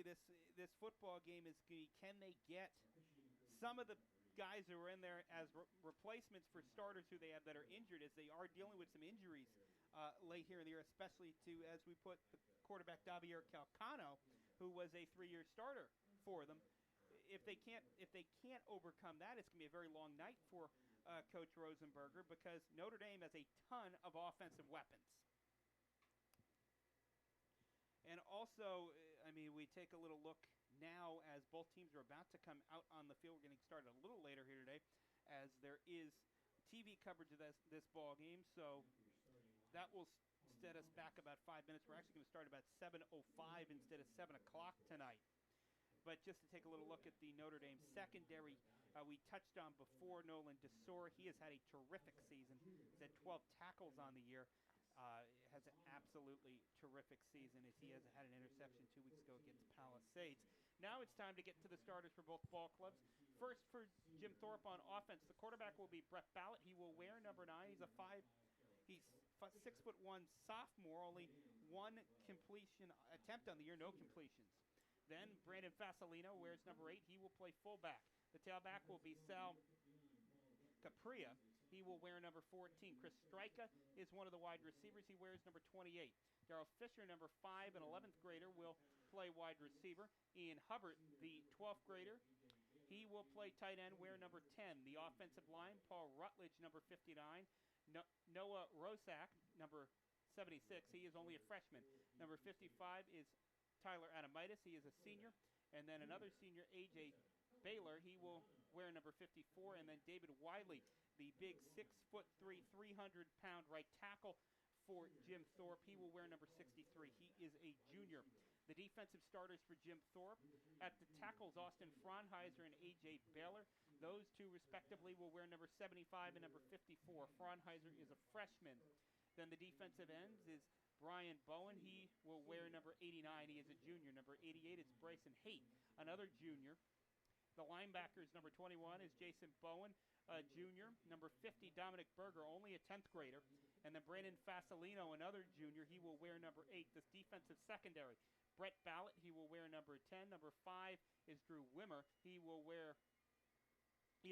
this football game is can they get some of the guys who are in there as replacements for starters who they have that are injured, as they are dealing with some injuries late here in the year, especially to, as we put the quarterback Davier Calcano, who was a 3-year starter for them. If they can't overcome that, it's going to be a very long night for Coach Rosenberger, because Notre Dame has a ton of offensive weapons. And also, I mean, we take a little look now as both teams are about to come out on the field. We're getting started a little later here today, as there is TV coverage of this ball game. So that will set us back about 5 minutes. We're actually going to start about 7:05 instead of 7 o'clock tonight. But just to take a little look at the Notre Dame secondary, we touched on before Nolan DeSora. He has had a terrific season. He's had 12 tackles on the year. Has an absolutely terrific season, as he has had an interception 2 weeks ago against Palisades. Now it's time to get to the starters for both ball clubs. First, for Jim Thorpe on offense, the quarterback will be Brett Ballett. He will wear number 9. He's 6'1" sophomore, only one completion attempt on the year, no completions. Then Brandon Fasolino wears number 8. He will play fullback. The tailback will be Sal Capria. He will wear number 14. Chris Stryka is one of the wide receivers. He wears number 28. Darrell Fisher, number 5, an 11th grader, will play wide receiver. Ian Hubbard, the 12th grader, he will play tight end, wear number 10. The offensive line, Paul Rutledge, number 59. Noah Rosak, number 76. He is only a freshman. Number 55 is Tyler Adamitis. He is a senior. And then another senior, A.J. Baylor. He will wear number 54. And then David Wiley, the big 6'3", 300-pound right tackle for Jim Thorpe. He will wear number 63. He is a junior. The defensive starters for Jim Thorpe, at the tackles, Austin Fraunheiser and A.J. Baylor. Those two, respectively, will wear number 75 and number 54. Fraunheiser is a freshman. Then the defensive ends is Brian Bowen. He will wear number 89. He is a junior. Number 88 is Bryson Haight, another junior. The linebackers, number 21 is Jason Bowen, a junior. Number 50, Dominic Berger, only a 10th grader. And then Brandon Fasolino, another junior. He will wear number 8. This defensive secondary, Brett Ballett, he will wear number 10. Number 5 is Drew Wimmer. He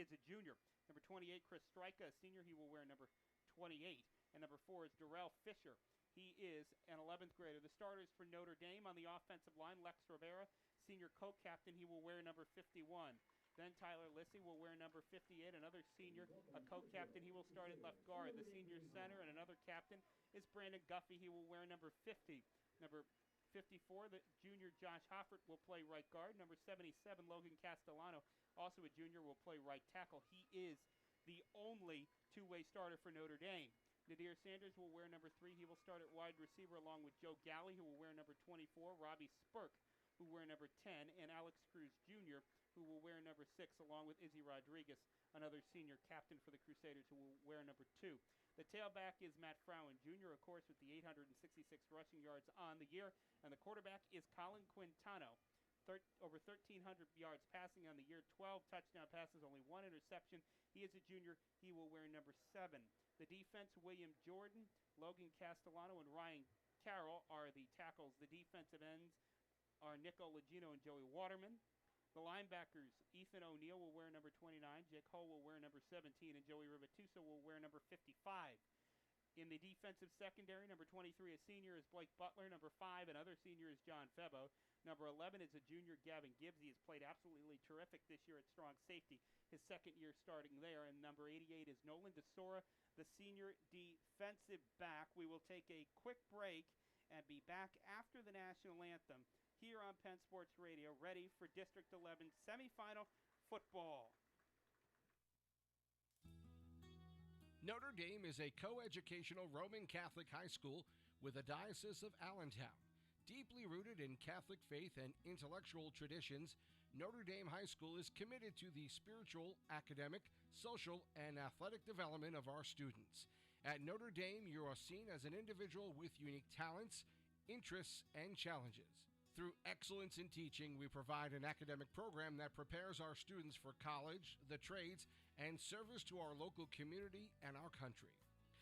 is a junior. Number 28, Chris Stryka, a senior. He will wear number 28. And number 4 is Darrell Fisher. He is an 11th grader. The starters for Notre Dame on the offensive line, Lex Rivera, senior co-captain. He will wear number 51. Then Tyler Lissy will wear number 58, another senior, a co-captain. He will start at left guard. The senior center and another captain is Brandon Guffey. He will wear number 50. Number 54, the junior Josh Hoffert will play right guard. Number 77, Logan Castellano, also a junior, will play right tackle. He is the only two-way starter for Notre Dame. Nadir Sanders will wear number 3. He will start at wide receiver along with Joe Galley, who will wear number 24, Robbie Spurk, who will wear number 10, and Alex Cruz Jr., who will wear number 6, along with Izzy Rodriguez, another senior captain for the Crusaders, who will wear number 2. The tailback is Matt Frowen Jr., of course, with the 866 rushing yards on the year, and the quarterback is Colin Quintano. Over 1,300 yards passing on the year, 12 touchdown passes, only 1 interception. He is a junior. He will wear number 7. The defense, William Jordan, Logan Castellano, and Ryan Carroll are the tackles. The defensive ends are Nico Legino and Joey Waterman. The linebackers, Ethan O'Neill will wear number 29, Jake Hull will wear number 17, and Joey Rivatuso will wear number 55. In the defensive secondary, number 23, a senior, is Blake Butler. Number 5, another senior, is John Febo. Number 11 is a junior, Gavin Gibbs. He has played absolutely terrific this year at strong safety, his second year starting there. And number 88 is Nolan DeSora, the senior defensive back. We will take a quick break and be back after the national anthem here on Penn Sports Radio, ready for District 11 semifinal football. Notre Dame is a coeducational Roman Catholic high school with the Diocese of Allentown. Deeply rooted in Catholic faith and intellectual traditions, Notre Dame High School is committed to the spiritual, academic, social, and athletic development of our students. At Notre Dame, you are seen as an individual with unique talents, interests, and challenges. Through excellence in teaching, we provide an academic program that prepares our students for college, the trades, and service to our local community and our country.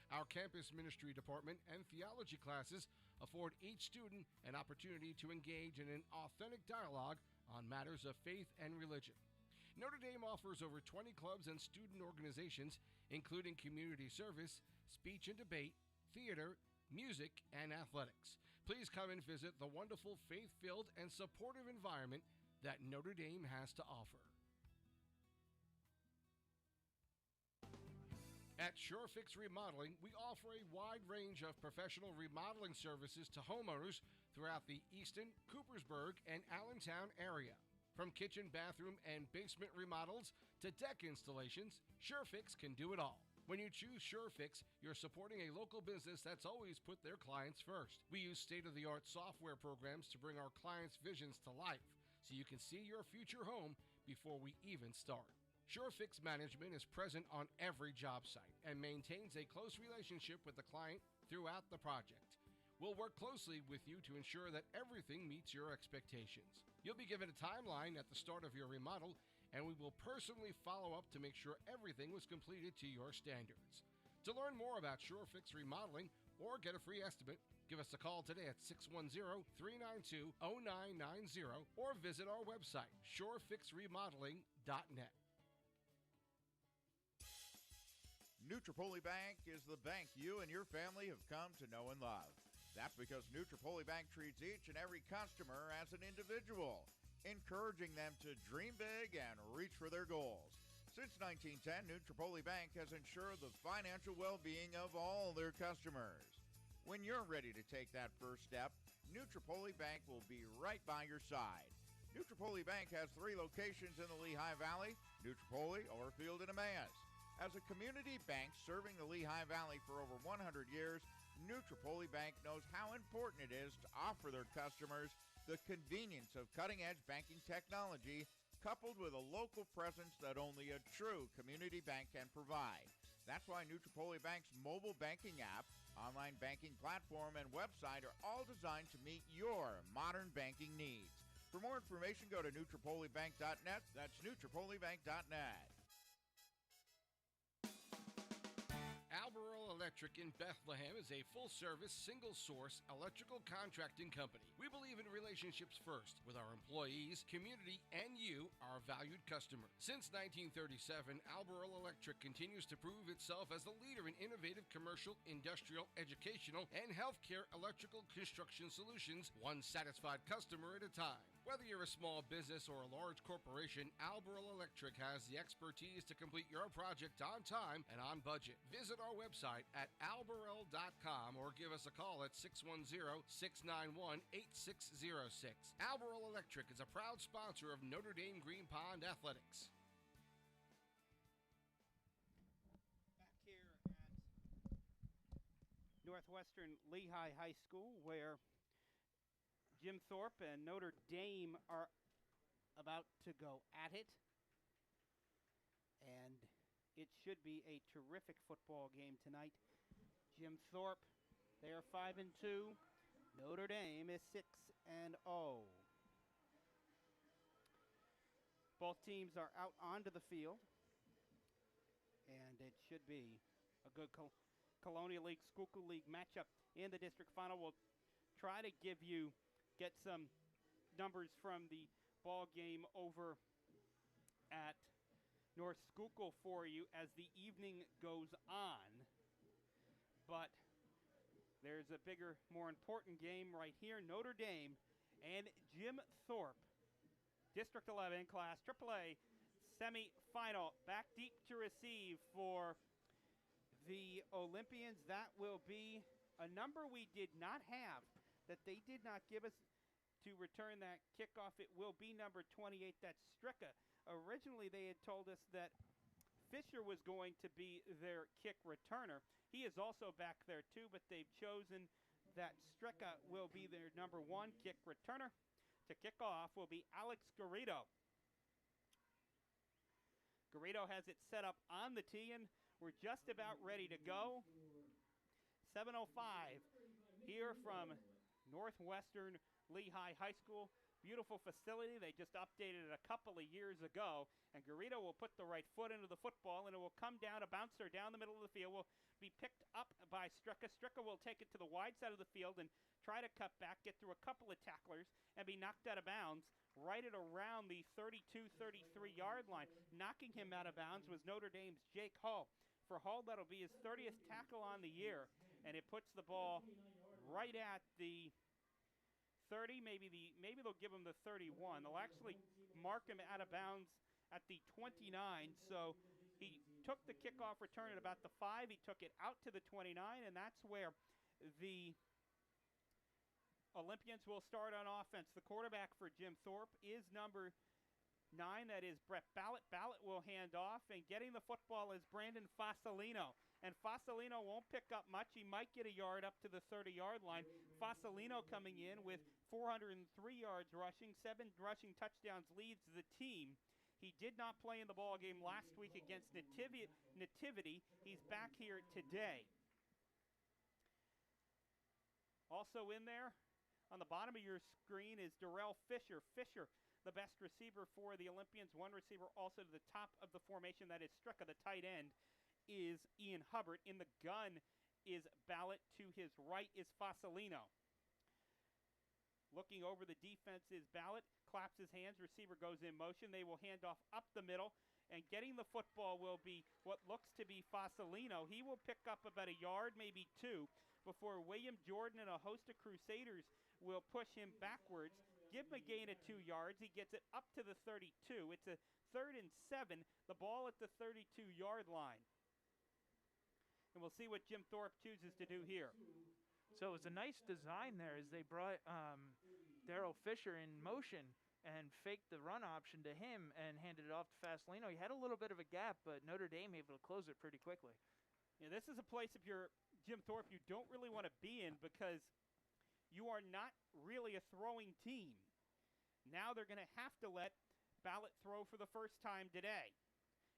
Our campus ministry department and theology classes afford each student an opportunity to engage in an authentic dialogue on matters of faith and religion. Notre Dame offers over 20 clubs and student organizations, including community service, speech and debate, theater, music, and athletics. Please come and visit the wonderful faith-filled and supportive environment that Notre Dame has to offer. At SureFix Remodeling, we offer a wide range of professional remodeling services to homeowners throughout the Easton, Coopersburg, and Allentown area. From kitchen, bathroom, and basement remodels to deck installations, SureFix can do it all. When you choose SureFix, you're supporting a local business that's always put their clients first. We use state-of-the-art software programs to bring our clients' visions to life, so you can see your future home before we even start. SureFix Management is present on every job site and maintains a close relationship with the client throughout the project. We'll work closely with you to ensure that everything meets your expectations. You'll be given a timeline at the start of your remodel, and we will personally follow up to make sure everything was completed to your standards. To learn more about SureFix Remodeling or get a free estimate, give us a call today at 610-392-0990 or visit our website, surefixremodeling.net. Nutripoli Bank is the bank you and your family have come to know and love. That's because Nutripoli Bank treats each and every customer as an individual, encouraging them to dream big and reach for their goals. Since 1910, Nutripoli Bank has ensured the financial well-being of all their customers. When you're ready to take that first step, Nutripoli Bank will be right by your side. Nutripoli Bank has 3 locations in the Lehigh Valley: Nutripoli, Overfield, and Emmaus. As a community bank serving the Lehigh Valley for over 100 years, Nutripoli Bank knows how important it is to offer their customers the convenience of cutting-edge banking technology coupled with a local presence that only a true community bank can provide. That's why Nutripoli Bank's mobile banking app, online banking platform, and website are all designed to meet your modern banking needs. For more information, go to NutripoliBank.net. That's NutripoliBank.net. Albemarle Electric in Bethlehem is a full-service, single-source electrical contracting company. We believe in relationships first with our employees, community, and you, our valued customer. Since 1937, Albemarle Electric continues to prove itself as the leader in innovative commercial, industrial, educational, and healthcare electrical construction solutions, one satisfied customer at a time. Whether you're a small business or a large corporation, Albemarle Electric has the expertise to complete your project on time and on budget. Visit our website at albemarle.com or give us a call at 610-691-8606. Albemarle Electric is a proud sponsor of Notre Dame Green Pond Athletics. Back here at Northwestern Lehigh High School, where Jim Thorpe and Notre Dame are about to go at it. And it should be a terrific football game tonight. Jim Thorpe, they are 5-2. Notre Dame is 6-0. Both teams are out onto the field. And it should be a good Colonial League, Schuylkill League matchup in the district final. We'll try to get some numbers from the ball game over at North Schuylkill for you as the evening goes on. But there's a bigger, more important game right here. Notre Dame and Jim Thorpe, District 11 Class AAA semifinal. Back deep to receive for the Olympians. That will be a number we did not have, that they did not give us to return that kickoff. It will be number 28. That's Stricka. Originally, they had told us that Fisher was going to be their kick returner. He is also back there too, but they've chosen that Stricka will be their number 1 kick returner. To kick off will be Alex Garrido. Garrido has it set up on the tee, and we're just about ready to go. 7:05 here from Northwestern Lehigh High School. beautiful facility. They just updated it a couple of years ago. And Garrido will put the right foot into the football, and it will come down, a bouncer down the middle of the field, will be picked up by Stricka. Stricka will take it to the wide side of the field and try to cut back, get through a couple of tacklers, and be knocked out of bounds right at around the 32, 33-yard line. Knocking him out of bounds was Notre Dame's Jake Hull. For Hull, that'll be his 30th tackle on the year, and it puts the ball right at the 30, maybe they'll give him the 31. They'll actually mark him out of bounds at the 29, so he took the kickoff return at about the 5. He took it out to the 29, and that's where the Olympians will start on offense. The quarterback for Jim Thorpe is number 9, that is Brett Ballett. Ballett will hand off, and getting the football is Brandon Fasolino. And Fasolino won't pick up much. He might get a yard up to the 30-yard line. Fasolino coming in with 403 yards rushing, 7 rushing touchdowns, leads the team. He did not play in the ball game last week against Nativity. He's back here today. Also in there, on the bottom of your screen, is Darrell Fisher. Fisher, the best receiver for the Olympians. One receiver also to the top of the formation, that is Stricka. The tight end is Ian Hubbard. In the gun is Ballett. To his right is Fasolino. Looking over the defense is Ballett. Claps his hands. Receiver goes in motion. They will hand off up the middle. And getting the football will be what looks to be Fasolino. He will pick up about a yard, maybe 2, before William Jordan and a host of Crusaders will push him backwards. Give him a gain of 2 yards. He gets it up to the 32. It's a 3rd and 7. The ball at the 32-yard line. And we'll see what Jim Thorpe chooses to do here. So it was a nice design there as they brought Darrell Fisher in motion and faked the run option to him and handed it off to Fasolino. He had a little bit of a gap, but Notre Dame able to close it pretty quickly. Yeah, this is a place, if you're Jim Thorpe, you don't really want to be in, because you are not really a throwing team. Now they're going to have to let Ballett throw for the first time today.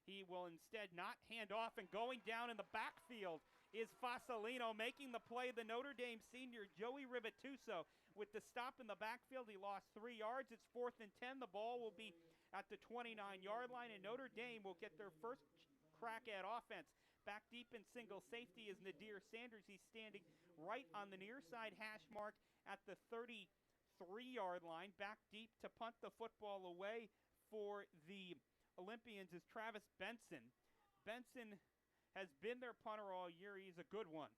He will instead not hand off, and going down in the backfield is Fasolino, making the play. The Notre Dame senior, Joey Rivatuso, with the stop in the backfield. He lost 3 yards. It's 4th and 10. The ball will be at the 29-yard line, and Notre Dame will get their first crack at offense. Back deep in single safety is Nadir Sanders. He's standing right on the near side hash mark at the 33-yard line. Back deep to punt the football away for the Olympians is Travis Benson. Benson has been their punter all year. He's a good one.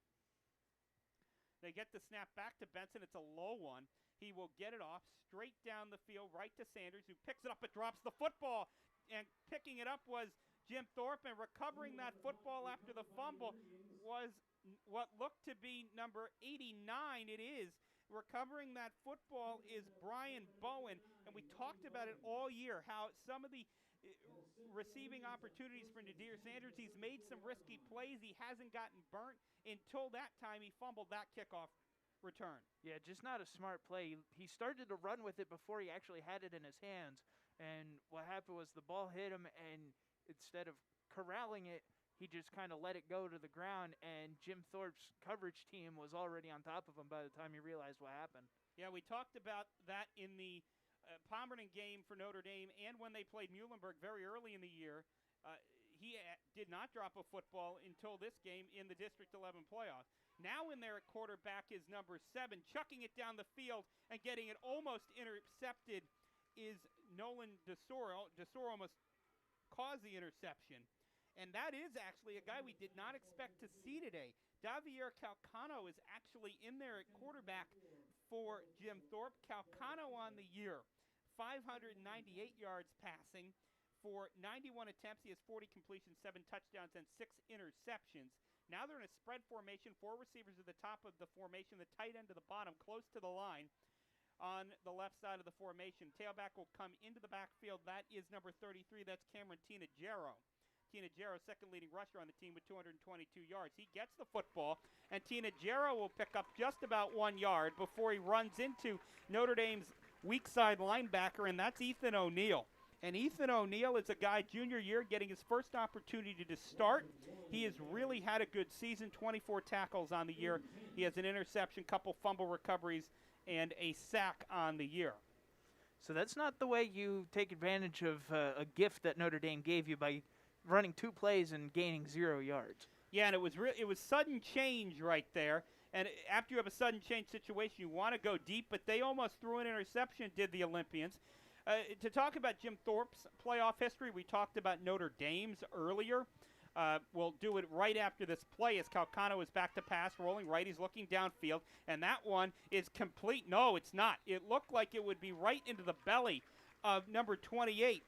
They get the snap back to Benson. It's a low one. He will get it off straight down the field right to Sanders, who picks it up but drops the football. And picking it up was Jim Thorpe, and recovering that football after the fumble was what looked to be number 89. It is. Recovering that football is Brian Bowen, and we talked about it all year, how some of the receiving opportunities for Nadir Sanders, he's made some risky plays. He hasn't gotten burnt until that time he fumbled that kickoff return. Yeah, just not a smart play. He started to run with it before he actually had it in his hands, and what happened was the ball hit him, and instead of corralling it, he just kind of let it go to the ground, and Jim Thorpe's coverage team was already on top of him by the time he realized what happened. Yeah, we talked about that in the Pomerton game for Notre Dame, and when they played Muhlenberg very early in the year. He did not drop a football until this game in the District 11 playoffs. Now in there at quarterback is number 7, chucking it down the field and getting it almost intercepted is Nolan DeSoro. DeSoro almost caused the interception. And that is actually a guy we did not expect to see today. Davier Calcano is actually in there at quarterback for Jim Thorpe. Calcano on the year, 598 yards passing for 91 attempts. He has 40 completions, 7 touchdowns, and 6 interceptions. Now they're in a spread formation. 4 receivers at the top of the formation, the tight end to the bottom, close to the line on the left side of the formation. Tailback will come into the backfield. That is number 33. That's Cameron Tinagero. Tinagero, second leading rusher on the team with 222 yards. He gets the football, and Tinagero will pick up just about 1 yard before he runs into Notre Dame's weak side linebacker, and that's Ethan O'Neill. And Ethan O'Neill is a guy, junior year, getting his first opportunity to start. He has really had a good season, 24 tackles on the year. He has an interception, couple fumble recoveries, and a sack on the year. So that's not the way you take advantage of a gift that Notre Dame gave you by running 2 plays and gaining 0 yards. Yeah, and it was sudden change right there. And after you have a sudden change situation, you want to go deep, but they almost threw an interception, did the Olympians. To talk about Jim Thorpe's playoff history, we talked about Notre Dame's earlier. We'll do it right after this play as Calcano is back to pass, rolling right. He's looking downfield, and that one is complete. No, it's not. It looked like it would be right into the belly of number 28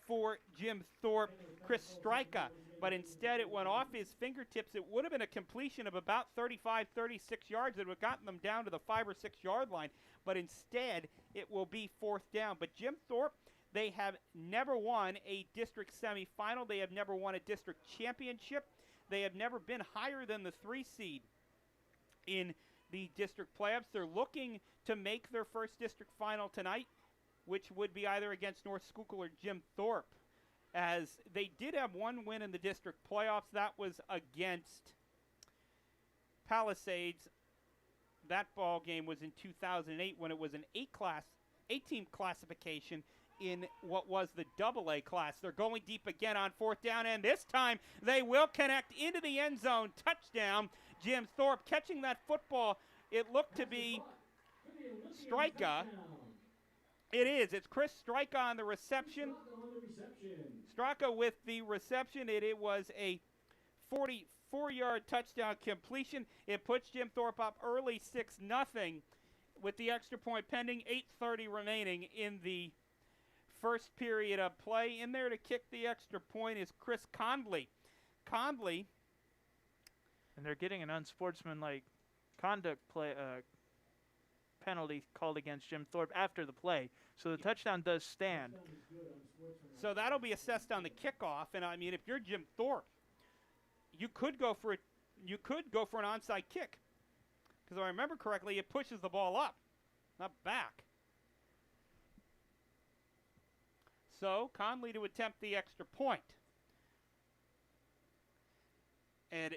for Jim Thorpe, Chris Stryka, but instead it went off his fingertips. It would have been a completion of about 35, 36 yards. It would have gotten them down to the 5 or 6 yard line, but instead it will be 4th down. But Jim Thorpe, they have never won a district semifinal. They have never won a district championship. They have never been higher than the 3 seed in the district playoffs. They're looking to make their first district final tonight, which would be either against North Schuylkill or Jim Thorpe, as they did have one win in the district playoffs. That was against Palisades. That ball game was in 2008 when it was an 8-team classification in what was the AA class. They're going deep again on 4th down, and this time they will connect into the end zone. Touchdown, Jim Thorpe catching that football. It looked to be Stryka. It is. It's Chris Stryka on the reception. Straka with the reception. It was a 44-yard touchdown completion. It puts Jim Thorpe up early 6-0 with the extra point pending. 8:30 remaining in the first period of play. In there to kick the extra point is Chris Conley. And they're getting an unsportsmanlike conduct penalty called against Jim Thorpe after the play. So the touchdown does stand. So that'll be assessed on the kickoff. And I mean, if you're Jim Thorpe, you could go for it. You could go for an onside kick, because if I remember correctly, it pushes the ball up, not back. So Conley to attempt the extra point. And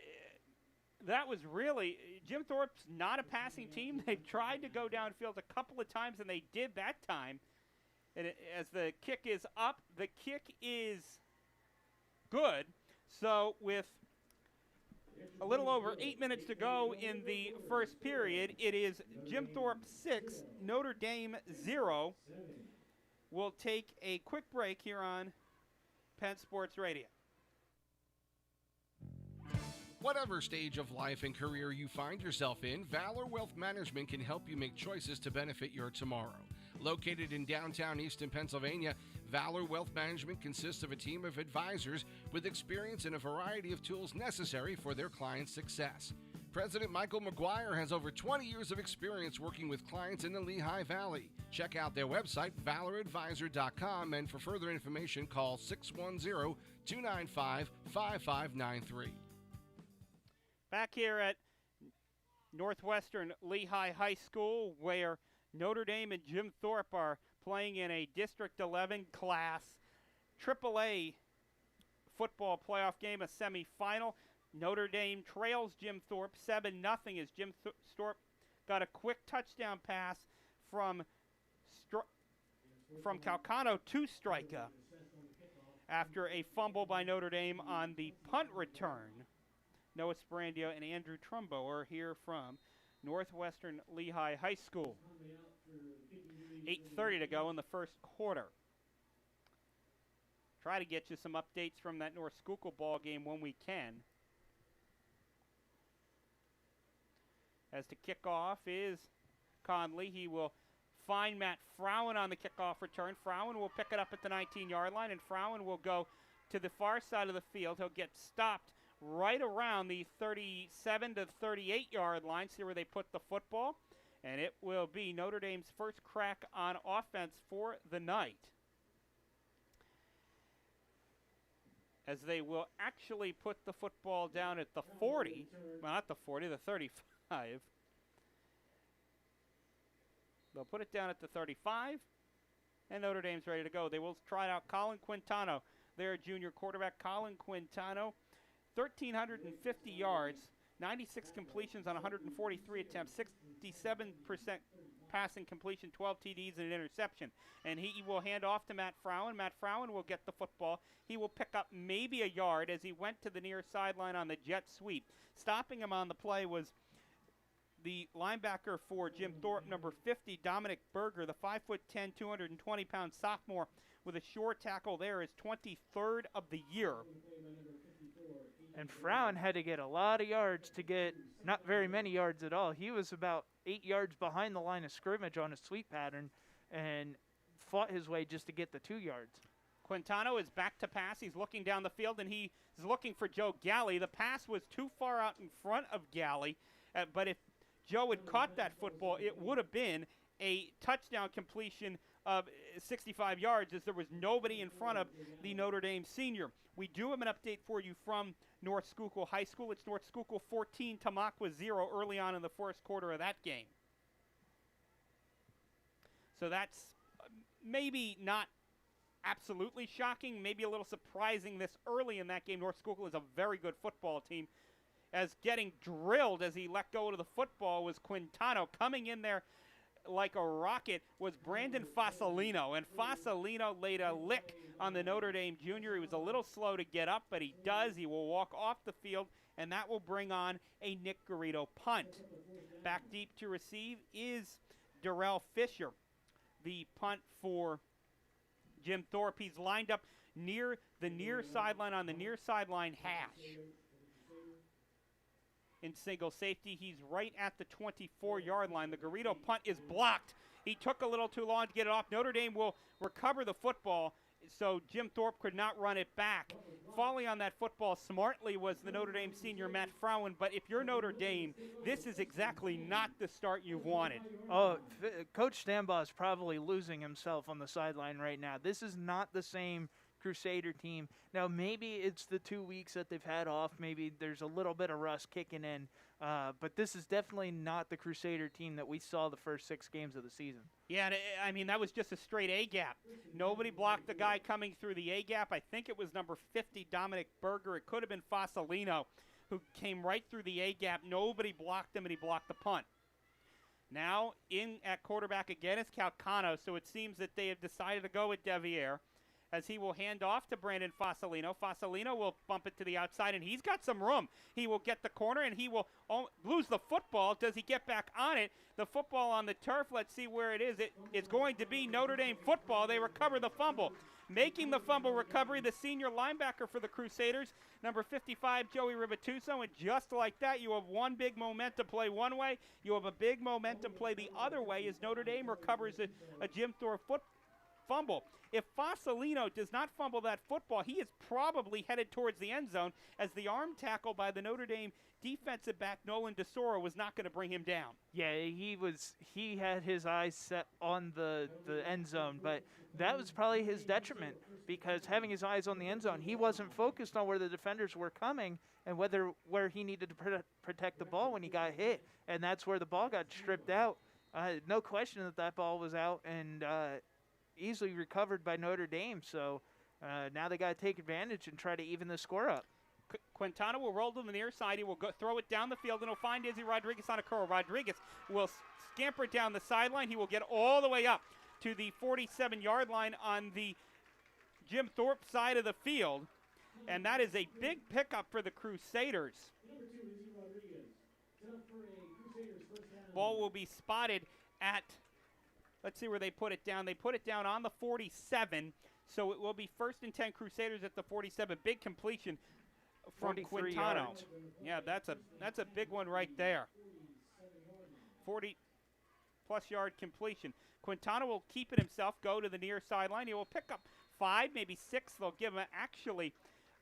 that was really, Jim Thorpe's not a passing team. They've tried to go downfield a couple of times, and they did that time. And as the kick is up, the kick is good. So with a little over 8 minutes to go in the first period, it is Jim Thorpe 6, Notre Dame 0. We'll take a quick break here on Penn Sports Radio. Whatever stage of life and career you find yourself in, Valor Wealth Management can help you make choices to benefit your tomorrow. Located in downtown Easton, Pennsylvania, Valor Wealth Management consists of a team of advisors with experience in a variety of tools necessary for their clients' success. President Michael McGuire has over 20 years of experience working with clients in the Lehigh Valley. Check out their website, valoradvisor.com, and for further information, call 610-295-5593. Back here at Northwestern Lehigh High School, where Notre Dame and Jim Thorpe are playing in a District 11 class AAA football playoff game, a semifinal. Notre Dame trails Jim Thorpe 7-0 as Jim Thorpe got a quick touchdown pass from Calcano to Stryka after a fumble by Notre Dame on the punt return. Noah Sparandio and Andrew Trumbo are here from Northwestern Lehigh High School. 8:30 to go in the first quarter. Try to get you some updates from that North Schuylkill ball game when we can. As the kickoff is Conley. He will find Matt Frowen on the kickoff return. Frowen will pick it up at the 19-yard line, and Frowen will go to the far side of the field. He'll get stopped right around the 37 to 38-yard line. See where they put the football. And it will be Notre Dame's first crack on offense for the night, as they will actually put the football down at the 40. Well, not the 40, the 35. They'll put it down at the 35, and Notre Dame's ready to go. They will try out Colin Quintano, their junior quarterback. Colin Quintano, 1,350 yards, 96 completions on 143 attempts, 67% passing completion, 12 TDs and an interception. And he will hand off to Matt Frowen. Matt Frowen will get the football. He will pick up maybe a yard as he went to the near sideline on the jet sweep. Stopping him on the play was the linebacker for Jim Thorpe, number 50, Dominic Berger, the 5'10", 220-pound sophomore with a short tackle there, is 23rd of the year. And Frown had to get a lot of yards to get not very many yards at all. He was about 8 yards behind the line of scrimmage on a sweep pattern and fought his way just to get the 2 yards. Quintano is back to pass. He's looking down the field, and he is looking for Joe Galley. The pass was too far out in front of Galley, but if Joe had caught that football, it would have been a touchdown completion of 65 yards, as there was nobody in front of the Notre Dame senior. We do have an update for you from North Schuylkill High School. It's North Schuylkill 14, Tamaqua 0 early on in the first quarter of that game. So that's maybe not absolutely shocking, maybe a little surprising this early in that game. North Schuylkill is a very good football team, as getting drilled as he let go of the football was Quintano. Coming in there like a rocket was Brandon Fasolino, and Fasolino laid a lick on the Notre Dame junior. He was a little slow to get up, but he does. He will walk off the field, and that will bring on a Nick Garrido punt. Back deep to receive is Darrell Fisher, the punt for Jim Thorpe. He's lined up near the near sideline on the near sideline hash. In single safety, he's right at the 24-yard line. The Garrido punt is blocked. He took a little too long to get it off. Notre Dame will recover the football, so Jim Thorpe could not run it back. Falling on that football smartly was the Notre Dame senior Matt Frowen, but if you're Notre Dame, this is exactly not the start you've wanted. Oh, Coach Stambaugh is probably losing himself on the sideline right now. This is not the same Crusader team. Now, maybe it's the 2 weeks that they've had off. Maybe there's a little bit of rust kicking in. But this is definitely not the Crusader team that we saw the first 6 games of the season. Yeah, I mean, that was just a straight A-gap. Nobody blocked the guy coming through the A-gap. I think it was number 50, Dominic Berger. It could have been Fasolino, who came right through the A-gap. Nobody blocked him, and he blocked the punt. Now, in at quarterback again is Calcano, so it seems that they have decided to go with Deviere, as he will hand off to Brandon Fasolino. Fasolino will bump it to the outside, and he's got some room. He will get the corner, and he will lose the football. Does he get back on it? The football on the turf, let's see where it is. It's going to be Notre Dame football. They recover the fumble. Making the fumble recovery, the senior linebacker for the Crusaders, number 55, Joey Ribatuso, and just like that, you have one big momentum play one way. You have a big momentum play the other way as Notre Dame recovers a Jim Thorpe fumble. If Fasolino does not fumble that football, he is probably headed towards the end zone, as the arm tackle by the Notre Dame defensive back Nolan DeSora was not going to bring him down. Yeah, he had his eyes set on the end zone, but that was probably his detriment, because having his eyes on the end zone, he wasn't focused on where the defenders were coming and where he needed to protect the ball when he got hit, and that's where the ball got stripped out. No question that ball was out, and easily recovered by Notre Dame. So now they got to take advantage and try to even the score up. Quintana will roll to the near side. He will throw it down the field, and he'll find Izzy Rodriguez on a curl. Rodriguez will scamper down the sideline. He will get all the way up to the 47-yard line on the Jim Thorpe side of the field, and that is a big pickup for the Crusaders. Ball will be spotted at, let's see where they put it down. They put it down on the 47, so it will be 1st and 10 Crusaders at the 47. Big completion from Quintano. Yards. Yeah, that's a big one right there. 40-plus yard completion. Quintano will keep it himself, go to the near sideline. He will pick up 5, maybe 6. They'll give him actually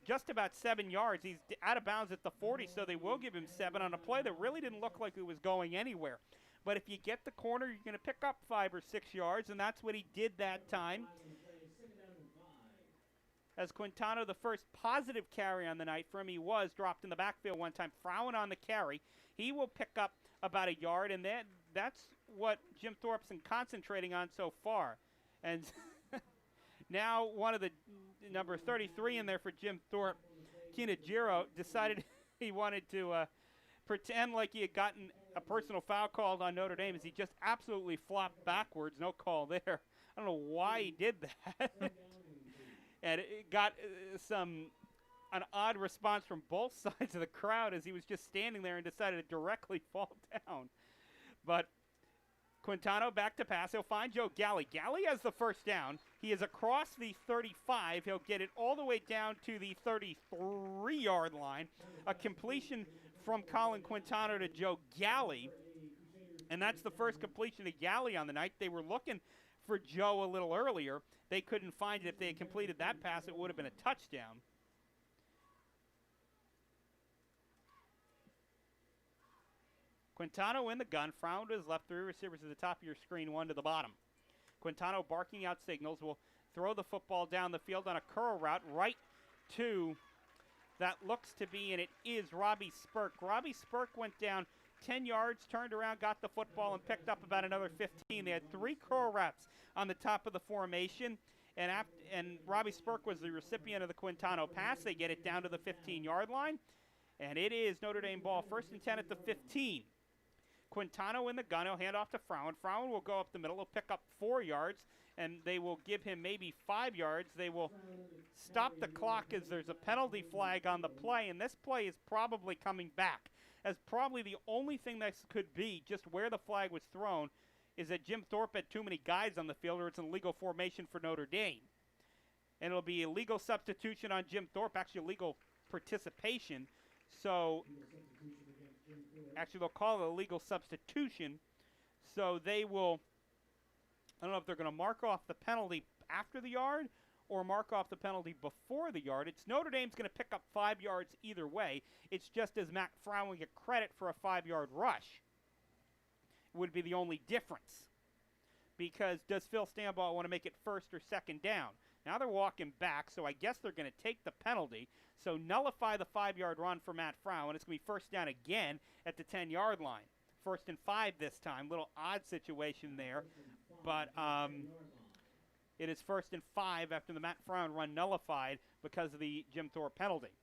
just about 7 yards. He's out of bounds at the 40, so they will give him 7 on a play that really didn't look like it was going anywhere. But if you get the corner, you're going to pick up 5 or 6 yards, and that's what he did that time. As Quintano, the first positive carry on the night for him, he was dropped in the backfield one time. Frowen on the carry. He will pick up about a yard, and that's what Jim Thorpe's been concentrating on so far. And now one of the number 33 in there for Jim Thorpe, Kinajiro, decided he wanted to pretend like he had gotten a personal foul called on Notre Dame as he just absolutely flopped backwards. No call there. I don't know why he did that. And it got an odd response from both sides of the crowd as he was just standing there and decided to directly fall down. But Quintano back to pass. He'll find Joe Galley. Galley has the first down. He is across the 35. He'll get it all the way down to the 33-yard line. A completion from Colin Quintano to Joe Galley. And that's the first completion to Galley on the night. They were looking for Joe a little earlier. They couldn't find it. If they had completed that pass, it would have been a touchdown. Quintano in the gun. Frown to his left. Three receivers at the top of your screen, one to the bottom. Quintano barking out signals. Will throw the football down the field on a curl route right to that looks to be, and it is Robbie Spurk. Robbie Spurk went down 10 yards, turned around, got the football, and picked up about another 15. They had 3 curl routes on the top of the formation, and Robbie Spurk was the recipient of the Quintano pass. They get it down to the 15-yard line, and it is Notre Dame ball, 1st and 10 at the 15. Quintano in the gun. He'll hand off to Frown. Frown will go up the middle. He'll pick up 4 yards, and they will give him maybe 5 yards. They will stop the clock as there's a penalty flag on the play, and this play is probably coming back. As probably the only thing that could be just where the flag was thrown is that Jim Thorpe had too many guys on the field, or it's an illegal formation for Notre Dame. And it'll be a legal substitution on Jim Thorpe, actually illegal participation. So actually, they'll call it a legal substitution. So they will, I don't know if they're going to mark off the penalty after the yard or mark off the penalty before the yard. It's Notre Dame's going to pick up 5 yards either way. It's just as Mac Frown will get credit for a 5-yard rush would be the only difference. Because does Phil Stambaugh want to make it 1st or 2nd down? Now they're walking back, so I guess they're going to take the penalty. So nullify the 5-yard run for Matt Frown, and it's going to be 1st down again at the 10-yard line. 1st and 5 this time. Little odd situation there. But it is 1st and 5 after the Matt Frown run nullified because of the Jim Thorpe penalty.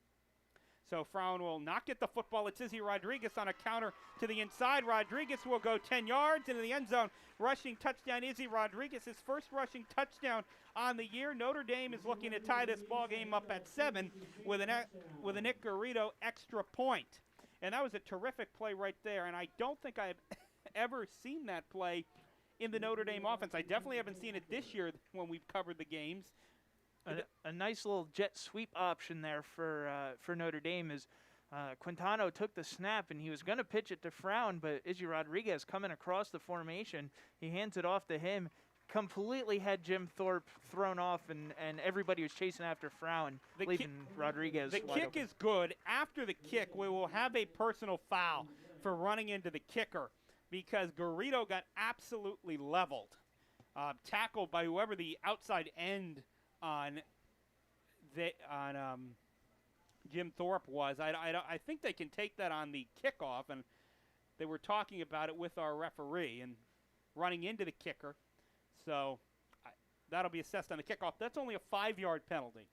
So Frown will not get the football. It's Izzy Rodriguez on a counter to the inside. Rodriguez will go 10 yards into the end zone. Rushing touchdown, Izzy Rodriguez, his first rushing touchdown on the year. Notre Dame is looking to tie this ball game up at 7 with a Nick Garrido extra point. And that was a terrific play right there. And I don't think I've ever seen that play in the Notre Dame offense. I definitely haven't seen it this year when we've covered the games. A nice little jet sweep option there for Notre Dame is Quintano took the snap and he was going to pitch it to Frown, but Izzy Rodriguez coming across the formation, he hands it off to him, completely had Jim Thorpe thrown off, and everybody was chasing after Frown, leaving Rodriguez The wide kick open. is good. After the kick, we will have a personal foul for running into the kicker because Garrido got absolutely leveled, tackled by whoever the outside end on Jim Thorpe was. I think they can take that on the kickoff, and they were talking about it with our referee and running into the kicker. So that'll be assessed on the kickoff. That's only a 5-yard penalty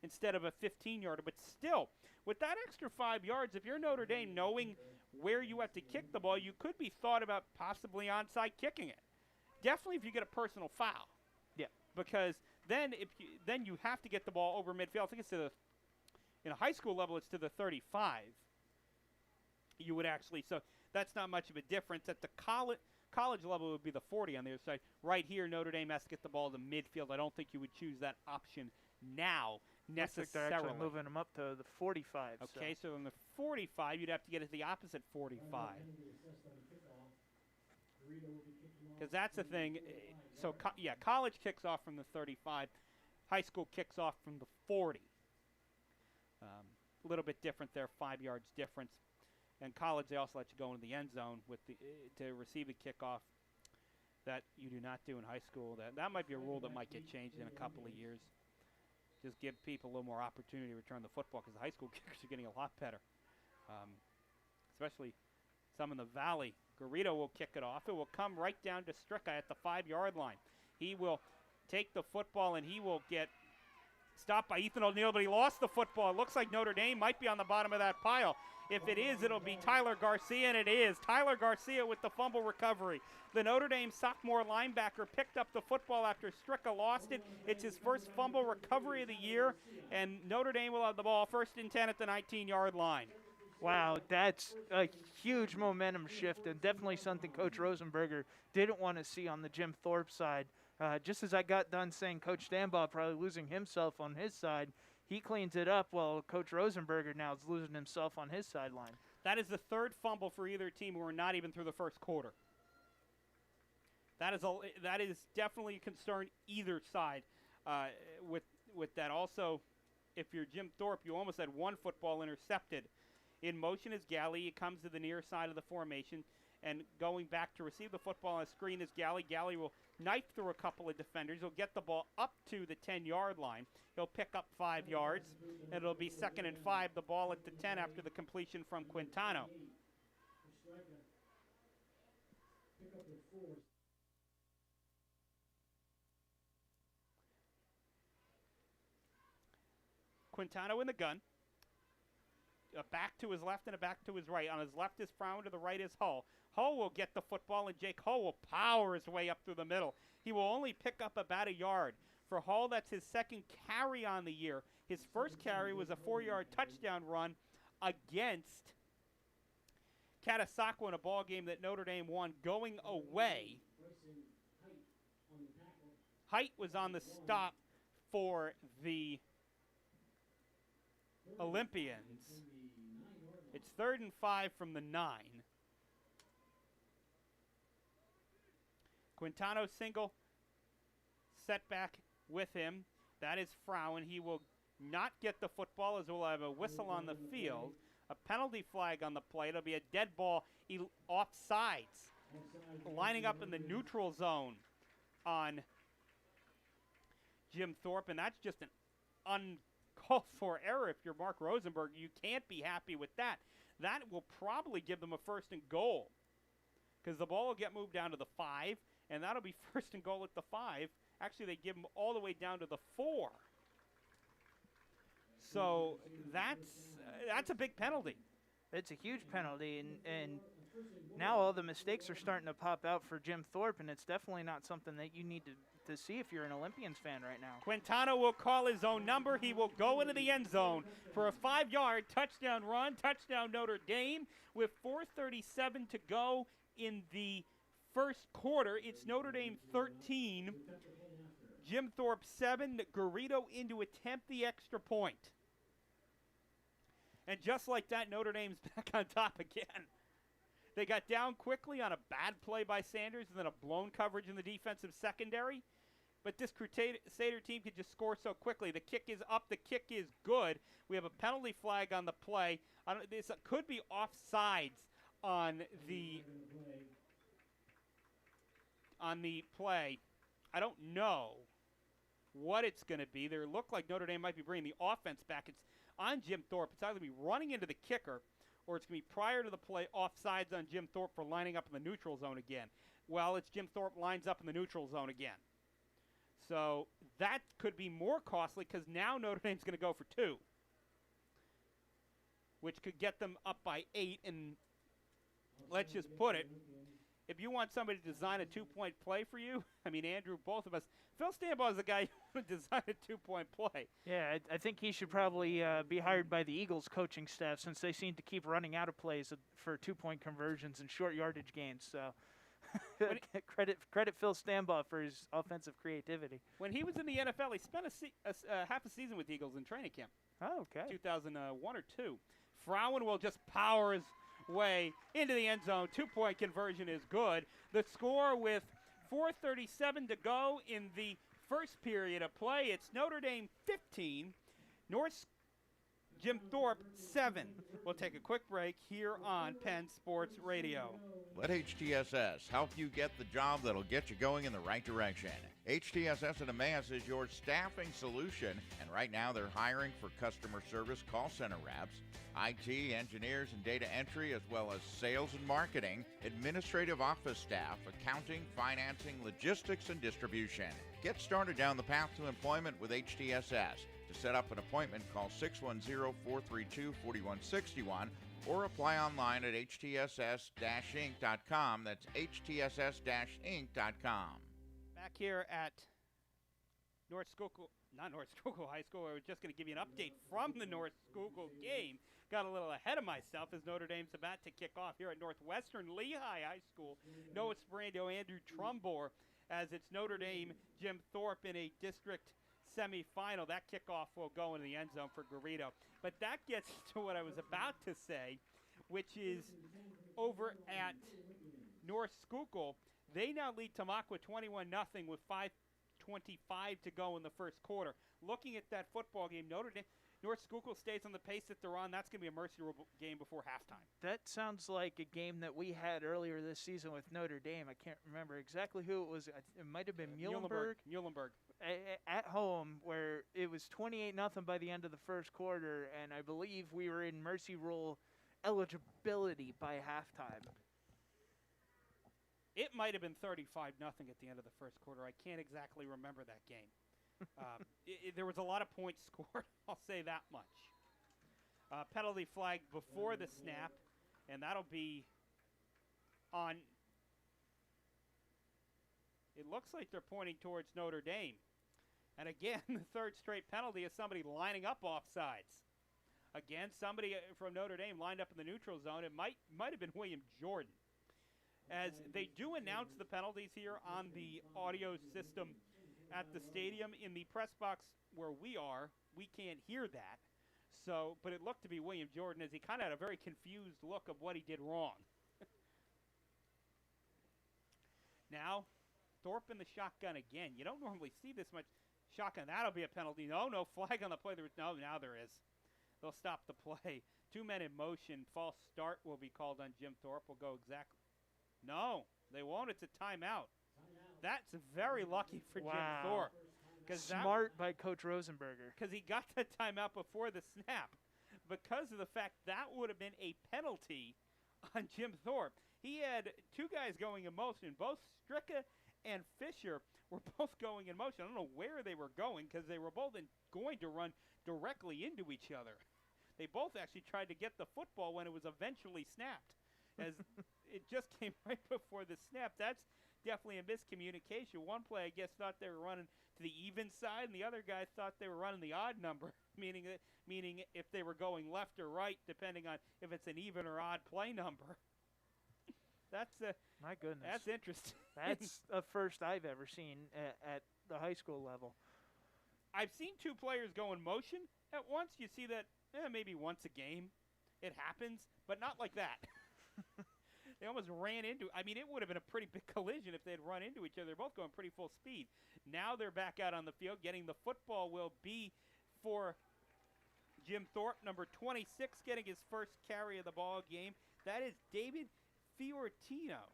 instead of a 15-yarder. But still, with that extra 5 yards, if you're Notre Dame, knowing where you have to kick the ball, you could be thought about possibly onside kicking it. Definitely if you get a personal foul. Yeah. Because then you have to get the ball over midfield. I think it's in a high school level, it's to the 35. You would actually, so that's not much of a difference. At the college level, it would be the 40 on the other side. Right here, Notre Dame has to get the ball to midfield. I don't think you would choose that option now necessarily. Looks like they're actually moving them up to the 45. Okay, so on the 45, you'd have to get it to the opposite 45. Because that's the thing. So, college kicks off from the 35. High school kicks off from the 40. A little bit different there, 5 yards difference. And college, they also let you go into the end zone with to receive a kickoff that you do not do in high school. That might be a rule that might get changed in a couple of years. Just give people a little more opportunity to return the football because the high school kickers are getting a lot better, especially some in the Valley. Garrido will kick it off. It will come right down to Stricka at the 5-yard line. He will take the football and he will get stopped by Ethan O'Neill, but he lost the football. It looks like Notre Dame might be on the bottom of that pile. If it is, it'll be Tyler Garcia, and it is. Tyler Garcia with the fumble recovery. The Notre Dame sophomore linebacker picked up the football after Stricka lost it. It's his first fumble recovery of the year, and Notre Dame will have the ball 1st and 10 at the 19-yard line. Wow, that's a huge momentum shift, and definitely something Coach Rosenberger didn't want to see on the Jim Thorpe side. Just as I got done saying Coach Stambaugh probably losing himself on his side, he cleans it up while Coach Rosenberger now is losing himself on his sideline. That is the 3rd fumble for either team who are not even through the first quarter. That is definitely a concern either side with that. Also, if you're Jim Thorpe, you almost had one football intercepted. In motion is Galley. He comes to the near side of the formation, and going back to receive the football on a screen is Galley. Galley will knife through a couple of defenders. He'll get the ball up to the 10-yard line. He'll pick up 5 yards, and it'll be 2nd and 5. The ball at the 10 after the completion from Quintano. Quintano in the gun. A back to his left and a back to his right. On his left is Frown, to the right is Hull. Hull will get the football, and Jake Hull will power his way up through the middle. He will only pick up about a yard. For Hull, that's his 2nd carry on the year. His first carry was a 4-yard touchdown run against Catasauqua in a ball game that Notre Dame won going away. Height was on the stop for the Olympians. It's 3rd and 5 from the 9. Quintano single, setback with him. That is Frown. He will not get the football as we'll have a whistle on the field. A penalty flag on the play. It'll be a dead ball offsides. Lining up in the neutral zone on Jim Thorpe, and that's just an uncalled for error. If you're Mark Rosenberg, you can't be happy with that. That will probably give them a 1st and goal, because the ball will get moved down to the 5, and that'll be 1st and goal at the 5. Actually, they give them all the way down to the 4. So that's a big penalty. It's a huge penalty, and now all the mistakes are starting to pop out for Jim Thorpe, and it's definitely not something that you need to see if you're an Olympians fan right now. Quintano will call his own number. He will go into the end zone for a 5-yard touchdown run. Touchdown Notre Dame with 4:37 to go in the first quarter. It's Notre Dame 13, Jim Thorpe 7, Garrido in to attempt the extra point. And just like that, Notre Dame's back on top again. They got down quickly on a bad play by Sanders and then a blown coverage in the defensive secondary. But this Crusader team could just score so quickly. The kick is up. The kick is good. We have a penalty flag on the play. This could be offsides on the play. I don't know what it's going to be. They look like Notre Dame might be bringing the offense back. It's on Jim Thorpe. It's either going to be running into the kicker, or it's going to be prior to the play offsides on Jim Thorpe for lining up in the neutral zone again. Well, it's Jim Thorpe lines up in the neutral zone again. So that could be more costly, because now Notre Dame's going to go for 2, which could get them up by 8. And let's just put it, if you want somebody to design a 2-point play for you, I mean, Andrew, both of us, Phil Stambaugh is the guy who would design a 2-point play. Yeah, I think he should probably be hired by the Eagles coaching staff, since they seem to keep running out of plays for 2-point conversions and short yardage gains. So credit Phil Stambaugh for his offensive creativity. When he was in the NFL, he spent half a season with the Eagles in training camp. Oh, okay. 2001 or 2. Frowen will just power his way into the end zone. 2-point conversion is good. The score with 4:37 to go in the first period of play. It's Notre Dame 15, North Jim Thorpe 7. We'll take a quick break here on Penn Sports Radio. Let HTSS help you get the job that'll get you going in the right direction. HTSS and Emmaus is your staffing solution, and right now they're hiring for customer service call center reps, IT, engineers, and data entry, as well as sales and marketing, administrative office staff, accounting, financing, logistics, and distribution. Get started down the path to employment with HTSS. To set up an appointment, call 610-432-4161 or apply online at htss-inc.com. That's htss-inc.com. Back here at North Schuylkill, not North Schuylkill High School. I was just going to give you an update from the North Schuylkill game. Got a little ahead of myself as Notre Dame's about to kick off here at Northwestern Lehigh High School. Noah Sprando, Andrew Trumbore, as it's Notre Dame, Jim Thorpe in a district semifinal. That kickoff will go into the end zone for Garrido. But that gets to what I was about to say, which is over at North Schuylkill, they now lead Tamaqua 21-0 with 5:25 to go in the first quarter. Looking at that football game, North Schuylkill stays on the pace that they're on. That's going to be a Mercy Rule game before halftime. That sounds like a game that we had earlier this season with Notre Dame. I can't remember exactly who it was. It might have been Muhlenberg. At home, where it was 28-0 by the end of the first quarter, and I believe we were in Mercy Rule eligibility by halftime. It might have been 35-0 at the end of the first quarter. I can't exactly remember that game. There was a lot of points scored, I'll say that much. Penalty flag before the snap, and that'll be on. It looks like they're pointing towards Notre Dame. And again, the third straight penalty is somebody lining up offsides. Again, somebody from Notre Dame lined up in the neutral zone. It might have been William Jordan. As they do announce the penalties here on the audio system at the stadium. In the press box where we are, we can't hear that. So, but it looked to be William Jordan as he kind of had a very confused look of what he did wrong. Now, Thorpe in the shotgun again. You don't normally see this much shotgun. That'll be a penalty. No flag on the play. No, now there is. They'll stop the play. 2 men in motion. False start will be called on Jim Thorpe. Will go exactly. No, they won't. It's a timeout. That's very lucky for Jim Thorpe. Smart by Coach Rosenberger. Because he got the timeout before the snap. Because of the fact that would have been a penalty on Jim Thorpe. He had 2 guys going in motion. Both Stricka and Fisher were both going in motion. I don't know where they were going because they were both going to run directly into each other. They both actually tried to get the football when it was eventually snapped. As it just came right before the snap. That's definitely a miscommunication. One play, I guess, thought they were running to the even side, and the other guy thought they were running the odd number, meaning if they were going left or right, depending on if it's an even or odd play number. That's my goodness. That's interesting. That's a first I've ever seen at the high school level. I've seen 2 players go in motion at once. You see that maybe once a game. It happens, but not like that. They almost ran into. I mean, it would have been a pretty big collision if they had run into each other. They're both going pretty full speed. Now they're back out on the field. Getting the football will be for Jim Thorpe, number 26, getting his first carry of the ball game. That is David Fiorito.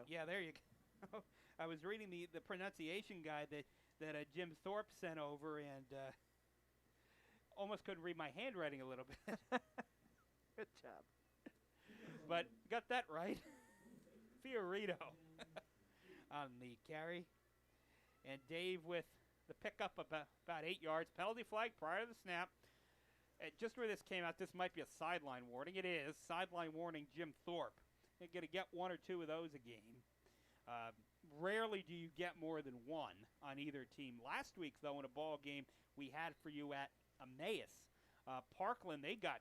Yeah, there you go. I was reading the pronunciation guide that Jim Thorpe sent over and almost couldn't read my handwriting a little bit. Good job. But got that right. Fiorito on the carry. And Dave with the pickup about 8 yards. Penalty flag prior to the snap. Just where this came out, this might be a sideline warning. It is. Sideline warning Jim Thorpe. You're going to get 1 or 2 of those a game. Rarely do you get more than 1 on either team. Last week, though, in a ball game we had for you at Emmaus, Parkland, they got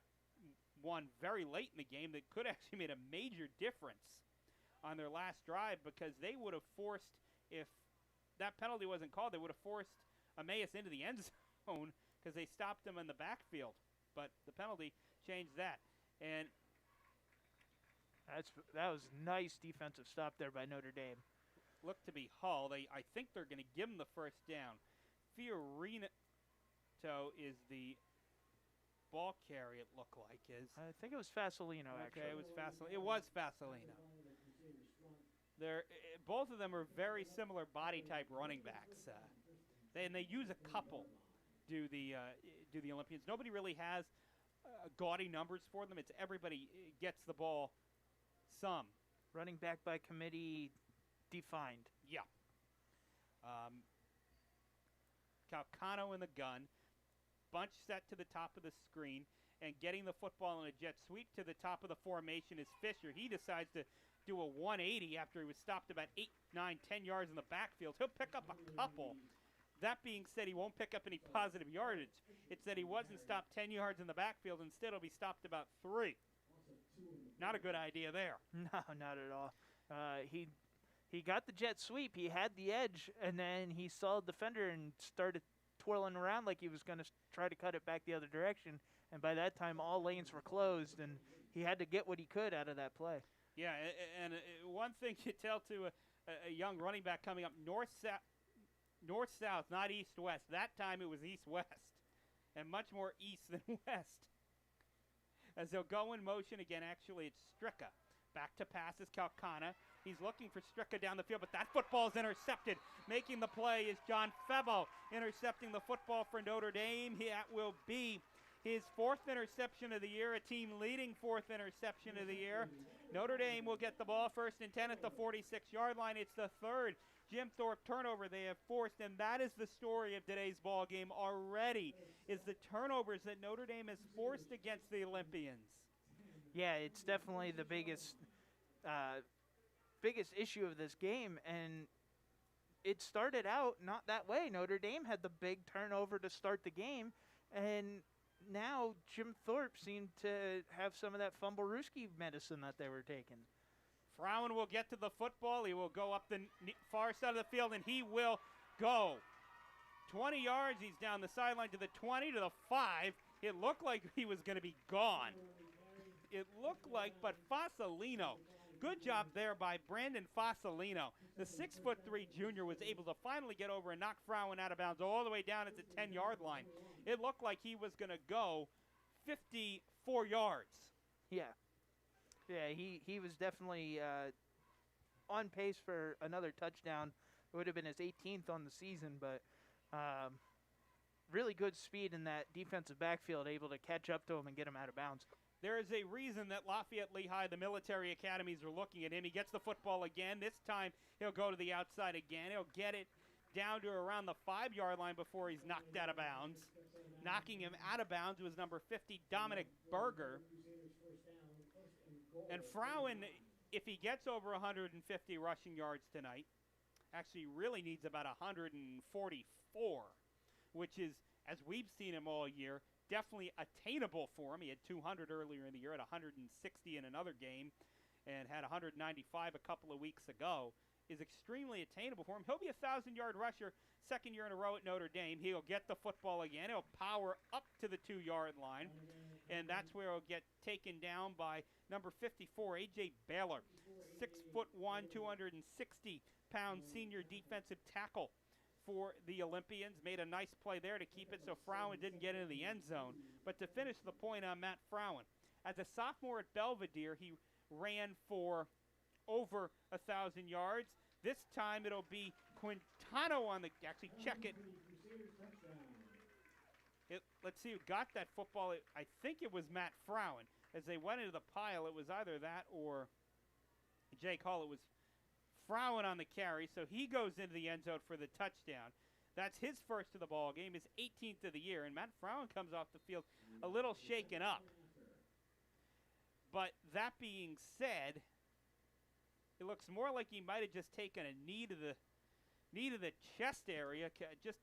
one very late in the game that could actually made a major difference on their last drive because they would have forced, if that penalty wasn't called, they would have forced Emmaus into the end zone because they stopped them in the backfield. But the penalty changed that. And that was nice defensive stop there by Notre Dame. Looked to be Hull. I think they're going to give them the first down. Fiorito is the ball carry, it looked like. I think it was Fasolino, actually. Okay, it was Fasolino. Both of them are very similar body type running backs. And they use a couple do the Olympians. Nobody really has gaudy numbers for them. It's everybody gets the ball some. Running back by committee defined. Yeah. Calcano in the gun, bunch set to the top of the screen, and getting the football in a jet sweep to the top of the formation is Fisher. He decides to do a 180 after he was stopped about 8, 9, 10 yards in the backfield. He'll pick up a couple. That being said, he won't pick up any positive yardage. It's that he wasn't stopped 10 yards in the backfield. Instead, he'll be stopped about 3. Not a good idea there. No, not at all. He got the jet sweep. He had the edge, and then he saw the defender and started twirling around like he was going to try to cut it back the other direction. And by that time, all lanes were closed, and he had to get what he could out of that play. Yeah, and one thing you tell to a young running back coming up, north-south, not east-west. That time it was east-west, and much more east than west. As they'll go in motion again, actually it's Stricka. Back to pass is Calcana. He's looking for Stricka down the field, but that football is intercepted. Making the play is John Febo, intercepting the football for Notre Dame. That will be his 4th interception of the year, a team-leading 4th interception of the year. Notre Dame will get the ball first and 10 at the 46-yard line. It's the 3rd Jim Thorpe turnover they have forced, and that is the story of today's ball game already, is the turnovers that Notre Dame has forced against the Olympians. Yeah, it's definitely the biggest issue of this game, and it started out not that way. Notre Dame had the big turnover to start the game, and now Jim Thorpe seemed to have some of that fumble-rooski medicine that they were taking. Frowen will get to the football. He will go up the far side of the field, and he will go 20 yards. He's down the sideline to the 20, to the 5. It looked like he was going to be gone. It looked like, but Fasolino, good job there by Brandon Fasolino. The 6'3" junior was able to finally get over and knock Frowen out of bounds all the way down at the 10-yard line. It looked like he was going to go 54 yards. Yeah. Yeah, he was definitely on pace for another touchdown. It would have been his 18th on the season, but really good speed in that defensive backfield, able to catch up to him and get him out of bounds. There is a reason that Lafayette Lehigh, the military academies, are looking at him. He gets the football again. This time he'll go to the outside again. He'll get it down to around the 5-yard line before he's knocked out of bounds. Knocking him out of bounds was number 50, Dominic Berger. And Frowen, if he gets over 150 rushing yards tonight, actually really needs about 144, which is, as we've seen him all year, definitely attainable for him. He had 200 earlier in the year, at 160 in another game, and had 195 a couple of weeks ago. Is extremely attainable for him. He'll be a 1,000-yard rusher, 2nd year in a row at Notre Dame. He'll get the football again. He'll power up to the 2-yard line, and that's where he'll get taken down by number 54, A.J. Baylor, 6'1", 260-pound senior defensive tackle for the Olympians. Made a nice play there to keep it so Frowen didn't get into the end zone. But to finish the point on Matt Frowen, as a sophomore at Belvedere, he ran for over 1,000 yards. This time it'll be Quintano on the, actually check it. Let's see who got that football. I think it was Matt Frowen. As they went into the pile, it was either that or Jake Hall. It was Frowen on the carry, so he goes into the end zone for the touchdown. That's his first of the ball game, his 18th of the year, and Matt Frowen comes off the field a little shaken up. But that being said, it looks more like he might have just taken a knee to the chest area. Just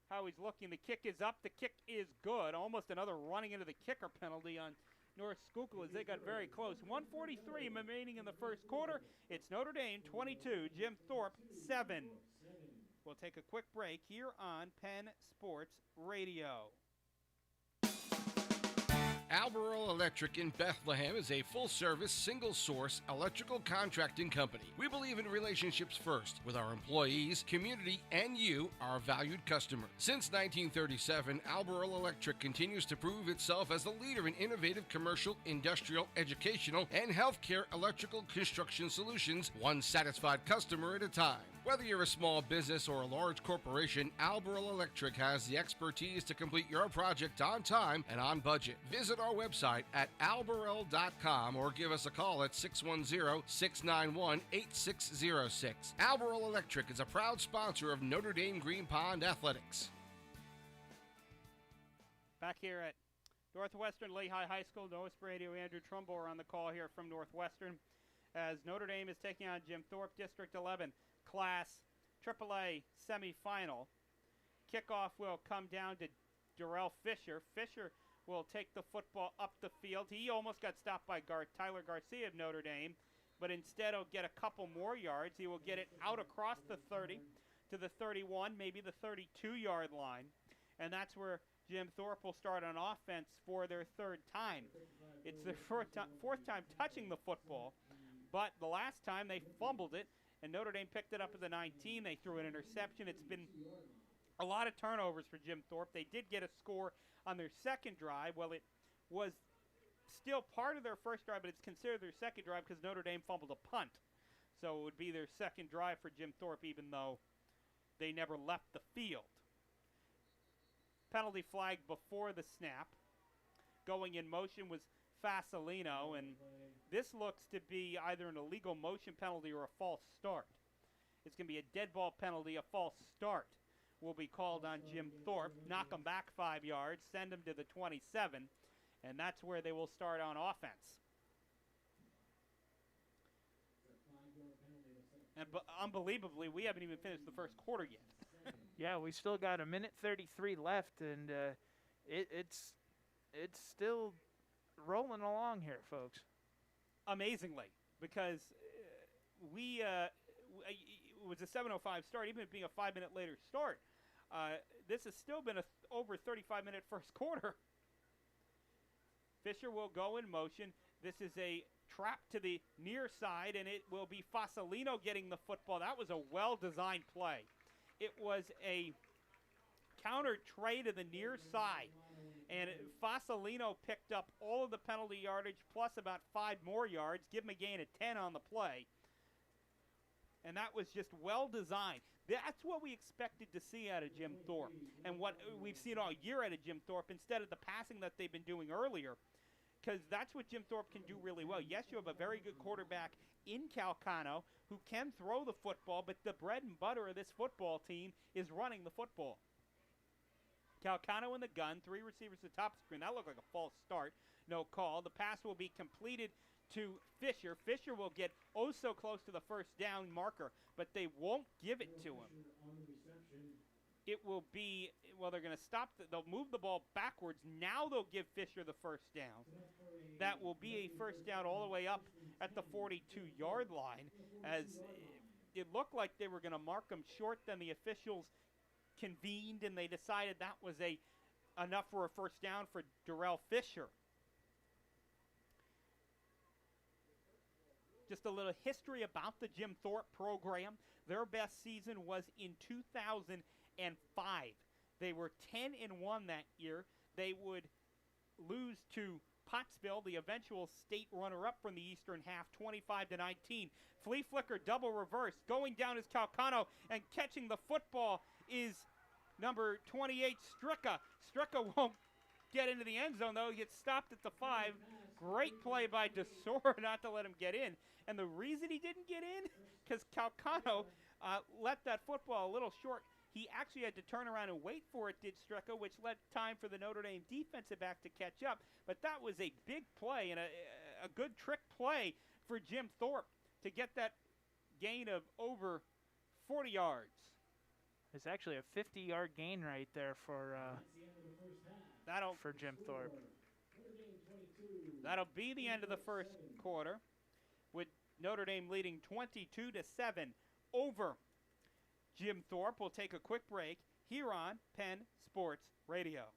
how he's looking. The kick is up. The kick is good. Almost another running into the kicker penalty on North Schuylkill as they got very close. 1:43 remaining in the first quarter. It's Notre Dame 22, Jim Thorpe 7. We'll take a quick break here on Penn Sports Radio. Albemarle Electric in Bethlehem is a full-service, single-source electrical contracting company. We believe in relationships first with our employees, community, and you, our valued customer. Since 1937, Albemarle Electric continues to prove itself as the leader in innovative commercial, industrial, educational, and healthcare electrical construction solutions, one satisfied customer at a time. Whether you're a small business or a large corporation, Alberyl Electric has the expertise to complete your project on time and on budget. Visit our website at alberyl.com or give us a call at 610-691-8606. Alberyl Electric is a proud sponsor of Notre Dame Green Pond Athletics. Back here at Northwestern Lehigh High School, Noah Radio, Andrew Trumbo are on the call here from Northwestern as Notre Dame is taking on Jim Thorpe, District 11, Class AAA semifinal. Kickoff will come down to Darrell Fisher. Fisher will take the football up the field. He almost got stopped by Tyler Garcia of Notre Dame, but instead he'll get a couple more yards. He will get it out across the 30 to the 31, maybe the 32-yard line, and that's where Jim Thorpe will start on offense for their third time. It's their fourth time touching the football, but the last time they fumbled it, and Notre Dame picked it up at the 19. They threw an interception. It's been a lot of turnovers for Jim Thorpe. They did get a score on their second drive. Well, it was still part of their first drive, but it's considered their second drive because Notre Dame fumbled a punt. So it would be their second drive for Jim Thorpe, even though they never left the field. Penalty flag before the snap. Going in motion was Fasolino, and this looks to be either an illegal motion penalty or a false start. It's going to be a dead ball penalty. A false start will be called on Jim Thorpe. Knock him back 5 yards, send him to the 27, and that's where they will start on offense. And unbelievably, we haven't even finished the first quarter yet. Yeah, we still got a minute 33 left, and it's still rolling along here, folks. Amazingly, because it was a 7:05 start, even it being a 5-minute later start. This has still been over 35-minute first quarter. Fisher will go in motion. This is a trap to the near side, and it will be Fasolino getting the football. That was a well-designed play. It was a counter tray to the near side, and Fasolino picked up all of the penalty yardage plus about 5 more yards, give him a gain of 10 on the play. And that was just well-designed. That's what we expected to see out of Jim Thorpe, and what we've seen all year out of Jim Thorpe instead of the passing that they've been doing earlier, because that's what Jim Thorpe can do really well. Yes, you have a very good quarterback in Calcano who can throw the football, but the bread and butter of this football team is running the football. Calcano in the gun, 3 receivers to top screen. That looked like a false start. No call. The pass will be completed to Fisher. Fisher will get oh so close to the first down marker, but they won't give it to him. It will be, well, they're going to stop. They'll move the ball backwards. Now they'll give Fisher the first down. That will be a first down all the way up at the 42-yard line, as it looked like they were going to mark him short. Then the officials convened, and they decided that was enough for a first down for Darrell Fisher. Just a little history about the Jim Thorpe program. Their best season was in 2005. They were 10-1 that year. They would lose to Pottsville, the eventual state runner-up from the Eastern half, 25-19. Flea flicker, double reverse. Going down is Calcano, and catching the football is number 28, Stricka. Stricka won't get into the end zone, though. He gets stopped at the 5. Great play by DeSore not to let him get in. And the reason he didn't get in, because Calcano let that football a little short. He actually had to turn around and wait for it, did Stricka, which led time for the Notre Dame defensive back to catch up. But that was a big play and a good trick play for Jim Thorpe to get that gain of over 40 yards. It's actually a 50-yard gain right there for Jim Thorpe. That'll be the end of the first quarter, with Notre Dame leading 22-7 over Jim Thorpe. We'll take a quick break here on Penn Sports Radio.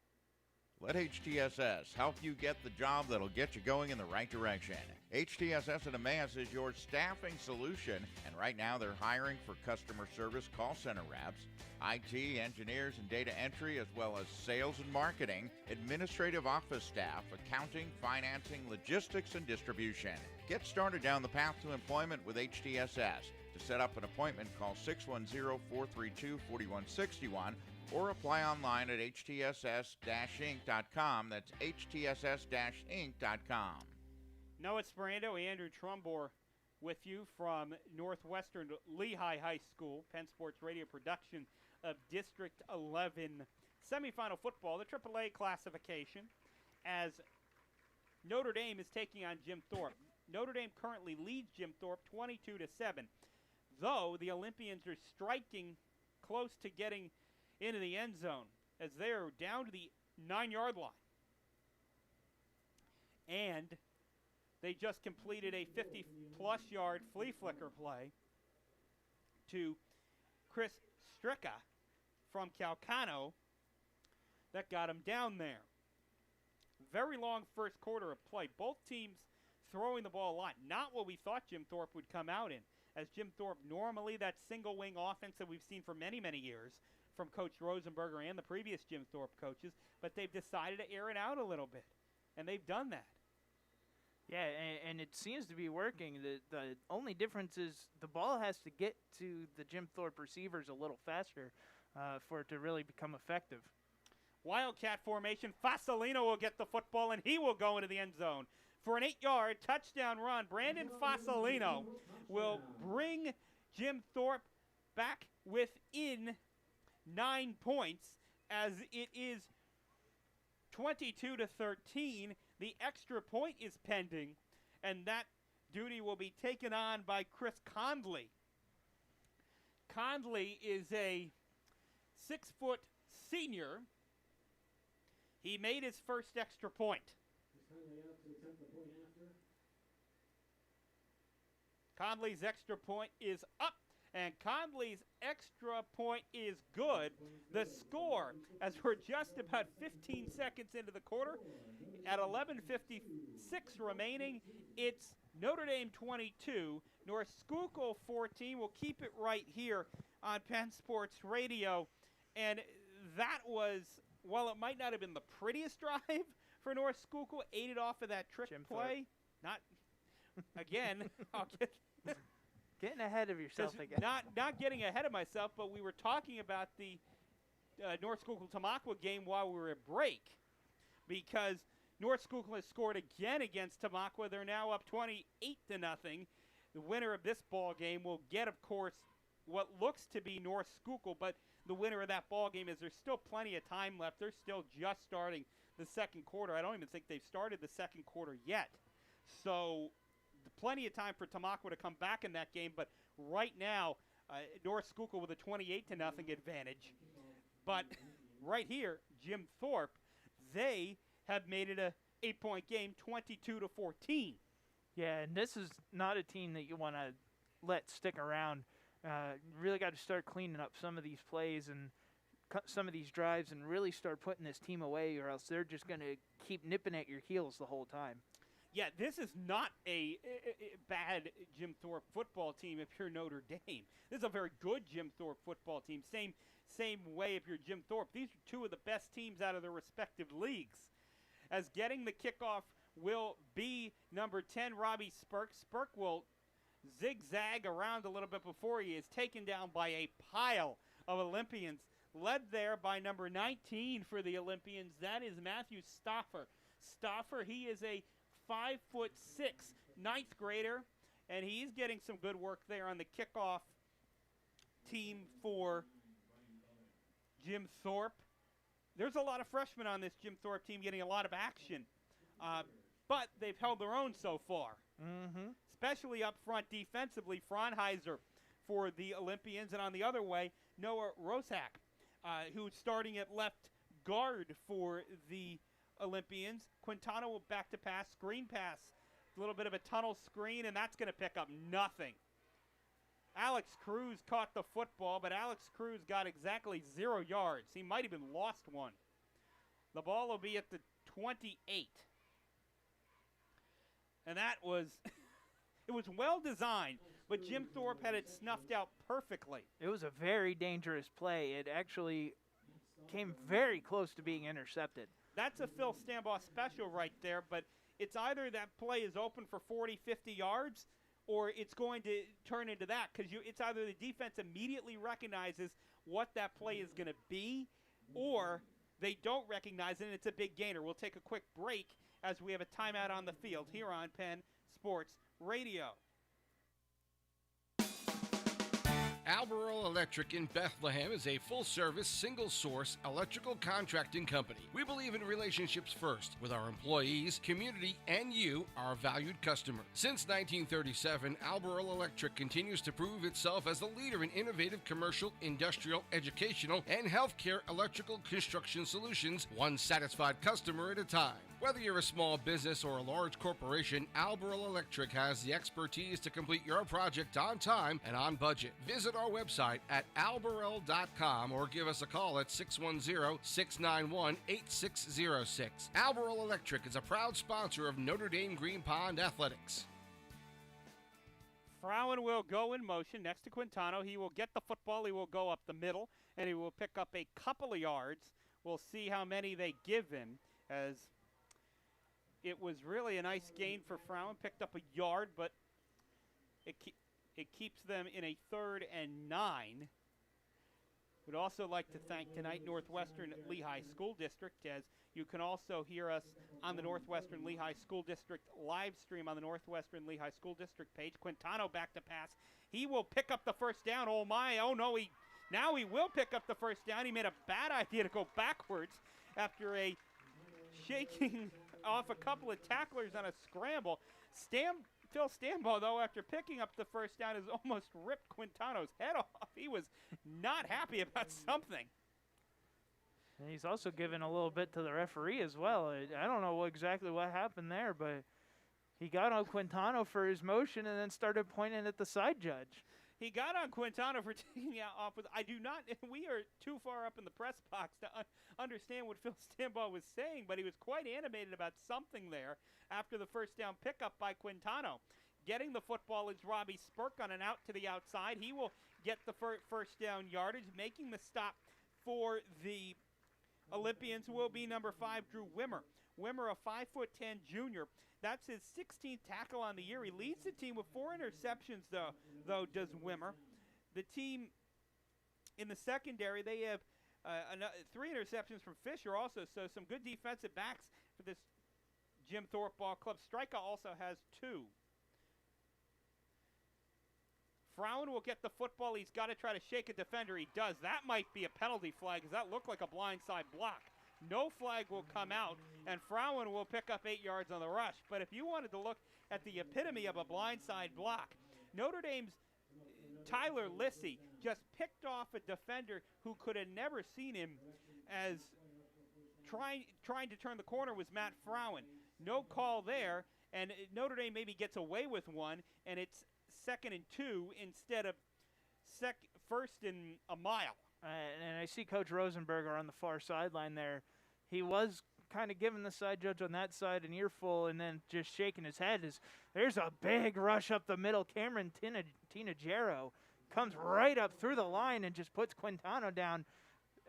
Let HTSS help you get the job that'll get you going in the right direction. HTSS at Emmaus is your staffing solution, and right now they're hiring for customer service call center reps, IT, engineers, and data entry, as well as sales and marketing, administrative office staff, accounting, financing, logistics, and distribution. Get started down the path to employment with HTSS. To set up an appointment, call 610-432-4161 or apply online at htss-inc.com. That's htss-inc.com. Noah Sperando, Andrew Trumbore with you from Northwestern Lehigh High School, Penn Sports Radio production of District 11 semifinal football, the AAA classification, as Notre Dame is taking on Jim Thorpe. Notre Dame currently leads Jim Thorpe 22-7, though the Olympians are striking close to getting into the end zone as they are down to the 9-yard line. And they just completed a 50-plus yard flea flicker play to Chris Stricka from Calcano that got him down there. Very long first quarter of play. Both teams throwing the ball a lot. Not what we thought Jim Thorpe would come out in. As Jim Thorpe, normally that single wing offense that we've seen for many, many years from Coach Rosenberger and the previous Jim Thorpe coaches, but they've decided to air it out a little bit, and they've done that. Yeah, and it seems to be working. The only difference is the ball has to get to the Jim Thorpe receivers a little faster for it to really become effective. Wildcat formation. Fasolino will get the football, and he will go into the end zone for an 8-yard touchdown run. Brandon Fasolino will bring Jim Thorpe back within 9 points as it is 22-13. The extra point is pending, and that duty will be taken on by Chris Condley. Condley is a 6-foot senior. He made his first extra point. Conley's extra point is up, and Conley's extra point is good. The score, as we're just about 15 seconds into the quarter, at 11:56 remaining, it's Notre Dame 22, North Schuylkill 14. We'll keep it right here on Penn Sports Radio, and that was, while it might not have been the prettiest drive for North Schuylkill, aided off of that trick Jim play. Not again. I'll get getting ahead of yourself again. Not getting ahead of myself, but we were talking about the North Schuylkill-Tamaqua game while we were at break, because North Schuylkill has scored again against Tamaqua. They're now up 28-0. The winner of this ball game will get, of course, what looks to be North Schuylkill, but the winner of that ball game is there's still plenty of time left. They're still just starting the second quarter. I don't even think they've started the second quarter yet. So plenty of time for Tamaqua to come back in that game, but right now, North Schuylkill with a 28-0 advantage. But right here, Jim Thorpe, they have made it a 8-point game, 22-14. Yeah, and this is not a team that you want to let stick around. Really got to start cleaning up some of these plays and some of these drives and really start putting this team away, or else they're just going to keep nipping at your heels the whole time. Yeah, this is not a bad Jim Thorpe football team if you're Notre Dame. This is a very good Jim Thorpe football team. Same way if you're Jim Thorpe. These are two of the best teams out of their respective leagues. As getting the kickoff will be number 10, Robbie Spurk. Spurk will zigzag around a little bit before he is taken down by a pile of Olympians, led there by number 19 for the Olympians. That is Matthew Stoffer. Stoffer, he is a 5'6" ninth grader, and he's getting some good work there on the kickoff team for Jim Thorpe. There's a lot of freshmen on this Jim Thorpe team getting a lot of action, but they've held their own so far. Especially up front defensively, Fraunheiser for the Olympians, and on the other way, Noah Rosak, who's starting at left guard for the Olympians. Quintana will back to pass, screen pass, a little bit of a tunnel screen, and that's going to pick up nothing. Alex Cruz caught the football, but Alex Cruz got exactly 0 yards. He might have even lost one. The ball will be at the 28. And that was, it was well designed, but Jim Thorpe had it snuffed out perfectly. It was a very dangerous play. It actually came very close to being intercepted. That's a Phil Stambaugh special right there, but it's either that play is open for 40, 50 yards, or it's going to turn into that, because it's either the defense immediately recognizes what that play is going to be, or they don't recognize it and it's a big gainer. We'll take a quick break as we have a timeout on the field here on Penn Sports Radio. Albemarle Electric in Bethlehem is a full-service, single-source electrical contracting company. We believe in relationships first with our employees, community, and you, our valued customer. Since 1937, Albemarle Electric continues to prove itself as the leader in innovative commercial, industrial, educational, and healthcare electrical construction solutions, one satisfied customer at a time. Whether you're a small business or a large corporation, Albemarle Electric has the expertise to complete your project on time and on budget. Visit our website at albemarle.com or give us a call at 610-691-8606. Albemarle Electric is a proud sponsor of Notre Dame Green Pond Athletics. Frowen will go in motion next to Quintano. He will get the football. He will go up the middle, and he will pick up a couple of yards. We'll see how many they give him, as it was really a nice gain for Frowen. Picked up a yard, but it keeps them in a 3rd and 9. Would also like to thank tonight Northwestern Lehigh School District, as you can also hear us on the Northwestern Lehigh School District live stream on the Northwestern Lehigh School District page. Quintano back to pass. He will pick up the first down. Oh my, oh no, now he will pick up the first down. He made a bad idea to go backwards after a shaking off a couple of tacklers on a scramble. Phil Stambaugh, though, after picking up the first down, has almost ripped Quintano's head off. He was not happy about something. And he's also given a little bit to the referee as well. I don't know exactly what happened there, but he got on Quintano for his motion and then started pointing at the side judge. He got on Quintano for taking it off with. We are too far up in the press box to understand what Phil Stambaugh was saying, but he was quite animated about something there after the first down pickup by Quintano. Getting the football is Robbie Spurk on an out to the outside. He will get the first down yardage. Making the stop for the Olympians will be number 5, Drew Wimmer. Wimmer, a 5'10" junior. That's his 16th tackle on the year. He leads the team with 4 interceptions, though does Wimmer. The team in the secondary, they have 3 interceptions from Fisher also, so some good defensive backs for this Jim Thorpe Ball Club. Stryka also has 2. Frowen will get the football. He's got to try to shake a defender. He does. That might be a penalty flag, because that looked like a blindside block. No flag will come out, and Frowen will pick up 8 yards on the rush. But if you wanted to look at the epitome of a blindside block, Notre Dame's Tyler Lissy just picked off a defender who could have never seen him, as trying to turn the corner was Matt Frowen. No call there, and Notre Dame maybe gets away with one, and it's 2nd and 2 instead of 1st and a mile. And I see Coach Rosenberger on the far sideline there. He was kind of giving the side judge on that side an earful and then just shaking his head. There's a big rush up the middle. Cameron Tinajero comes right up through the line and just puts Quintano down.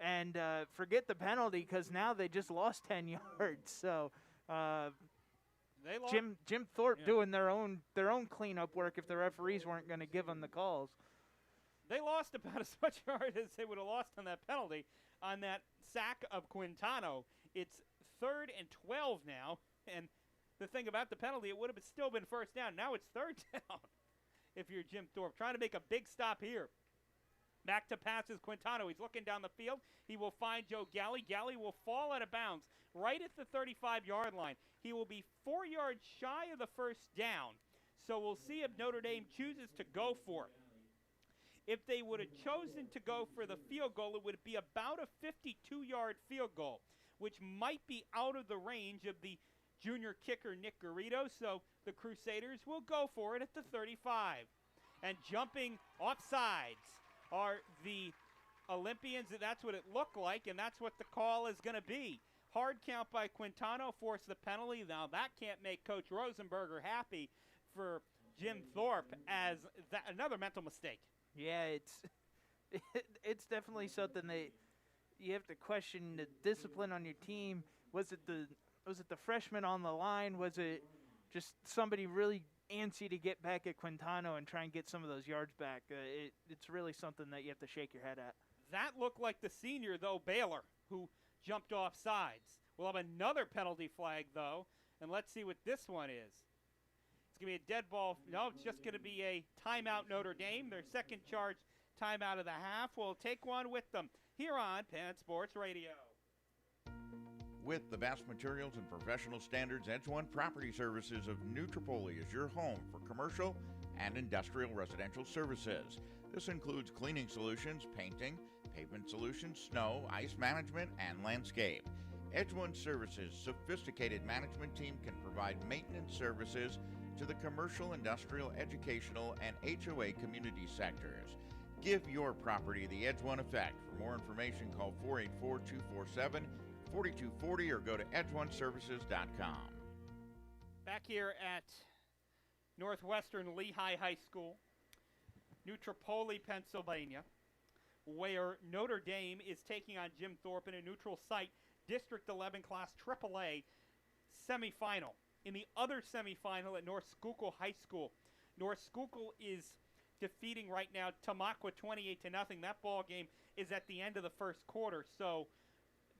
And forget the penalty, because now they just lost 10 yards. So they lost. Jim Thorpe doing their own cleanup work if the referees weren't going to give them the calls. They lost about as much yard as they would have lost on that penalty on that sack of Quintano. It's 3rd and 12 now, and the thing about the penalty, it would have still been first down. Now it's 3rd down if you're Jim Thorpe. Trying to make a big stop here. Back to passes Quintano. He's looking down the field. He will find Joe Galley. Galley will fall out of bounds right at the 35-yard line. He will be 4 yards shy of the first down, so we'll see if Notre Dame chooses to go for it. If they would have chosen to go for the field goal, it would be about a 52-yard field goal, which might be out of the range of the junior kicker Nick Garrido, so the Crusaders will go for it at the 35. And jumping offsides are the Olympians. That's what it looked like, and that's what the call is going to be. Hard count by Quintano, forced the penalty. Now that can't make Coach Rosenberger happy for Jim Thorpe, as another mental mistake. Yeah, it's definitely something that you have to question the discipline on your team. Was it the freshman on the line? Was it just somebody really antsy to get back at Quintano and try and get some of those yards back. It's really something that you have to shake your head at. That looked like the senior, though, Baylor, who jumped off sides. We'll have another penalty flag, though, and let's see what this one is. It's going to be a dead ball. No, it's just going to be a timeout Notre Dame. Their second charge timeout of the half. We'll take one with them here on Penn Sports Radio. With the best materials and professional standards, Edge One Property Services of New Tripoli is your home for commercial and industrial residential services. This includes cleaning solutions, painting, pavement solutions, snow, ice management, and landscape. Edge One Services' sophisticated management team can provide maintenance services to the commercial, industrial, educational, and HOA community sectors. Give your property the Edge One effect. For more information, call 484-247-4240 or go to edgeoneservices.com. Back here at Northwestern Lehigh High School, New Tripoli, Pennsylvania, where Notre Dame is taking on Jim Thorpe in a neutral site District 11 Class AAA semifinal. In the other semifinal at North Schuylkill High School, North Schuylkill is defeating right now Tamaqua 28-0. That ball game is at the end of the first quarter. So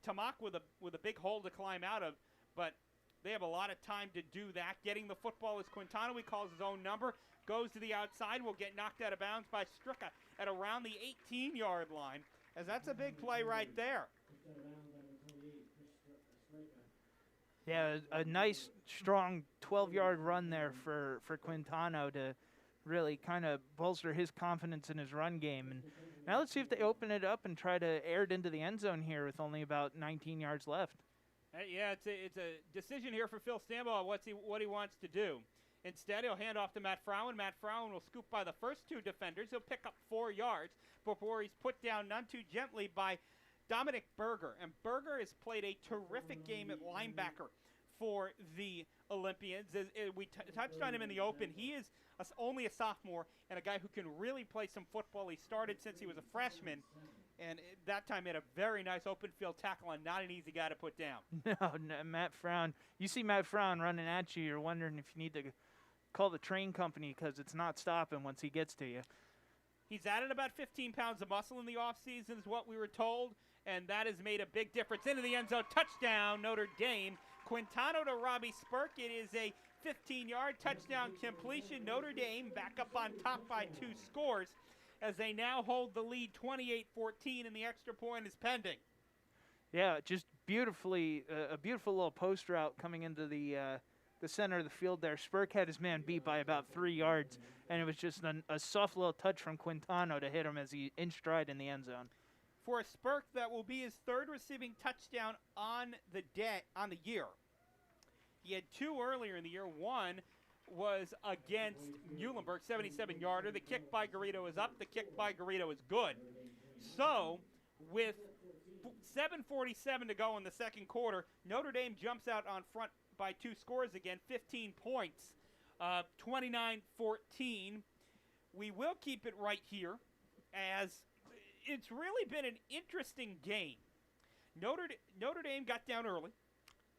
Tamaqua with a big hole to climb out of, but they have a lot of time to do that. Getting the football is Quintano. He calls his own number, goes to the outside, will get knocked out of bounds by Stricka at around the 18-yard line, as that's a big play right there. Yeah, a nice, strong 12-yard run there for Quintano to really kind of bolster his confidence in his run game. And now let's see if they open it up and try to air it into the end zone here with only about 19 yards left. Yeah, it's a decision here for Phil Stambaugh what he wants to do. Instead, he'll hand off to Matt Frowen. Matt Frowen will scoop by the first two defenders. He'll pick up 4 yards before he's put down none too gently by Dominic Berger. And Berger has played a terrific game at linebacker for the Olympians. We touched on him in the open. He is only a sophomore and a guy who can really play some football. He started since he was a freshman, and that time he had a very nice open field tackle and not an easy guy to put down. No, Matt Frown. You see Matt Frown running at you, you're wondering if you need to call the train company because it's not stopping once he gets to you. He's added about 15 pounds of muscle in the offseason is what we were told, and that has made a big difference. Into the end zone, touchdown, Notre Dame. Quintano to Robbie Spurk. It is a 15-yard touchdown completion. Notre Dame back up on top by 2 scores as they now hold the lead 28-14, and the extra point is pending. Yeah, just beautifully, a beautiful little post route coming into the center of the field there. Spurk had his man beat by about 3 yards, and it was just a soft little touch from Quintano to hit him as he inched stride in the end zone. For a Spurk, that will be his 3rd receiving touchdown on the year. He had 2 earlier in the year. One was against Muhlenberg, 77-yarder. The kick by Garrido is up. The kick by Garrido is good. So, with 7:47 to go in the second quarter, Notre Dame jumps out on front by 2 scores again, 15 points, 29-14. We will keep it right here as it's really been an interesting game. Notre Dame got down early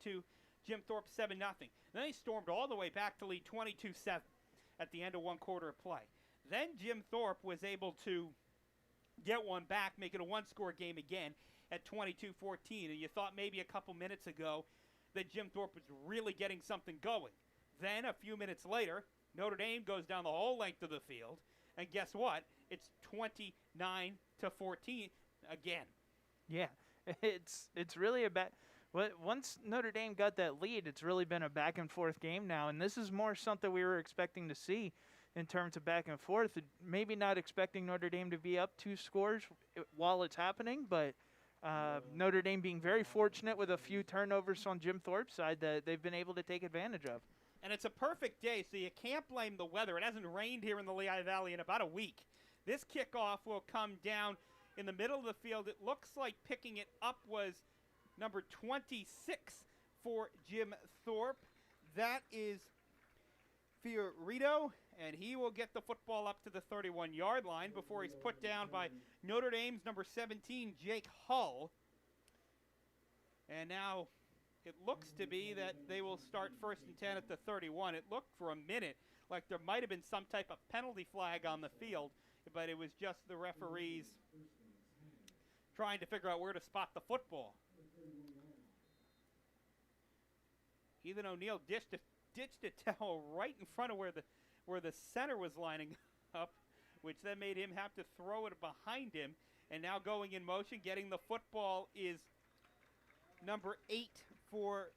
to Jim Thorpe 7-0. Then they stormed all the way back to lead 22-7 at the end of 1 quarter of play. Then Jim Thorpe was able to get one back, make it a 1-score game again at 22-14. And you thought maybe a couple minutes ago that Jim Thorpe was really getting something going. Then a few minutes later, Notre Dame goes down the whole length of the field. And guess what? It's 29-14 again. Yeah, it's really a bad. Once Notre Dame got that lead, it's really been a back and forth game now, and this is more something we were expecting to see in terms of back and forth. Maybe not expecting Notre Dame to be up 2 scores while it's happening, but Notre Dame being very fortunate with a few turnovers on Jim Thorpe's side that they've been able to take advantage of. And it's a perfect day, so you can't blame the weather. It hasn't rained here in the Lehigh Valley in about a week. This kickoff will come down in the middle of the field. It looks like picking it up was number 26 for Jim Thorpe. That is Fiorito, and he will get the football up to the 31-yard line before he's put down by Notre Dame's number 17, Jake Hull. And now it looks to be that they will start 1st and 10 at the 31. It looked for a minute like there might have been some type of penalty flag on the field, but it was just the referees trying to figure out where to spot the football. Ethan O'Neill ditched a towel right in front of where the center was lining up, which then made him have to throw it behind him. And now going in motion, getting the football is number 8 for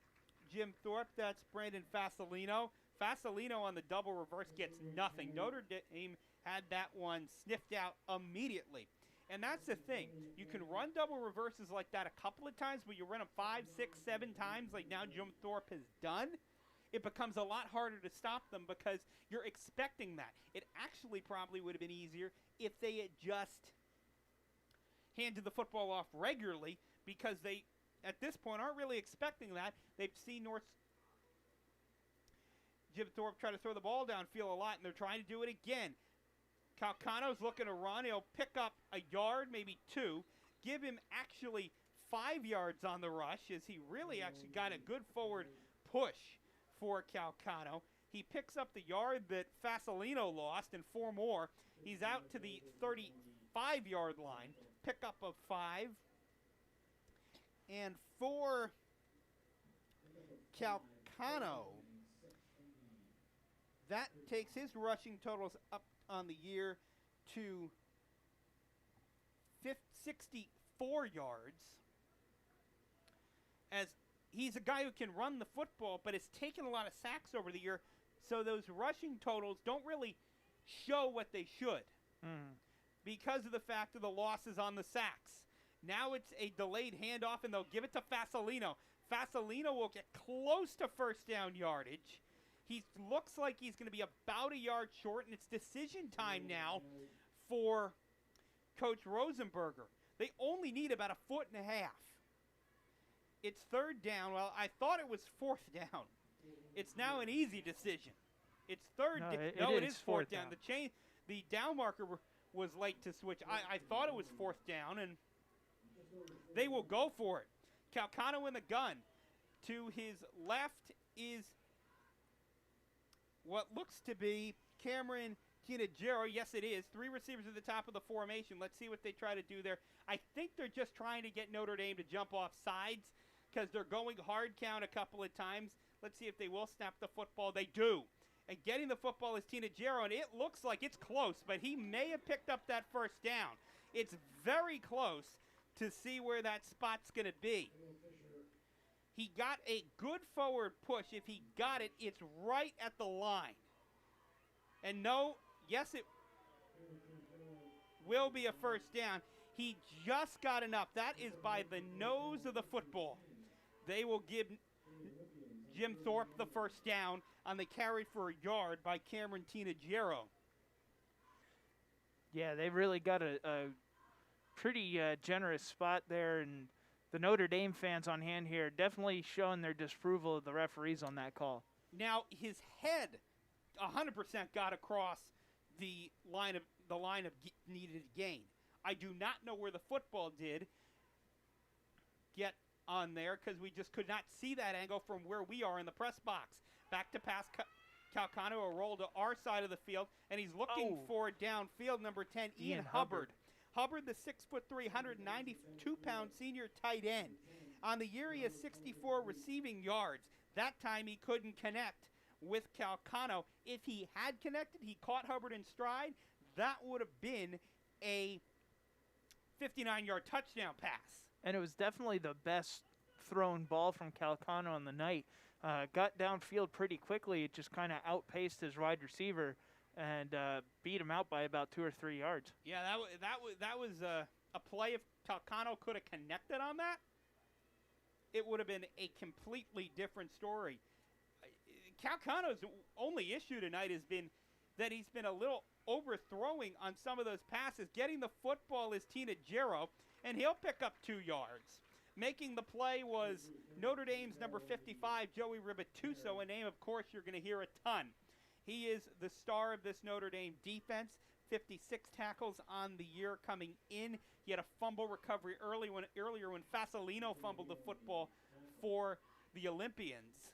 Jim Thorpe. That's Brandon Fasolino. Fasolino on the double reverse gets nothing. Notre Dame had that one sniffed out immediately. And that's the thing. You can run double reverses like that a couple of times, but you run them 5, 6, 7 times like now Jim Thorpe has done. It becomes a lot harder to stop them because you're expecting that. It actually probably would have been easier if they had just handed the football off regularly, because they, at this point, aren't really expecting that. They've seen Jim Thorpe try to throw the ball downfield a lot, and they're trying to do it again. Calcano's looking to run. He'll pick up a yard, maybe 2. Give him actually 5 yards on the rush, as he really actually got a good forward push for Calcano. He picks up the yard that Fasolino lost and 4 more. He's out to the 35-yard line. Pick up of 5. And for Calcano, that takes his rushing totals up on the year to 64 yards. As he's a guy who can run the football, but has taken a lot of sacks over the year, so those rushing totals don't really show what they should because of the fact of the losses on the sacks. Now it's a delayed handoff, and they'll give it to Fasolino. Fasolino will get close to first down yardage. He looks like he's going to be about a yard short, and it's decision time now for Coach Rosenberger. They only need about 1.5 feet. It's 3rd down. Well, I thought it was 4th down. It's now an easy decision. It's 3rd down. No, it is 4th down. The down marker was late to switch. I thought it was 4th down, and they will go for it. Calcano in the gun. To his left is what looks to be Cameron Tinagero. Yes, it is. 3 receivers at the top of the formation. Let's see what they try to do there. I think they're just trying to get Notre Dame to jump off sides because they're going hard count a couple of times. Let's see if they will snap the football. They do. And getting the football is Tinagero, and it looks like it's close, but he may have picked up that first down. It's very close to see where that spot's going to be. He got a good forward push. If he got it, it's right at the line. And no, yes, it will be a first down. He just got enough. That is by the nose of the football. They will give Jim Thorpe the first down on the carry for a yard by Cameron Tinagero. Yeah, they really got a pretty generous spot there, and the Notre Dame fans on hand here definitely showing their disapproval of the referees on that call. Now, his head 100% got across the line of needed gain. I do not know where the football did get on there because we just could not see that angle from where we are in the press box. Back to pass Calcano, a roll to our side of the field, and he's looking for downfield, number 10, Ian Hubbard. Hubbard, the 6'3", 192-pound senior tight end. On the year, he has 64 receiving yards. That time, he couldn't connect with Calcano. If he had connected, he caught Hubbard in stride. That would have been a 59-yard touchdown pass. And it was definitely the best thrown ball from Calcano on the night. Got downfield pretty quickly. It just kind of outpaced his wide receiver and beat him out by about 2 or 3 yards. Yeah, that was a play. If Calcano could have connected on that, it would have been a completely different story. Calcano's only issue tonight has been that he's been a little overthrowing on some of those passes. Getting the football is Tinagero, and he'll pick up 2 yards. Making the play was Notre Dame's number 55, Joey Ribatuso, a name, of course, you're going to hear a ton. He is the star of this Notre Dame defense. 56 tackles on the year coming in. He had a fumble recovery earlier when Fasolino fumbled the football for the Olympians.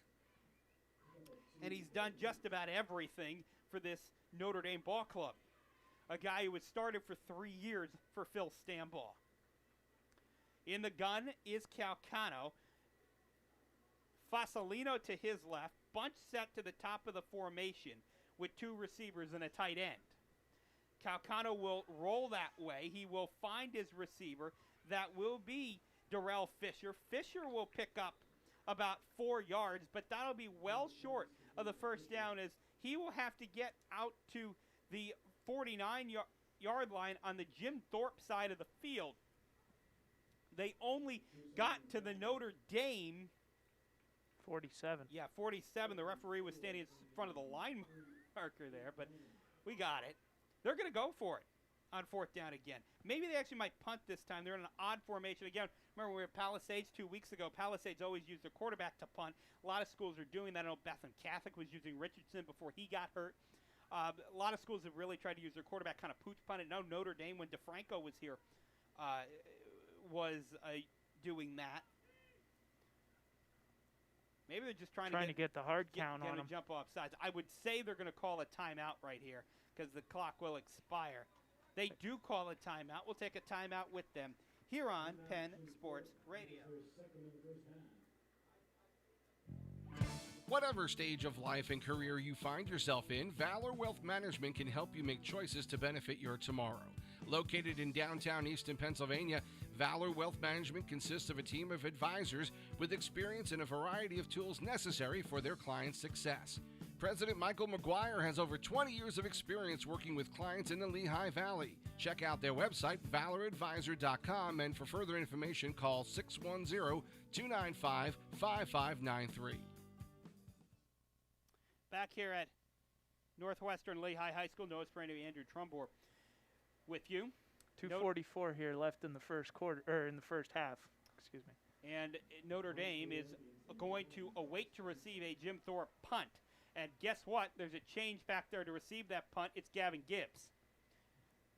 And he's done just about everything for this Notre Dame ball club. A guy who had started for 3 years for Phil Stambaugh. In the gun is Calcano. Fasolino to his left. Bunch set to the top of the formation with 2 receivers and a tight end. Calcano will roll that way. He will find his receiver. That will be Darrell Fisher. Fisher will pick up about 4 yards, but that'll be well short of the first down, as he will have to get out to the 49-yard line on the Jim Thorpe side of the field. They only got to the Notre Dame 47. Yeah, 47. The referee was standing in front of the line marker there, but we got it. They're going to go for it on 4th down again. Maybe they actually might punt this time. They're in an odd formation. Again, remember we were at Palisades 2 weeks ago. Palisades always used their quarterback to punt. A lot of schools are doing that. I know Bethlehem Catholic was using Richardson before he got hurt. A lot of schools have really tried to use their quarterback kind of pooch punt it. Now Notre Dame, when DeFranco was here, was doing that. Maybe they're just trying to get the hard count on him. Jump off sides. I would say they're going to call a timeout right here because the clock will expire. They do call a timeout. We'll take a timeout with them here on Penn Sports Radio. Whatever stage of life and career you find yourself in, Valor Wealth Management can help you make choices to benefit your tomorrow. Located in downtown Easton, Pennsylvania, Valor Wealth Management consists of a team of advisors with experience in a variety of tools necessary for their clients' success. President Michael McGuire has over 20 years of experience working with clients in the Lehigh Valley. Check out their website, valoradvisor.com, and for further information, call 610-295-5593. Back here at Northwestern Lehigh High School, Noah Sprano, Andrew Trumbore with you. 2:44 here left in the first quarter, or in the first half. Excuse me. And Notre Dame is going to await to receive a Jim Thorpe punt. And guess what? There's a change back there to receive that punt. It's Gavin Gibbs.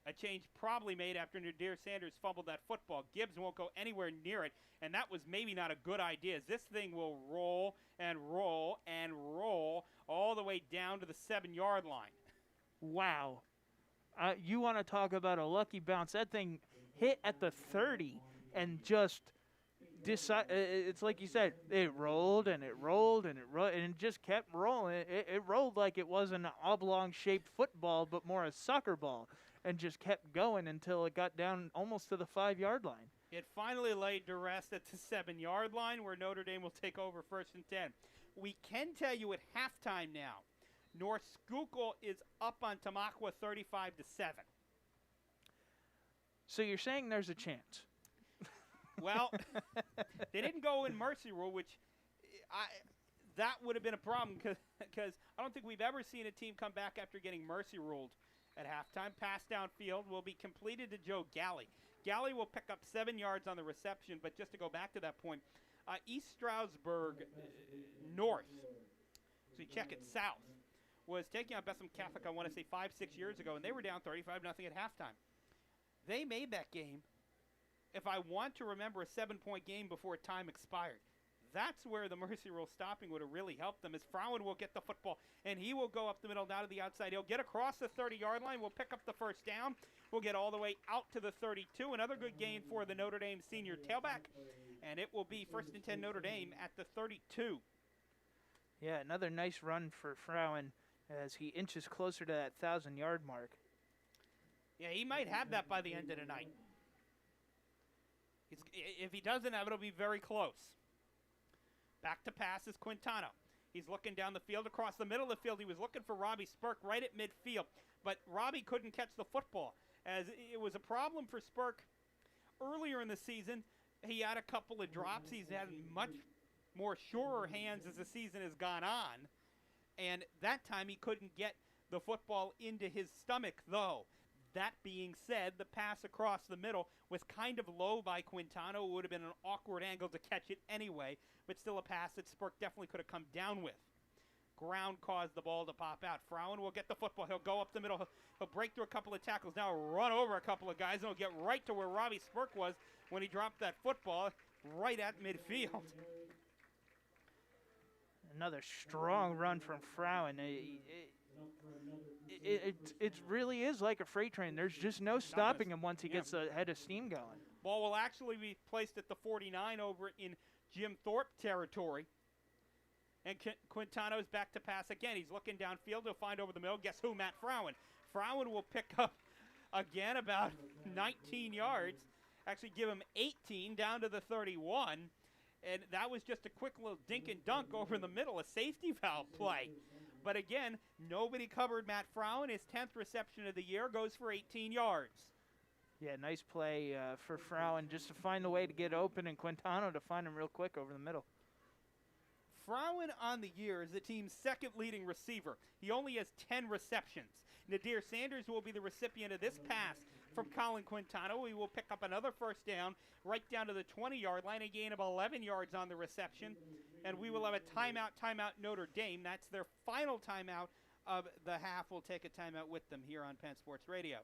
A change probably made after Nadir Sanders fumbled that football. Gibbs won't go anywhere near it, and that was maybe not a good idea. This thing will roll and roll and roll all the way down to the 7-yard line. Wow. You want to talk about a lucky bounce. That thing hit at the 30 and just it's like you said, it rolled and it rolled and it rolled and it just kept rolling. It rolled like it was an oblong-shaped football, but more a soccer ball, and just kept going until it got down almost to the 5-yard line. It finally laid to rest at the 7-yard line, where Notre Dame will take over 1st and 10. We can tell you at halftime now, North Schuylkill is up on Tamaqua 35-7. So you're saying there's a chance? Well, they didn't go in mercy rule, which that would have been a problem because I don't think we've ever seen a team come back after getting mercy ruled at halftime. Pass downfield will be completed to Joe Galley. Galley will pick up 7 yards on the reception, but just to go back to that point, East Stroudsburg North, so you check it south, was taking on Bethlehem Catholic, I want to say 5-6 years ago, and they were down 35-0 at halftime. They made that game, if I want to remember, a 7-point game before time expired. That's where the mercy rule stopping would have really helped them, as Frowen will get the football, and he will go up the middle down to the outside. He'll get across the 30-yard line. We'll pick up the first down. We'll get all the way out to the 32. Another good gain for the Notre Dame senior tailback, and it will be 1st and 10 Notre Dame at the 32. Yeah, another nice run for Frowen as he inches closer to that 1,000-yard mark. Yeah, he might have that by the end of the night. If he doesn't have it, it'll be very close. Back to pass is Quintano. He's looking down the field, across the middle of the field. He was looking for Robbie Spurk right at midfield, but Robbie couldn't catch the football, as it was a problem for Spurk earlier in the season. He had a couple of drops. He's had much more surer hands as the season has gone on, and that time he couldn't get the football into his stomach, though. That being said, the pass across the middle was kind of low by Quintano. It would have been an awkward angle to catch it anyway, but still a pass that Spurk definitely could have come down with. Ground caused the ball to pop out. Frowen will get the football. He'll go up the middle. He'll break through a couple of tackles. Now run over a couple of guys, and he'll get right to where Robbie Spurk was when he dropped that football, right at midfield. Another strong run from Frowen. It really is like a freight train. There's just no stopping him once he gets a head of steam going. Ball will actually be placed at the 49 over in Jim Thorpe territory. And Quintano's back to pass again. He's looking downfield. He'll find over the middle. Guess who? Matt Frowen. Frowen will pick up again about 19 yards. Actually give him 18 down to the 31. And that was just a quick little dink and dunk over the middle, a safety valve play. But again, nobody covered Matt Frowen. His 10th reception of the year goes for 18 yards. Yeah, nice play for Frowen just to find a way to get open, and Quintano to find him real quick over the middle. Frowen on the year is the team's second leading receiver. He only has 10 receptions. Nadir Sanders will be the recipient of this pass from Colin Quintano. He will pick up another first down right down to the 20-yard line, a gain of 11 yards on the reception. And we will have a timeout Notre Dame. That's their final timeout of the half. We'll take a timeout with them here on Penn Sports Radio.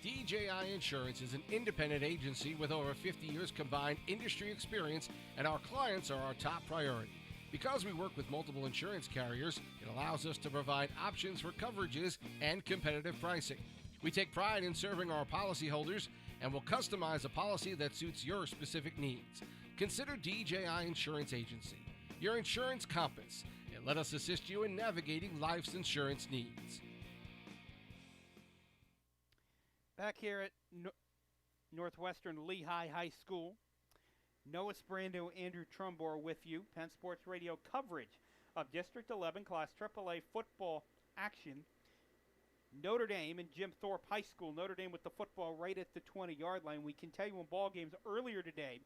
DJI Insurance is an independent agency with over 50 years combined industry experience, and our clients are our top priority. Because we work with multiple insurance carriers, it allows us to provide options for coverages and competitive pricing. We take pride in serving our policyholders and will customize a policy that suits your specific needs. Consider DJI Insurance Agency, your insurance compass, and let us assist you in navigating life's insurance needs. Back here at Northwestern Lehigh High School, Noah Sprando, Andrew Trumbore with you. Penn Sports Radio coverage of District 11 Class AAA football action. Notre Dame and Jim Thorpe High School. Notre Dame with the football right at the 20-yard line. We can tell you in ball games earlier today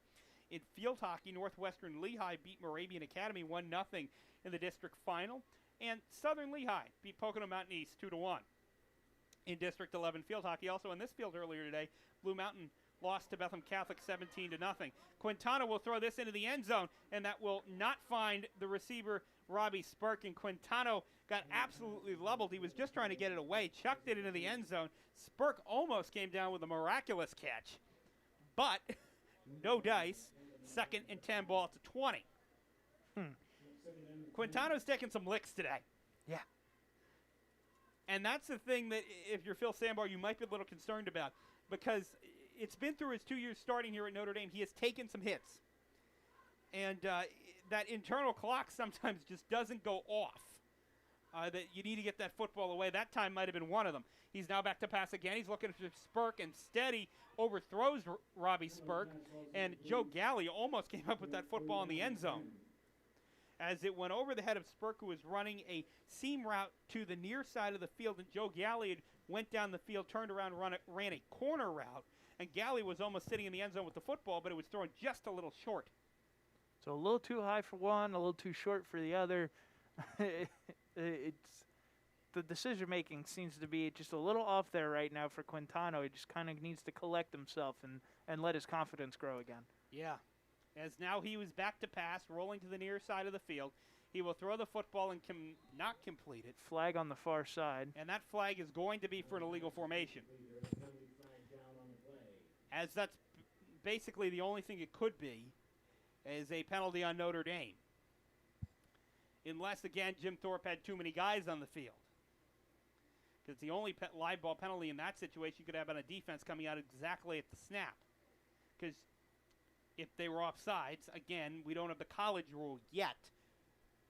in field hockey, Northwestern Lehigh beat Moravian Academy 1-0 in the district final. And Southern Lehigh beat Pocono Mountain East 2-1. In District 11 field hockey. Also in this field earlier today, Blue Mountain lost to Bethlehem Catholic 17-0. Quintano will throw this into the end zone, and that will not find the receiver, Robbie Spurk. And Quintano got absolutely leveled. He was just trying to get it away, chucked it into the end zone. Spurk almost came down with a miraculous catch, but no dice. 2nd and 10 ball at the 20. Quintano's taking some licks today. Yeah. And that's the thing that, if you're Phil Sandbar, you might be a little concerned about, because it's been through his 2 years starting here at Notre Dame. He has taken some hits. And that internal clock sometimes just doesn't go off. That you need to get that football away. That time might have been one of them. He's now back to pass again. He's looking for Spurk, and steady overthrows Robbie Spurk. And Joe Galley almost came up with that football in the end zone, as it went over the head of Spurk, who was running a seam route to the near side of the field, and Joe Galley went down the field, turned around, ran a corner route, and Galley was almost sitting in the end zone with the football, but it was thrown just a little short. So a little too high for one, a little too short for the other. It's the decision-making seems to be just a little off there right now for Quintano. He just kind of needs to collect himself and let his confidence grow again. Yeah. As now he was back to pass, rolling to the near side of the field. He will throw the football and not complete it. Flag on the far side. And that flag is going to be for an illegal formation, as that's basically the only thing it could be, is a penalty on Notre Dame. Unless, again, Jim Thorpe had too many guys on the field. Because the only live ball penalty in that situation you could have on a defense coming out exactly at the snap. Because if they were offsides, again, we don't have the college rule yet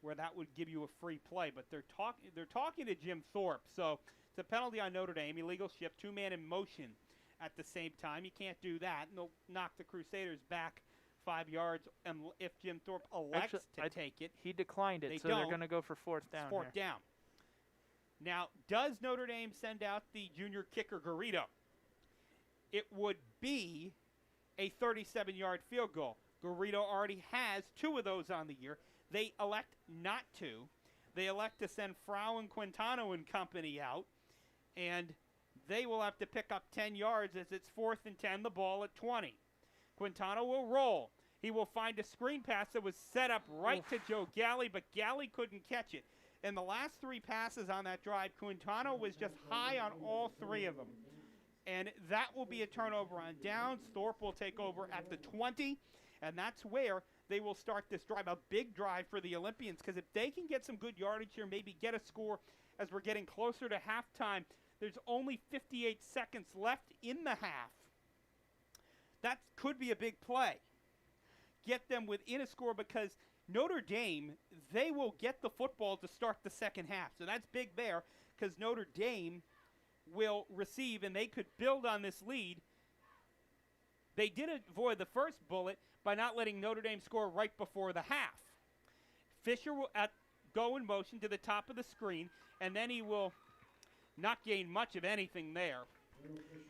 where that would give you a free play. But they're talking to Jim Thorpe. So it's a penalty on Notre Dame, illegal shift, two-man in motion at the same time. You can't do that. And they'll knock the Crusaders back 5 yards, and if Jim Thorpe elects to take it. He declined it, so they're going to go for fourth down. Fourth down. Now, does Notre Dame send out the junior kicker Garrido? It would be a 37-yard field goal. Garrido already has 2 of those on the year. They elect not to. They elect to send Frau and Quintano and company out, and they will have to pick up 10 yards as it's 4th and 10, the ball at 20. Quintano will roll. He will find a screen pass that was set up right to Joe Galley, but Galley couldn't catch it. In the last 3 passes on that drive, Quintano was just high on all 3 of them. And that will be a turnover on downs. Thorpe will take over at the 20, and that's where they will start this drive, a big drive for the Olympians, because if they can get some good yardage here, maybe get a score as we're getting closer to halftime. There's only 58 seconds left in the half. That could be a big play. Get them within a score, because Notre Dame, they will get the football to start the second half. So that's big there, because Notre Dame will receive, and they could build on this lead. They did avoid the first bullet by not letting Notre Dame score right before the half. Fisher will go in motion to the top of the screen, and then he will not gain much of anything there.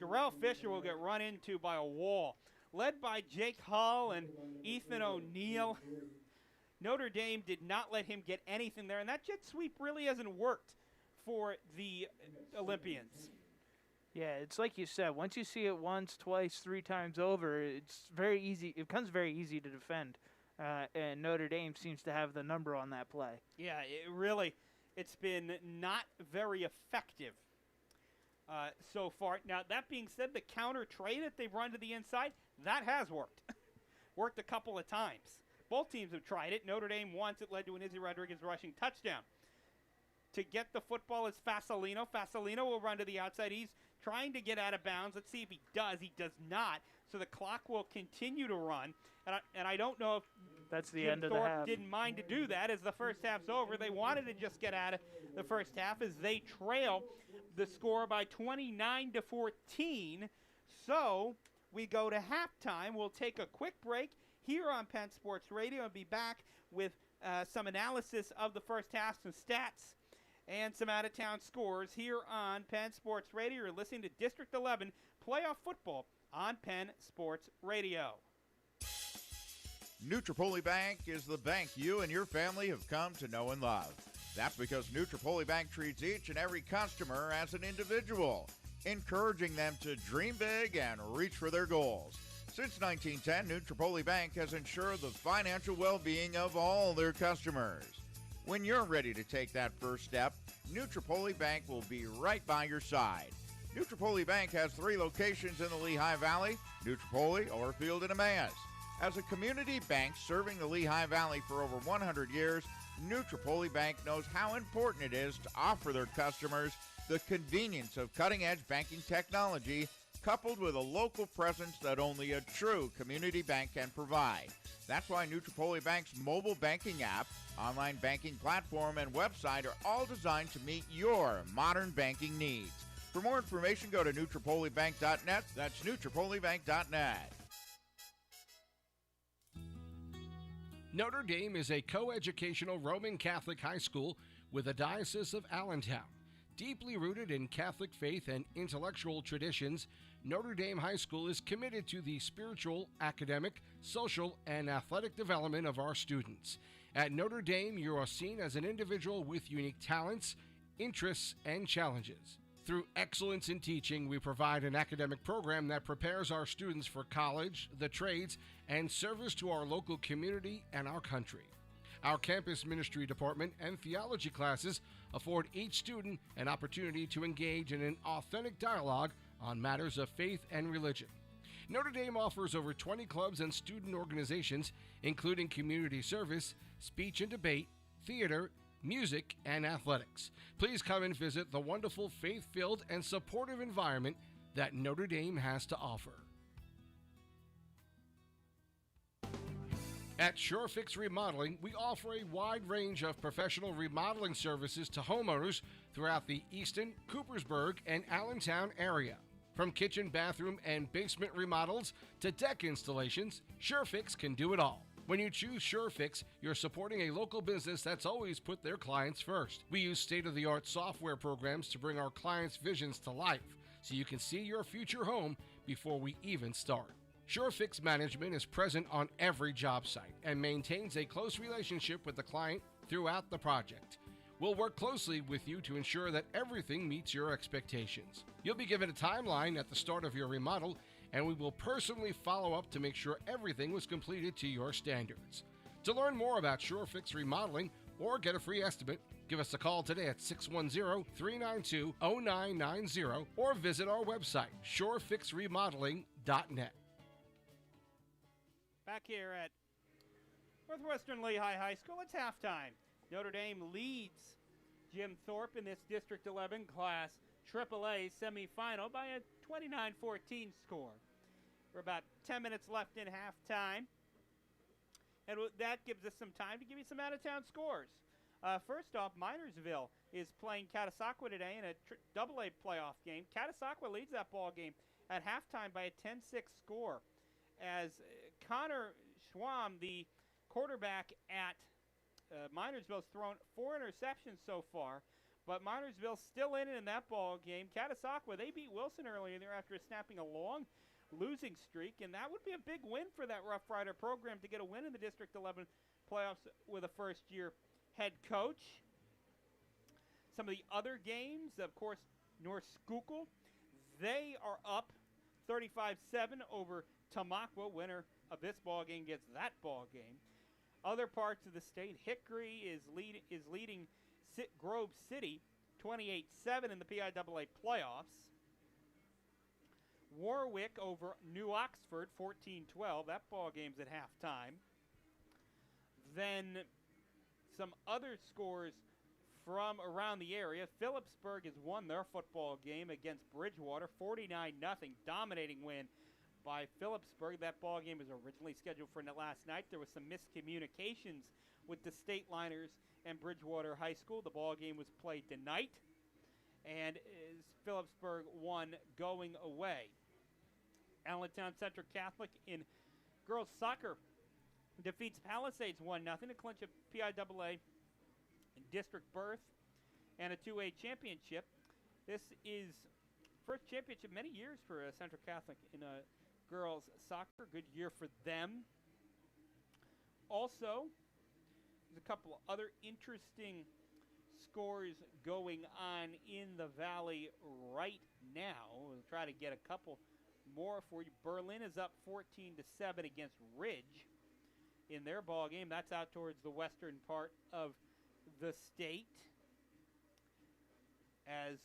Jarrell Fisher will get run into by a wall. Led by Jake Hull and Ethan O'Neill, Notre Dame did not let him get anything there, and that jet sweep really hasn't worked for the Olympians. Yeah, it's like you said. Once you see it once, twice, 3 times over, it's very easy. It becomes very easy to defend, and Notre Dame seems to have the number on that play. Yeah, it's been not very effective so far. Now, that being said, the counter trade that they've run to the inside, that has worked. Worked a couple of times. Both teams have tried it. Notre Dame once, it led to an Izzy Rodriguez rushing touchdown. To get the football is Fasolino. Fasolino will run to the outside. He's trying to get out of bounds. Let's see if he does. He does not. So the clock will continue to run. And I don't know if that's the Jim end of Thorpe the half. didn't mind to do that as the first half's over. They wanted to just get out of the first half as they trail the score by 29-14. So we go to halftime. We'll take a quick break here on Penn Sports Radio and be back with some analysis of the first half, some stats, and some out-of-town scores here on Penn Sports Radio. You're listening to District 11 Playoff Football on Penn Sports Radio. Nutripoli Bank is the bank you and your family have come to know and love. That's because Nutripoli Bank treats each and every customer as an individual, encouraging them to dream big and reach for their goals. Since 1910, Nutripoli Bank has ensured the financial well-being of all their customers. When you're ready to take that first step, Nutripoli Bank will be right by your side. Nutripoli Bank has 3 locations in the Lehigh Valley: Nutripoli, Overfield, and Emmaus. As a community bank serving the Lehigh Valley for over 100 years, Nutripoli Bank knows how important it is to offer their customers the convenience of cutting-edge banking technology, coupled with a local presence that only a true community bank can provide. That's why Nutripoli Bank's mobile banking app, online banking platform, and website are all designed to meet your modern banking needs. For more information, go to NutripoliBank.net. That's NutripoliBank.net. Notre Dame is a co-educational Roman Catholic high school with a Diocese of Allentown. Deeply rooted in Catholic faith and intellectual traditions, Notre Dame High School is committed to the spiritual, academic, social, and athletic development of our students. At Notre Dame, you are seen as an individual with unique talents, interests, and challenges. Through excellence in teaching, we provide an academic program that prepares our students for college, the trades, and service to our local community and our country. Our campus ministry department and theology classes afford each student an opportunity to engage in an authentic dialogue on matters of faith and religion. Notre Dame offers over 20 clubs and student organizations, including community service, speech and debate, theater, music, and athletics. Please come and visit the wonderful faith-filled and supportive environment that Notre Dame has to offer. At SureFix Remodeling, we offer a wide range of professional remodeling services to homeowners throughout the Easton, Coopersburg, and Allentown area. From kitchen, bathroom, and basement remodels to deck installations, SureFix can do it all. When you choose SureFix, you're supporting a local business that's always put their clients first. We use state-of-the-art software programs to bring our clients' visions to life, so you can see your future home before we even start. SureFix Management is present on every job site and maintains a close relationship with the client throughout the project. We'll work closely with you to ensure that everything meets your expectations. You'll be given a timeline at the start of your remodel, and we will personally follow up to make sure everything was completed to your standards. To learn more about SureFix Remodeling or get a free estimate, give us a call today at 610-392-0990 or visit our website, surefixremodeling.net. Back here at Northwestern Lehigh High School, it's halftime. Notre Dame leads Jim Thorpe in this District 11 Class AAA semifinal by a 29-14 score. We're about 10 minutes left in halftime. And that gives us some time to give you some out-of-town scores. First off, Minersville is playing Catasauqua today in a AA playoff game. Catasauqua leads that ball game at halftime by a 10-6 score, as Connor Schwam, the quarterback at Minersville, has thrown 4 interceptions so far, but Minersville's still in it in that ball game. Catasauqua, they beat Wilson earlier there after snapping a long losing streak, and that would be a big win for that Rough Rider program to get a win in the District 11 playoffs with a first-year head coach. Some of the other games, of course, North Schuylkill, they are up 35-7 over Tamaqua. Winner of this ball game gets that ball game. Other parts of the state, Hickory is leading Grove City 28-7 in the PIAA playoffs. Warwick over New Oxford 14-12. That ball game's at halftime. Then some other scores from around the area. Phillipsburg has won their football game against Bridgewater 49-0. Dominating win by Phillipsburg. That ball game was originally scheduled for last night. There was some miscommunications with the State Liners and Bridgewater High School. The ball game was played tonight, and Phillipsburg won going away. Allentown Central Catholic in girls soccer defeats Palisades 1-0 to clinch a PIAA district berth and a 2A championship. This is first championship in many years for Central Catholic in girls soccer. Good year for them. Also, there's a couple of other interesting scores going on in the Valley right now. We'll try to get a couple more for you. Berlin is up 14-7 against Ridge in their ball game. That's out towards the western part of the state. As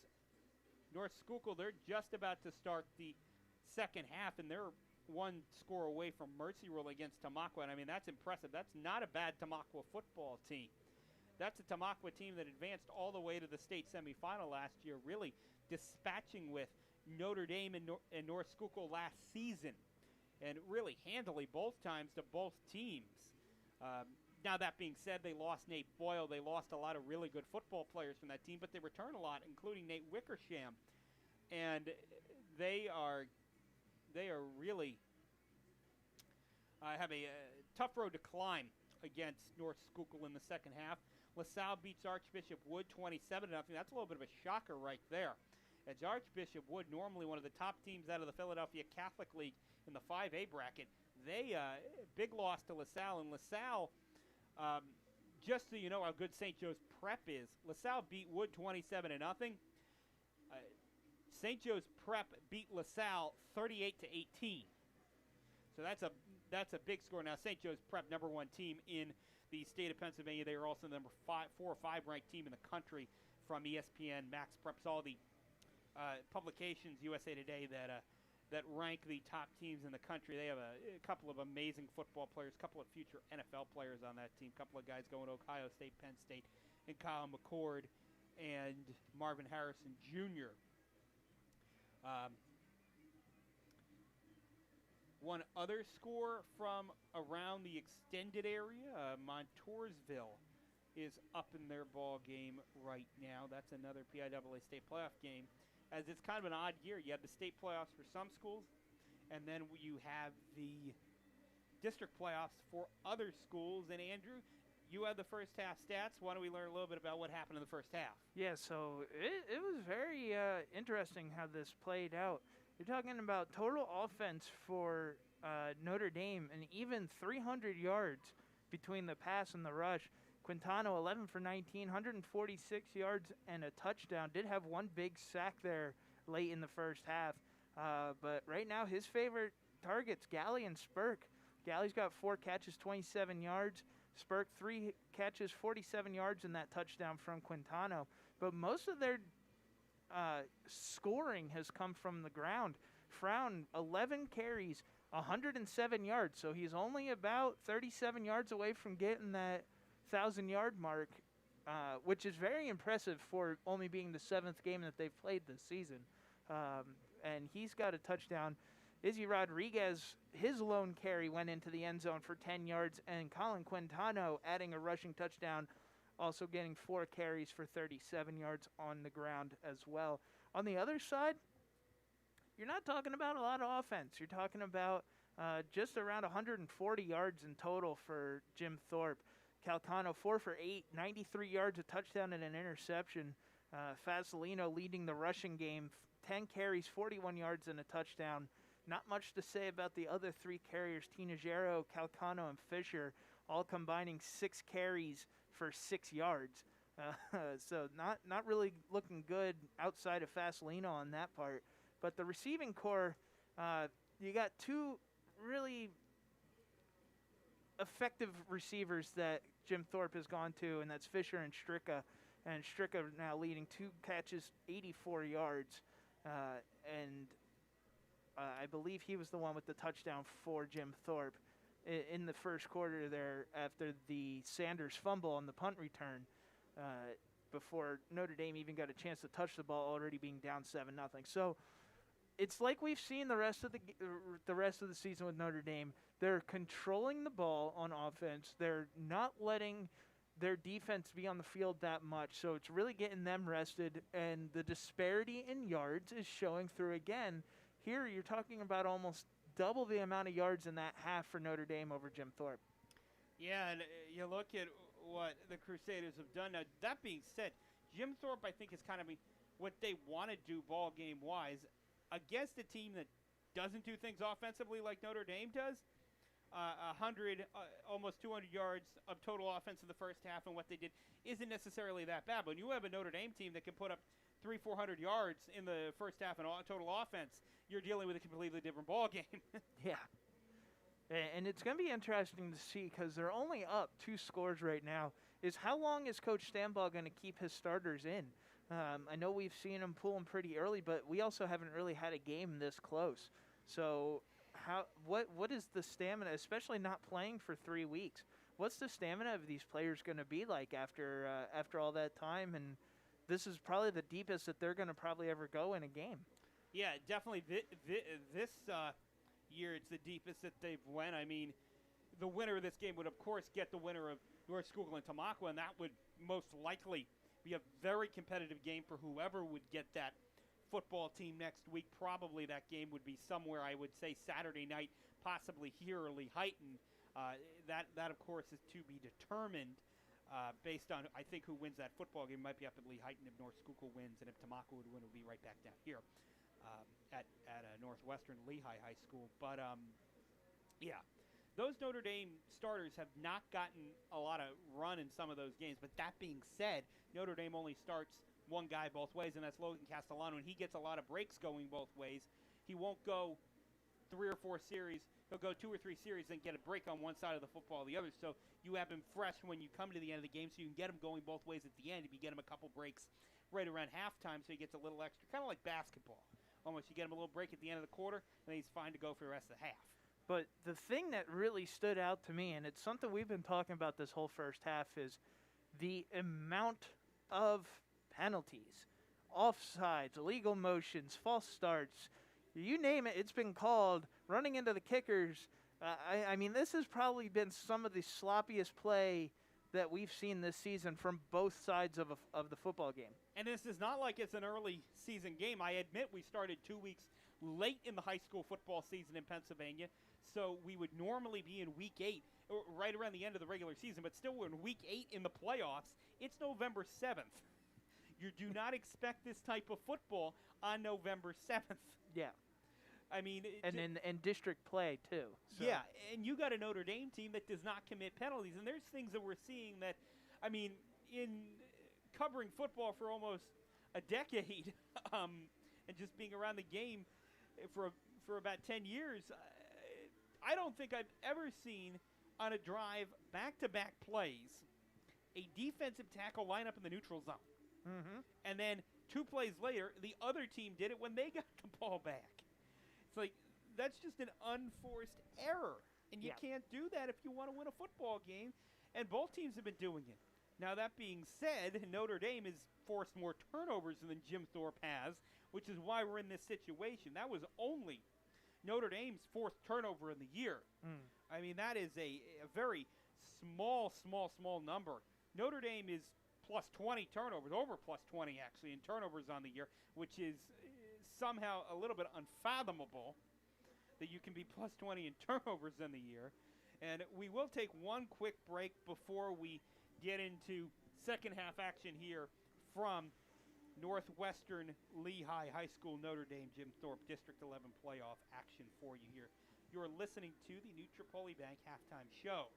North Schuylkill, they're just about to start the second half, and they're one score away from Mercy Rule against Tamaqua. And I mean, that's impressive. That's not a bad Tamaqua football team. That's a Tamaqua team that advanced all the way to the state semifinal last year, really dispatching with Notre Dame and North Schuylkill last season, and really handily both times to both teams. Now, that being said, they lost Nate Boyle. They lost a lot of really good football players from that team, but they return a lot, including Nate Wickersham. And they are really have a tough road to climb against North Schuylkill in the second half. LaSalle beats Archbishop Wood 27-0. That's a little bit of a shocker right there. As Archbishop Wood, normally one of the top teams out of the Philadelphia Catholic League in the 5A bracket, they big loss to LaSalle. And LaSalle, just so you know how good St. Joe's Prep is, LaSalle beat Wood 27-0. St. Joe's Prep beat LaSalle 38-18. So that's a big score. Now, St. Joe's Prep, number 1 team in the state of Pennsylvania. They are also the number 4 or 5 ranked team in the country from ESPN, Max Preps, all the publications, USA Today, that rank the top teams in the country. They have a couple of amazing football players, a couple of future NFL players on that team, a couple of guys going to Ohio State, Penn State, and Kyle McCord and Marvin Harrison Jr. One other score from around the extended area, Montoursville is up in their ball game right now. That's another PIAA state playoff game, as it's kind of an odd year. You have the state playoffs for some schools, and then you have the district playoffs for other schools. And Andrew, you have the first half stats. Why don't we learn a little bit about what happened in the first half? Yeah, so it was very interesting how this played out. You're talking about total offense for Notre Dame, and even 300 yards between the pass and the rush. Quintano, 11 for 19, 146 yards and a touchdown. Did have one big sack there late in the first half. But right now, his favorite targets, Galley and Spurk. Galley's got 4 catches, 27 yards. Spurk, 3 catches, 47 yards, and that touchdown from Quintano. But most of their scoring has come from the ground. Frown, 11 carries, 107 yards. So he's only about 37 yards away from getting that 1,000-yard mark which is very impressive for only being the 7th game that they've played this season. And he's got a touchdown. Izzy Rodriguez, his lone carry went into the end zone for 10 yards, and Colin Quintano adding a rushing touchdown, also getting 4 carries for 37 yards on the ground as well. On the other side, you're not talking about a lot of offense. You're talking about just around 140 yards in total for Jim Thorpe. Calcano 4 for 8, 93 yards, a touchdown and an interception. Fasolino leading the rushing game, 10 carries, 41 yards and a touchdown. Not much to say about the other 3 carriers, Tinajero, Calcano, and Fisher, all combining 6 carries for 6 yards. So not really looking good outside of Fasolino on that part. But the receiving core, you got 2 really effective receivers that Jim Thorpe has gone to, and that's Fisher and Stricka. And Stricka now leading 2 catches, 84 yards. And I believe he was the one with the touchdown for Jim Thorpe in the first quarter there after the Sanders fumble on the punt return, before Notre Dame even got a chance to touch the ball, already being down 7-0. So it's like we've seen the rest of the season with Notre Dame. They're controlling the ball on offense. They're not letting their defense be on the field that much, so it's really getting them rested, and the disparity in yards is showing through again. Here you're talking about almost double the amount of yards in that half for Notre Dame over Jim Thorpe. Yeah, and you look at what the Crusaders have done. Now, that being said, Jim Thorpe, I think, is kind of what they want to do ball game-wise against a team that doesn't do things offensively like Notre Dame does. 100, almost 200 yards of total offense in the first half, and what they did isn't necessarily that bad. But when you have a Notre Dame team that can put up 300-400 yards in the first half and total offense, you're dealing with a completely different ball game. Yeah. And it's going to be interesting to see, because they're only up 2 scores right now, is how long is Coach Stambaugh going to keep his starters in? I know we've seen him pull them pretty early, but we also haven't really had a game this close. So what is the stamina, especially not playing for 3 weeks? What's the stamina of these players going to be like after all that time? And this is probably the deepest that they're going to probably ever go in a game. Yeah, definitely. This year, it's the deepest that they've went. I mean, the winner of this game would, of course, get the winner of North Schuylkill and Tamaqua, and that would most likely be a very competitive game for whoever would get that football team next week. Probably that game would be somewhere, I would say, Saturday night, possibly here or Lehighton. That, of course, is to be determined based on, I think, who wins that football game. It might be up at Lehighton if North Schuylkill wins, and if Tamaqua would win, it would be right back down here at Northwestern Lehigh High School. But, yeah, those Notre Dame starters have not gotten a lot of run in some of those games. But that being said, Notre Dame only starts one guy both ways, and that's Logan Castellano, and he gets a lot of breaks going both ways. He won't go 3 or 4 series. He'll go 2 or 3 series and get a break on one side of the football or the other. So you have him fresh when you come to the end of the game, so you can get him going both ways at the end. If you get him a couple breaks right around halftime, so he gets a little extra, kind of like basketball. Almost, you get him a little break at the end of the quarter, and then he's fine to go for the rest of the half. But the thing that really stood out to me, and it's something we've been talking about this whole first half, is the amount of penalties, offsides, illegal motions, false starts, you name it, it's been called, running into the kickers. I mean, this has probably been some of the sloppiest play that we've seen this season from both sides of the football game. And this is not like it's an early season game. I admit we started 2 weeks late in the high school football season in Pennsylvania, so we would normally be in week 8, or right around the end of the regular season, but still we're in week 8 in the playoffs. It's November 7th. You do not expect this type of football on November 7th. Yeah. I mean, and district play too. So. Yeah, and you got a Notre Dame team that does not commit penalties, and there's things that we're seeing that, I mean, in covering football for almost a decade, and just being around the game for about 10 years, I don't think I've ever seen on a drive back-to-back plays a defensive tackle line up in the neutral zone. Mm-hmm. And then 2 plays later, the other team did it when they got the ball back. It's like, that's just an unforced error. And you can't do that if you want to win a football game. And both teams have been doing it. Now, that being said, Notre Dame has forced more turnovers than Jim Thorpe has, which is why we're in this situation. That was only Notre Dame's 4th turnover in the year. I mean, that is a very small number. Notre Dame is plus 20 turnovers, over plus 20 actually, in turnovers on the year, which is somehow a little bit unfathomable that you can be plus 20 in turnovers in the year. And we will take one quick break before we get into second half action here from Northwestern Lehigh High School, Notre Dame, Jim Thorpe, District 11 playoff action for you here. You're listening to the Nutropoli Bank halftime show.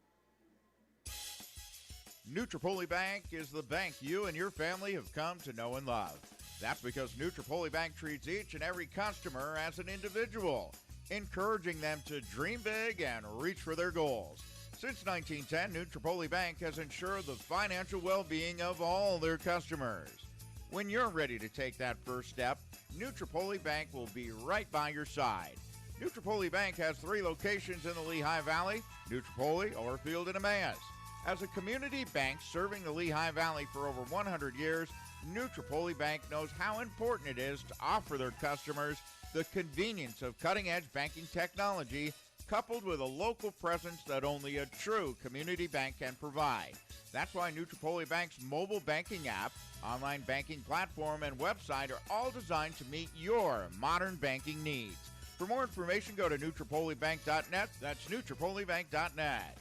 Nutropoli Bank is the bank you and your family have come to know and love. That's because Nutropoli Bank treats each and every customer as an individual, encouraging them to dream big and reach for their goals. Since 1910, Nutropoli Bank has ensured the financial well-being of all their customers. When you're ready to take that first step, Nutropoli Bank will be right by your side. Nutropoli Bank has 3 locations in the Lehigh Valley: Nutropoli, Orfield, and Emmaus. As a community bank serving the Lehigh Valley for over 100 years, Nutropoli Bank knows how important it is to offer their customers the convenience of cutting-edge banking technology, coupled with a local presence that only a true community bank can provide. That's why Nutropoli Bank's mobile banking app, online banking platform, and website are all designed to meet your modern banking needs. For more information, go to NutropoliBank.net. That's NutropoliBank.net.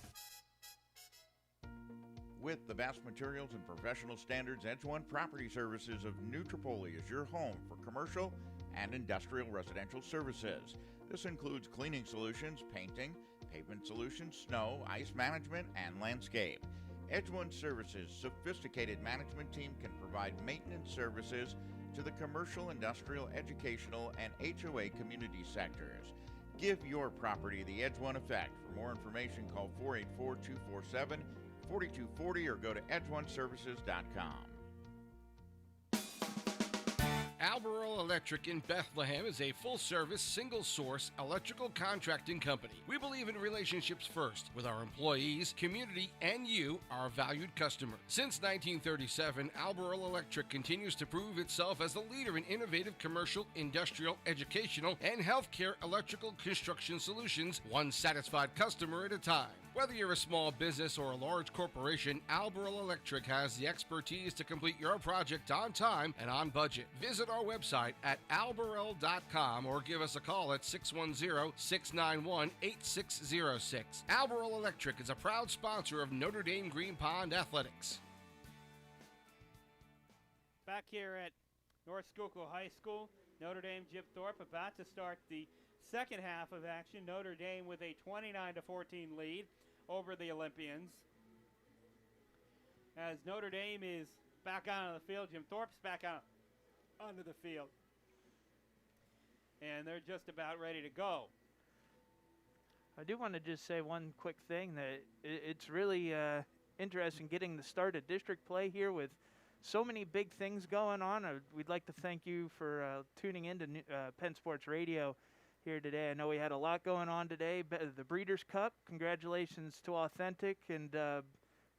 With the best materials and professional standards, Edge One Property Services of Nutropoli is your home for commercial and industrial residential services. This includes cleaning solutions, painting, pavement solutions, snow, ice management, and landscape. Edge One Services' sophisticated management team can provide maintenance services to the commercial, industrial, educational, and HOA community sectors. Give your property the Edge One effect. For more information, call 484-247-4240 or go to edgeoneservices.com. Albemarle Electric in Bethlehem is a full-service, single-source electrical contracting company. We believe in relationships first with our employees, community, and you, our valued customer. Since 1937, Albemarle Electric continues to prove itself as the leader in innovative commercial, industrial, educational, and healthcare electrical construction solutions, one satisfied customer at a time. Whether you're a small business or a large corporation, Albemarle Electric has the expertise to complete your project on time and on budget. Visit our website at albemarle.com or give us a call at 610-691-8606. Albemarle Electric is a proud sponsor of Notre Dame Green Pond Athletics. Back here at North Schuylkill High School, Notre Dame, Jim Thorpe about to start the second half of action. Notre Dame with a 29-14 lead over the Olympians. As Notre Dame is back onto the field, Jim Thorpe's back onto the field. And they're just about ready to go. I do want to just say one quick thing, that it's really interesting getting the start of district play here with so many big things going on. We'd like to thank you for tuning in to Penn Sports Radio here today. I know we had a lot going on today. The Breeders' Cup, congratulations to Authentic and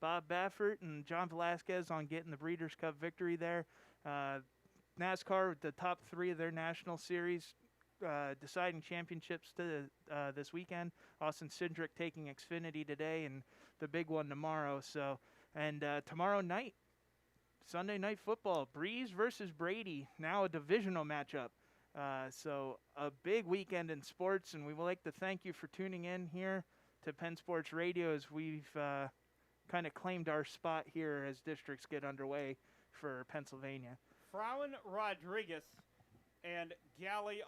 Bob Baffert and John Velasquez on getting the Breeders' Cup victory there. NASCAR, the top 3 of their national series, deciding championships to this weekend. Austin Cindric taking Xfinity today, and the big one tomorrow. So, and tomorrow night, Sunday Night Football, Breeze versus Brady, now a divisional matchup. So a big weekend in sports, and we would like to thank you for tuning in here to Penn Sports Radio as we've kind of claimed our spot here as districts get underway for Pennsylvania. Frauen Rodriguez and Galley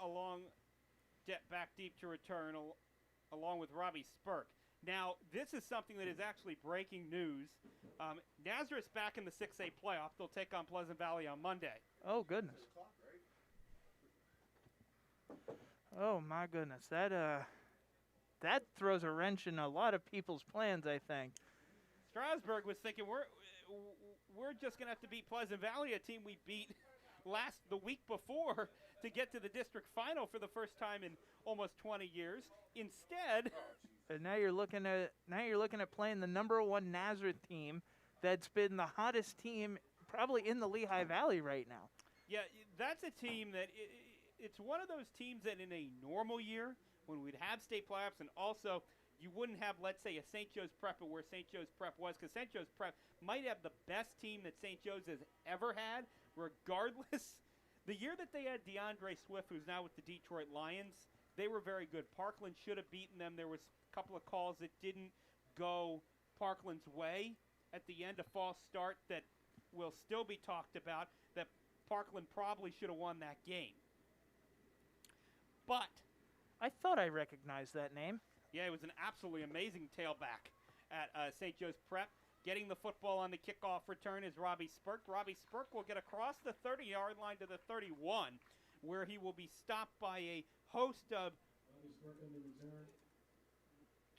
back deep to return along with Robbie Spurk. Now, this is something that is actually breaking news. Nazareth's back in the 6A playoff. They'll take on Pleasant Valley on Monday. Oh, goodness. Oh, my goodness. That throws a wrench in a lot of people's plans, I think. Strasburg was thinking, we're just going to have to beat Pleasant Valley, a team we beat the week before, to get to the district final for the first time in almost 20 years. Instead, and now you're looking at playing the number 1 Nazareth team that's been the hottest team probably in the Lehigh Valley right now. Yeah, that's a team that it's one of those teams that in a normal year when we'd have state playoffs and also you wouldn't have, let's say, a St. Joe's Prep where St. Joe's Prep was, because St. Joe's Prep might have the best team that St. Joe's has ever had, regardless. The year that they had DeAndre Swift, who's now with the Detroit Lions, they were very good. Parkland should have beaten them. There was a couple of calls that didn't go Parkland's way at the end, a false start that will still be talked about, that Parkland probably should have won that game. But I thought I recognized that name. yeah, it was an absolutely amazing tailback at St. Joe's Prep. Getting the football on the kickoff return is Robbie Spurk. Robbie Spurk will get across the 30-yard line to the 31, where he will be stopped by a host of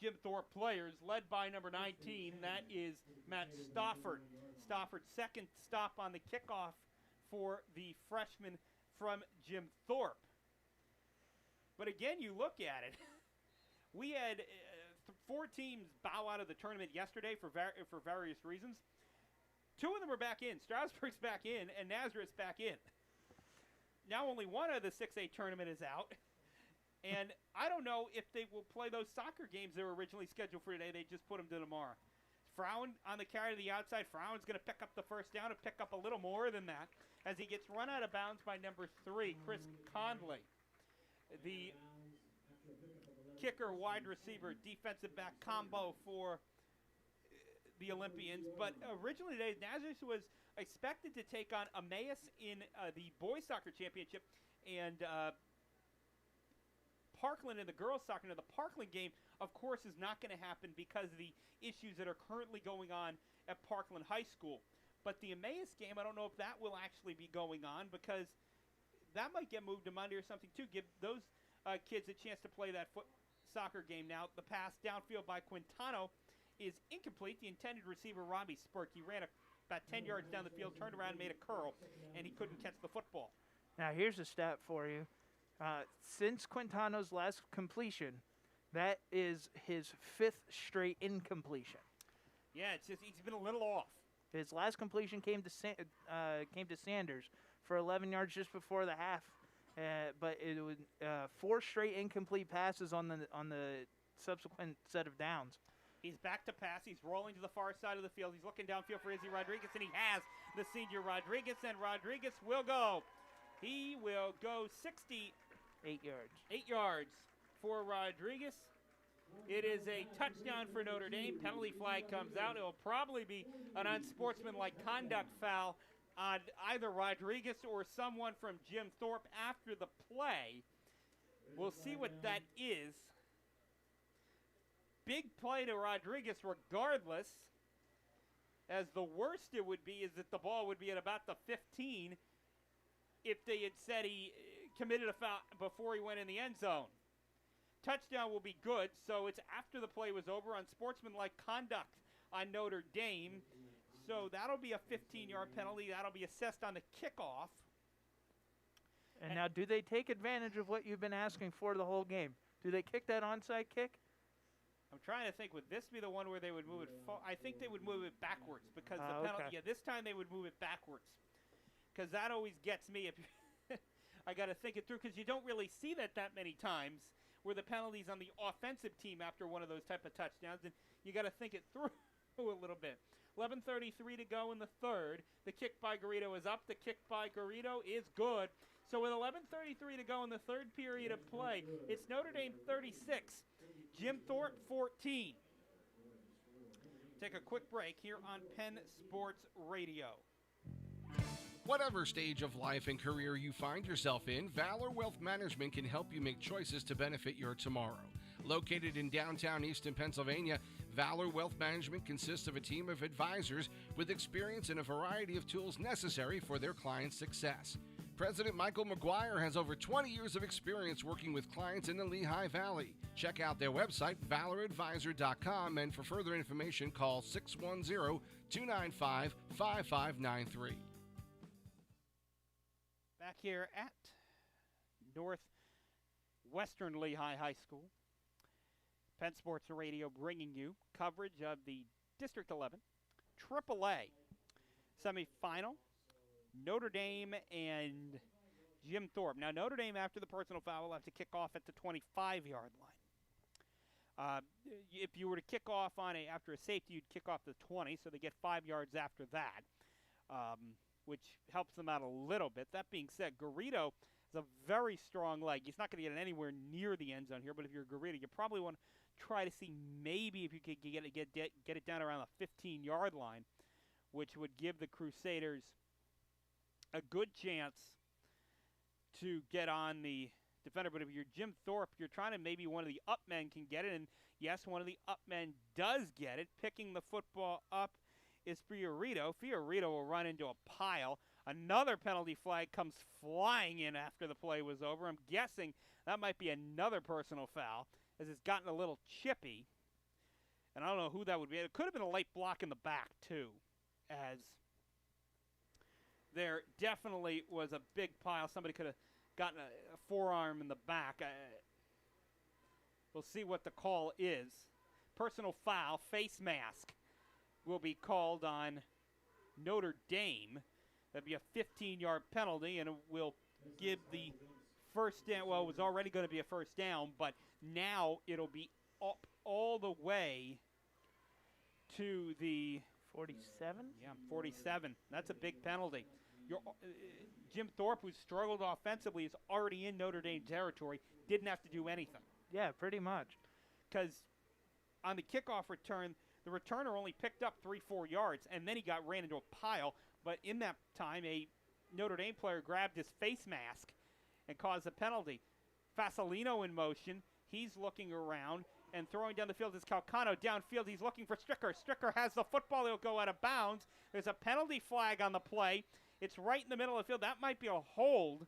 Jim Thorpe players, led by number 19. That is Matt Stofford. Stofford's second stop on the kickoff for the freshman from Jim Thorpe. But again, you look at it. We had 4 teams bow out of the tournament yesterday for various reasons. 2 of them are back in. Strasburg's back in, and Nazareth's back in. Now only one of the 6A tournament is out. And I don't know if they will play those soccer games they were originally scheduled for today. They just put them to tomorrow. Frown on the carry to the outside. Frown's going to pick up the first down and pick up a little more than that as he gets run out of bounds by number 3, Chris Conley. The kicker, wide receiver, defensive back combo for the Olympians. But originally today, Nazareth was expected to take on Emmaus in the boys soccer championship, and Parkland in the girls soccer. Now, the Parkland game, of course, is not going to happen because of the issues that are currently going on at Parkland High School. But the Emmaus game, I don't know if that will actually be going on because that might get moved to Monday or something too. Give those kids a chance to play that soccer game. Now, the pass downfield by Quintano is incomplete. The intended receiver, Robbie Spurk, he ran about 10 yards down the field, turned around, made a curl, and he couldn't catch the football. Now, here's a stat for you. Since Quintano's last completion, that is his 5th straight incompletion. Yeah, it's just he's been a little off. His last completion came to Sanders for 11 yards just before the half, but it was 4 straight incomplete passes on the subsequent set of downs. He's back to pass. He's rolling to the far side of the field. He's looking downfield for Izzy Rodriguez, and he has the senior Rodriguez, and Rodriguez will go. He will go 8 yards. 8 yards for Rodriguez. It is a touchdown for Notre Dame. Penalty flag comes out. It will probably be an unsportsmanlike conduct foul on either Rodriguez or someone from Jim Thorpe after the play. We'll see what that is. Big play to Rodriguez regardless, as the worst it would be is that the ball would be at about the 15 if they had said he committed a foul before he went in the end zone. Touchdown will be good, so it's after the play was over on sportsmanlike conduct on Notre Dame. So that'll be a 15-yard penalty. That'll be assessed on the kickoff. And now, do they take advantage of what you've been asking for the whole game? Do they kick that onside kick? I'm trying to think, would this be the one where they would move it I think they would move it backwards because the penalty. Okay. Yeah, this time they would move it backwards because that always gets me. I got to think it through because you don't really see that many times where the penalty's on the offensive team after one of those type of touchdowns, and you got to think it through a little bit. 11:33 to go in the third. The kick by Garrido is up. The kick by Garrido is good. So with 11:33 to go in the third period of play, it's Notre Dame 36, Jim Thorpe 14. Take a quick break here on Penn Sports Radio. Whatever stage of life and career you find yourself in, Valor Wealth Management can help you make choices to benefit your tomorrow. Located in downtown Easton, Pennsylvania, Valor Wealth Management consists of a team of advisors with experience in a variety of tools necessary for their clients' success. President Michael McGuire has over 20 years of experience working with clients in the Lehigh Valley. Check out their website, valoradvisor.com, and for further information, call 610-295-5593. Back here at Northwestern Lehigh High School, Penn Sports Radio bringing you coverage of the District 11 AAA semifinal, Notre Dame and Jim Thorpe. Now, Notre Dame, after the personal foul, will have to kick off at the 25-yard line. If you were to kick off after a safety, you'd kick off the 20, so they get 5 yards after that, which helps them out a little bit. That being said, Garrido is a very strong leg. He's not going to get it anywhere near the end zone here, but if you're Garrido, you probably want to try to see maybe if you could get it down around the 15-yard line, which would give the Crusaders a good chance to get on the defender. But if you're Jim Thorpe, you're trying to maybe one of the up men can get it, and yes, one of the up men does get it. Picking the football up is Fiorito. Fiorito will run into a pile. Another penalty flag comes flying in after the play was over. I'm guessing that might be another personal foul, as it's gotten a little chippy. And I don't know who that would be. It could have been a late block in the back, too, as there definitely was a big pile. Somebody could have gotten a forearm in the back. We'll see what the call is. Personal foul, face mask, will be called on Notre Dame. That'd be a 15-yard penalty, and it will give the first down. Well, it was already going to be a first down, but now it'll be up all the way to the 47? Yeah, 47. That's a big penalty. Jim Thorpe, who struggled offensively, is already in Notre Dame territory. Didn't have to do anything. Yeah, pretty much. Because on the kickoff return, the returner only picked up 3-4 yards, and then he ran into a pile. But in that time, a Notre Dame player grabbed his face mask and caused a penalty. Fasolino in motion. He's looking around and throwing down the field is Calcano. Downfield, he's looking for Stricker. Stricker has the football. He'll go out of bounds. There's a penalty flag on the play. It's right in the middle of the field. That might be a hold.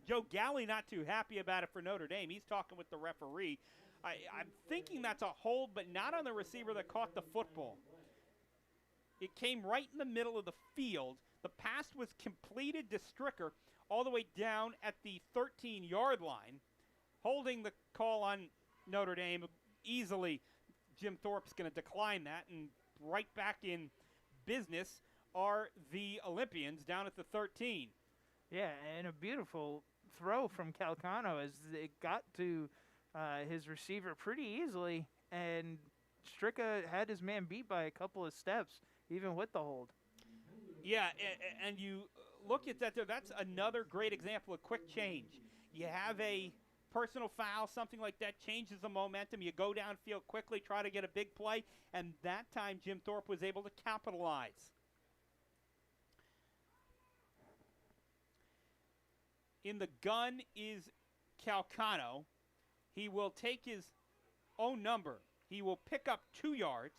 Joe Galley not too happy about it for Notre Dame. He's talking with the referee. I'm thinking that's a hold, but not on the receiver that caught the football. It came right in the middle of the field. The pass was completed to Stricker all the way down at the 13-yard line, holding the call on Notre Dame. Easily, Jim Thorpe's going to decline that, and right back in business are the Olympians down at the 13. Yeah, and a beautiful throw from Calcano as it got to his receiver pretty easily, and Stricker had his man beat by a couple of steps, even with the hold. Yeah, and you look at that there, that's another great example of quick change. You have a personal foul, something like that changes the momentum. You go downfield quickly, try to get a big play, and that time Jim Thorpe was able to capitalize. In the gun is Calcano. He will take his own number. He will pick up 2 yards,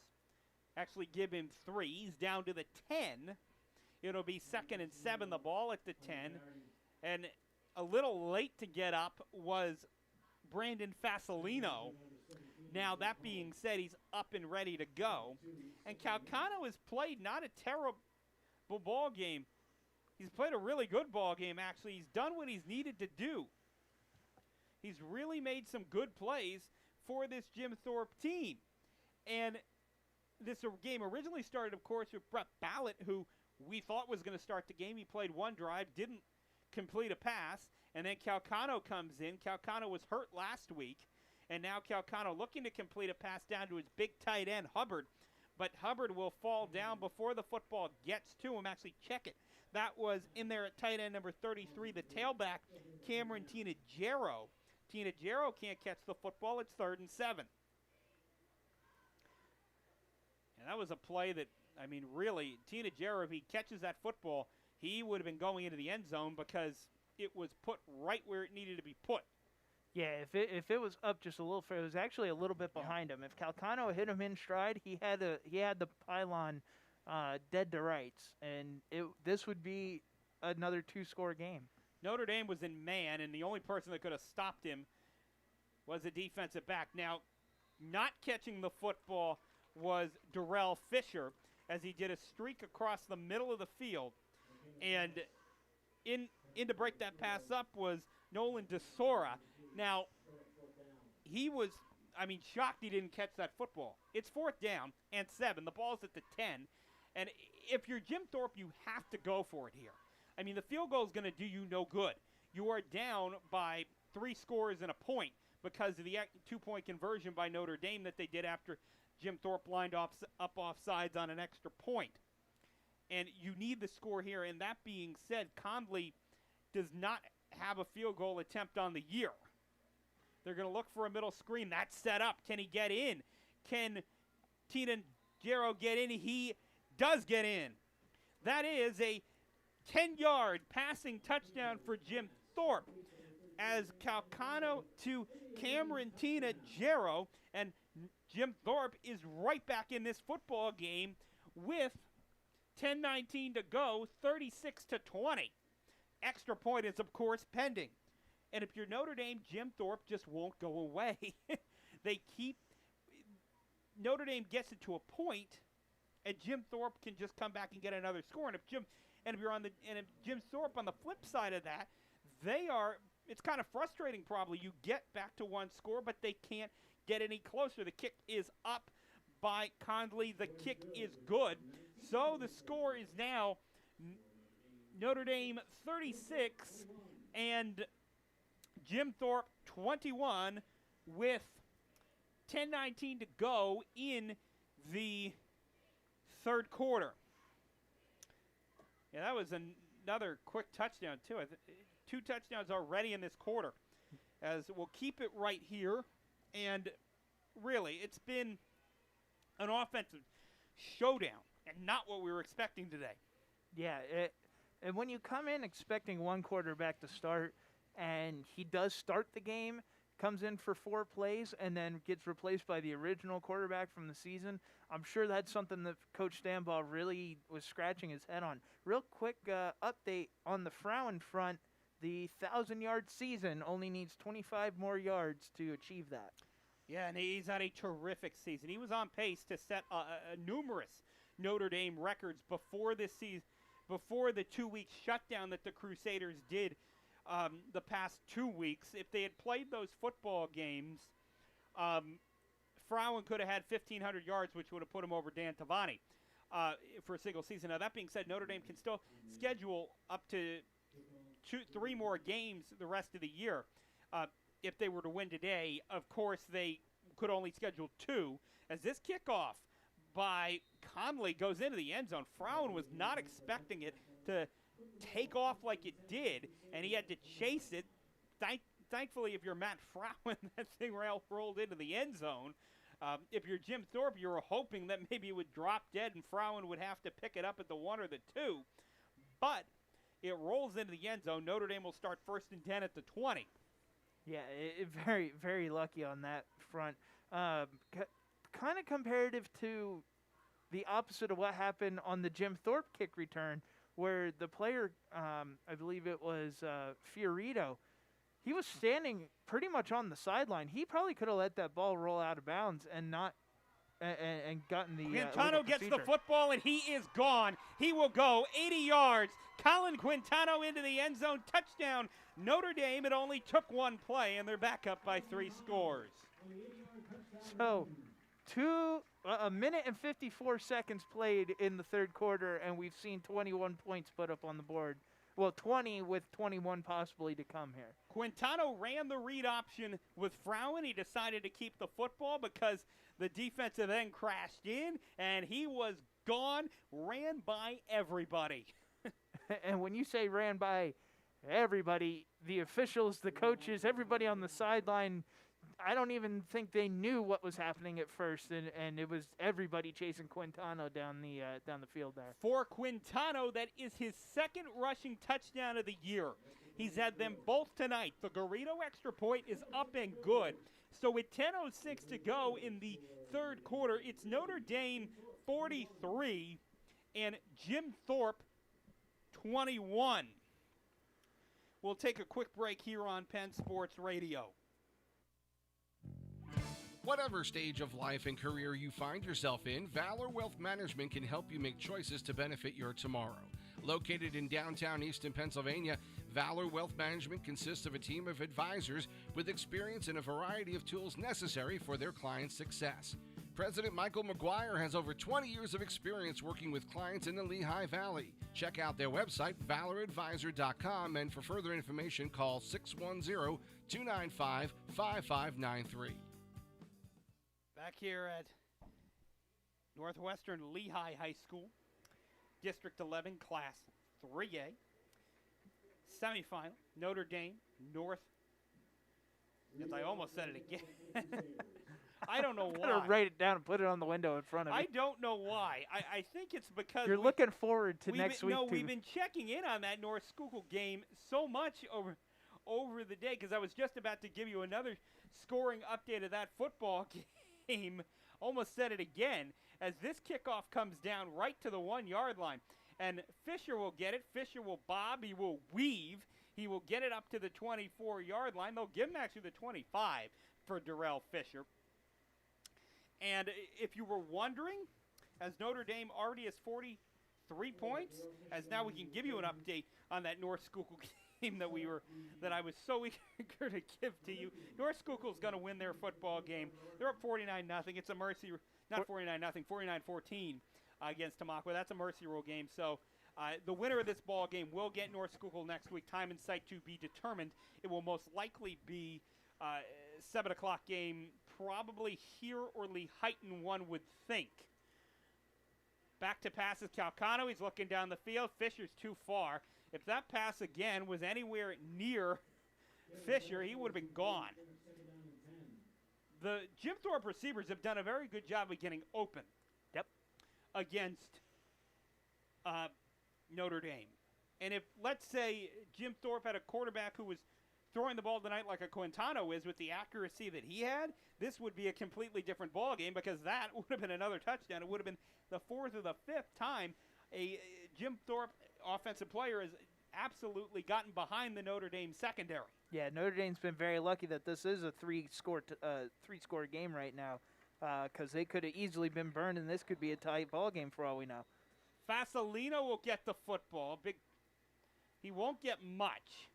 actually give him 3. He's down to the 10. It'll be 2nd and 7, the ball at the 10. And a little late to get up was Brandon Fasolino. Now, that being said, he's up and ready to go. And Calcano has played not a terrible ball game. He's played a really good ball game, actually. He's done what he's needed to do. He's really made some good plays for this Jim Thorpe team. And this game originally started, of course, with Brett Ballett, who we thought was going to start the game. He played one drive, didn't complete a pass, and then Calcano comes in. Calcano was hurt last week, and now Calcano looking to complete a pass down to his big tight end, Hubbard. But Hubbard will fall down before the football gets to him. Actually, check it. That was in there at tight end number 33, the tailback, Cameron Tinagero. Tinagero can't catch the football. It's 3rd and 7. And that was a play that, I mean, really, Tinagero, if he catches that football, he would have been going into the end zone because it was put right where it needed to be put. Yeah, if it was up just a little further, it was actually a little bit behind him. If Calcano hit him in stride, he had the pylon dead to rights, and this would be another 2-score game. Notre Dame was in man, and the only person that could have stopped him was a defensive back. Now, not catching the football was Darrell Fisher, as he did a streak across the middle of the field. And in to break that pass up was Nolan DeSora. Now, he was, shocked he didn't catch that football. It's 4th down and 7. The ball's at the 10. And if you're Jim Thorpe, you have to go for it here. I mean, the field goal is going to do you no good. You are down by 3 scores and a point because of the 2-point conversion by Notre Dame that they did after Jim Thorpe lined up offsides on an extra point. And you need the score here. And that being said, Conley does not have a field goal attempt on the year. They're going to look for a middle screen. That's set up. Can he get in? Can Tinajero get in? He does get in. That is a 10-yard passing touchdown for Jim Thorpe as Calcano to Cameron Tinajero, and Jim Thorpe is right back in this football game with 10:19 to go, 36-20. Extra point is, of course, pending. And if you're Notre Dame, Jim Thorpe just won't go away. Notre Dame gets it to a point, and Jim Thorpe can just come back and get another score. And if Jim Thorpe on the flip side of that, it's kind of frustrating probably. You get back to 1 score, but they can't get any closer. The kick is up by Conley. The kick is good. So the score is now Notre Dame 36 and Jim Thorpe 21 with 10:19 to go in the 3rd quarter. Yeah, that was another quick touchdown, too. 2 touchdowns already in this quarter. As we'll keep it right here. And really, it's been an offensive showdown and not what we were expecting today. Yeah, and when you come in expecting one quarterback to start, and he does start the game, comes in for 4 plays, and then gets replaced by the original quarterback from the season, I'm sure that's something that Coach Stambaugh really was scratching his head on. Real quick update on the Frowen front. The 1,000-yard season only needs 25 more yards to achieve that. Yeah, and he's had a terrific season. He was on pace to set numerous Notre Dame records before this season, before the 2-week shutdown that the Crusaders did the past 2 weeks. If they had played those football games, Frowen could have had 1,500 yards, which would have put him over Dan Tavani for a single season. Now, that being said, Notre Dame can still schedule up to 3 more games the rest of the year. If they were to win today, of course, they could only schedule 2. As this kickoff by Conley goes into the end zone, Frowen was not expecting it to take off like it did, and he had to chase it. Thankfully, if you're Matt Frowen, that thing rolled into the end zone. If you're Jim Thorpe, you were hoping that maybe it would drop dead and Frowen would have to pick it up at the 1 or the 2. But it rolls into the end zone. Notre Dame will start 1st and 10 at the 20. Yeah, very, very lucky on that front. Kind of comparative to the opposite of what happened on the Jim Thorpe kick return, where the player, I believe it was Fiorito, he was standing pretty much on the sideline. He probably could have let that ball roll out of bounds and not and gotten the Quintano gets the football, and he is gone. He will go 80 yards. Colin Quintano into the end zone. Touchdown, Notre Dame. It only took 1 play, and they're back up by 3 scores. So, a minute and 54 seconds played in the 3rd quarter, and we've seen 21 points put up on the board. Well, 20 with 21 possibly to come here. Quintano ran the read option with Frowen. He decided to keep the football because the defensive end crashed in, and he was gone, ran by everybody. And when you say ran by everybody, the officials, the coaches, everybody on the sideline, I don't even think they knew what was happening at first, and it was everybody chasing Quintano down the field there. For Quintano, that is his 2nd rushing touchdown of the year. He's had them both tonight. The Garrido extra point is up and good. So with 10:06 to go in the 3rd quarter, it's Notre Dame 43 and Jim Thorpe 21. We'll take a quick break here on Penn Sports Radio. Whatever stage of life and career you find yourself in, Valor Wealth Management can help you make choices to benefit your tomorrow. Located in downtown Easton, Pennsylvania, Valor Wealth Management consists of a team of advisors with experience in a variety of tools necessary for their clients' success. President Michael McGuire has over 20 years of experience working with clients in the Lehigh Valley. Check out their website, valoradvisor.com, and for further information, call 610-295-5593. Back here at Northwestern Lehigh High School, District 11, Class 3A. Semifinal, Notre Dame, North. Yes, I almost said it again. I don't know why. I'm gonna write it down and put it on the window in front of me. I don't know why. I think it's because you're looking forward to next week. No, we've been checking in on that North Schuylkill game so much over the day because I was just about to give you another scoring update of that football game. Almost said it again as this kickoff comes down right to the 1-yard line. And Fisher will get it. Fisher will bob. He will weave. He will get it up to the 24-yard line. They'll give him actually the 25 for Darrell Fisher. And if you were wondering, as Notre Dame already has 43 points, as now we can give you an update on that North Schuylkill game that I was so eager to give to you. North Schuylkill's going to win their football game. They're up 49-0. It's a mercy, not 49-0, 49-14 against Tamaqua. That's a mercy rule game. So the winner of this ball game will get North Schuylkill next week. Time and site to be determined. It will most likely be 7 o'clock game, probably here or Lehighton, one would think. Back to passes, Calcano. He's looking down the field. Fisher's too far. If that pass again was anywhere near Fisher, he would have been gone. The Jim Thorpe receivers have done a very good job of getting open. Yep. Against Notre Dame. And if, let's say, Jim Thorpe had a quarterback who was throwing the ball tonight like a Quintano is with the accuracy that he had, this would be a completely different ball game because that would have been another touchdown. It would have been the 4th or the 5th time a Jim Thorpe offensive player has absolutely gotten behind the Notre Dame secondary. Yeah, Notre Dame's been very lucky that this is a three-score game right now because they could have easily been burned, and this could be a tight ball game for all we know. Fasolino will get the football. He won't get much.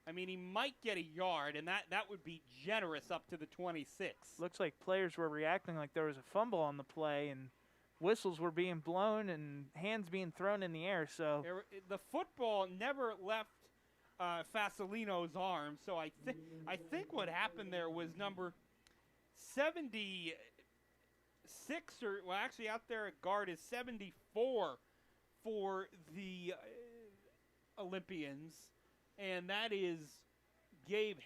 I mean, he might get a yard, and that would be generous up to the 26. Looks like players were reacting like there was a fumble on the play, and whistles were being blown and hands being thrown in the air. So the football never left Fasolino's arm. So I think what happened there was number 76, or well, actually out there at guard is 74 for the Olympians, and that is Gabe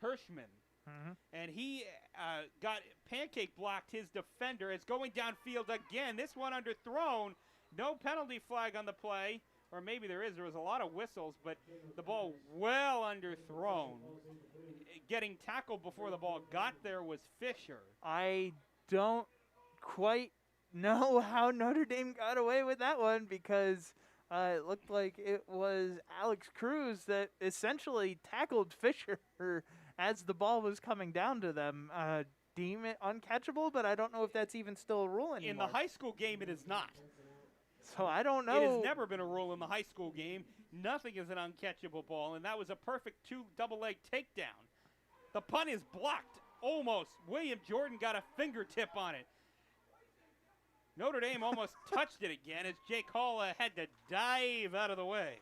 Hirschman. Mm-hmm. And he got pancake blocked his defender. It's going downfield again. This one underthrown. No penalty flag on the play. Or maybe there is. There was a lot of whistles, but the ball well underthrown. Getting tackled before the ball got there was Fisher. I don't quite know how Notre Dame got away with that one because it looked like it was Alex Cruz that essentially tackled Fisher as the ball was coming down to them. Deem it uncatchable, but I don't know if that's even still a rule anymore. In the high school game, it is not. So I don't know. It has never been a rule in the high school game. Nothing is an uncatchable ball, and that was a perfect double-leg takedown. The punt is blocked, almost. William Jordan got a fingertip on it. Notre Dame almost touched it again as Jake Hall had to dive out of the way.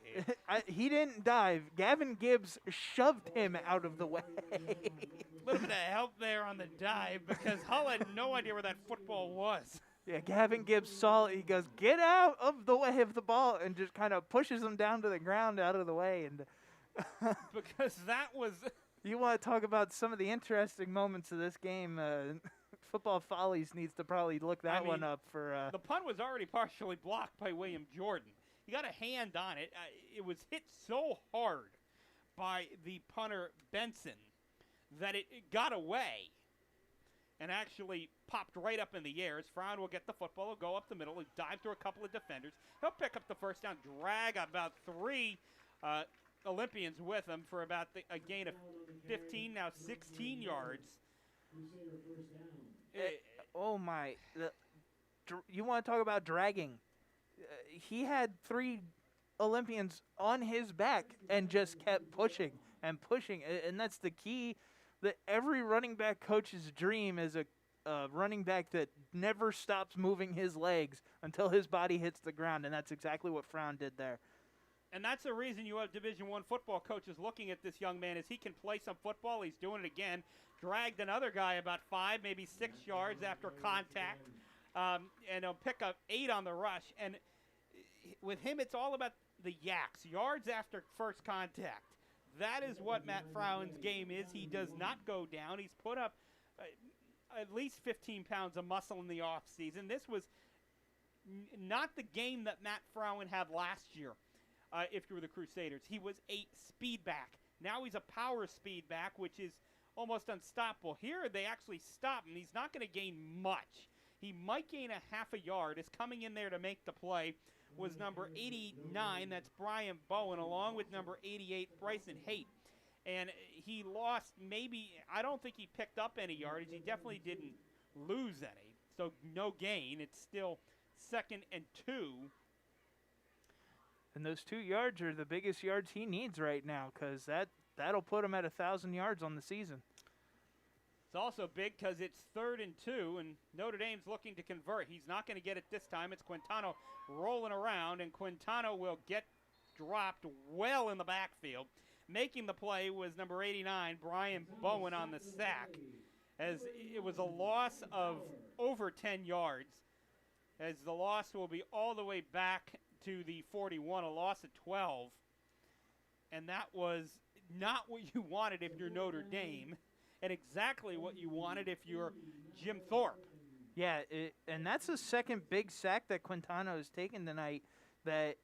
He didn't dive. Gavin Gibbs shoved him out of the way. A little bit of help there on the dive because Hull had no idea where that football was. Yeah, Gavin Gibbs saw it. He goes, get out of the way of the ball, and just kind of pushes him down to the ground out of the way. And because that was... You want to talk about some of the interesting moments of this game. Football Follies needs to probably look that one up for... The punt was already partially blocked by William Jordan. He got a hand on it. It was hit so hard by the punter Benson that it got away and actually popped right up in the air. As Frown will get the football, he'll go up the middle, he'll dive through a couple of defenders. He'll pick up the first down, drag about 3 Olympians with him for about a gain of 15, now 16 yards. Oh, my. You want to talk about dragging. he had 3 Olympians on his back and just kept pushing and pushing. And that's the key that every running back coach's dream is a running back that never stops moving his legs until his body hits the ground. And that's exactly what Frown did there. And that's the reason you have Division I football coaches looking at this young man is he can play some football. He's doing it again. Dragged another guy about 5, maybe 6 yards after contact. And he'll pick up 8 on the rush. And with him, it's all about the yaks, yards after first contact. That is what Matt Frowen's game is. He does not go down. He's put up at least 15 pounds of muscle in the offseason. This was not the game that Matt Frowen had last year. If you were the Crusaders, he was a speed back. Now he's a power speed back, which is almost unstoppable. Here they actually stop him. He's not going to gain much. He might gain a half a yard. Is coming in there to make the play was number 89. That's Brian Bowen, along with number 88, Bryson Haight. And he lost maybe, I don't think he picked up any yardage. He definitely didn't lose any. So no gain. It's still 2nd and 2. And those 2 yards are the biggest yards he needs right now because that'll put him at 1,000 yards on the season. It's also big because it's 3rd and 2, and Notre Dame's looking to convert. He's not going to get it this time. It's Quintano rolling around, and Quintano will get dropped well in the backfield. Making the play was number 89, Brian Bowen, on the sack, as it was a loss of over 10 yards, as the loss will be all the way back to the 41, a loss of 12. And that was not what you wanted if you're Notre Dame, and exactly what you wanted if you're Jim Thorpe. Yeah, and that's the second big sack that Quintano has taken tonight that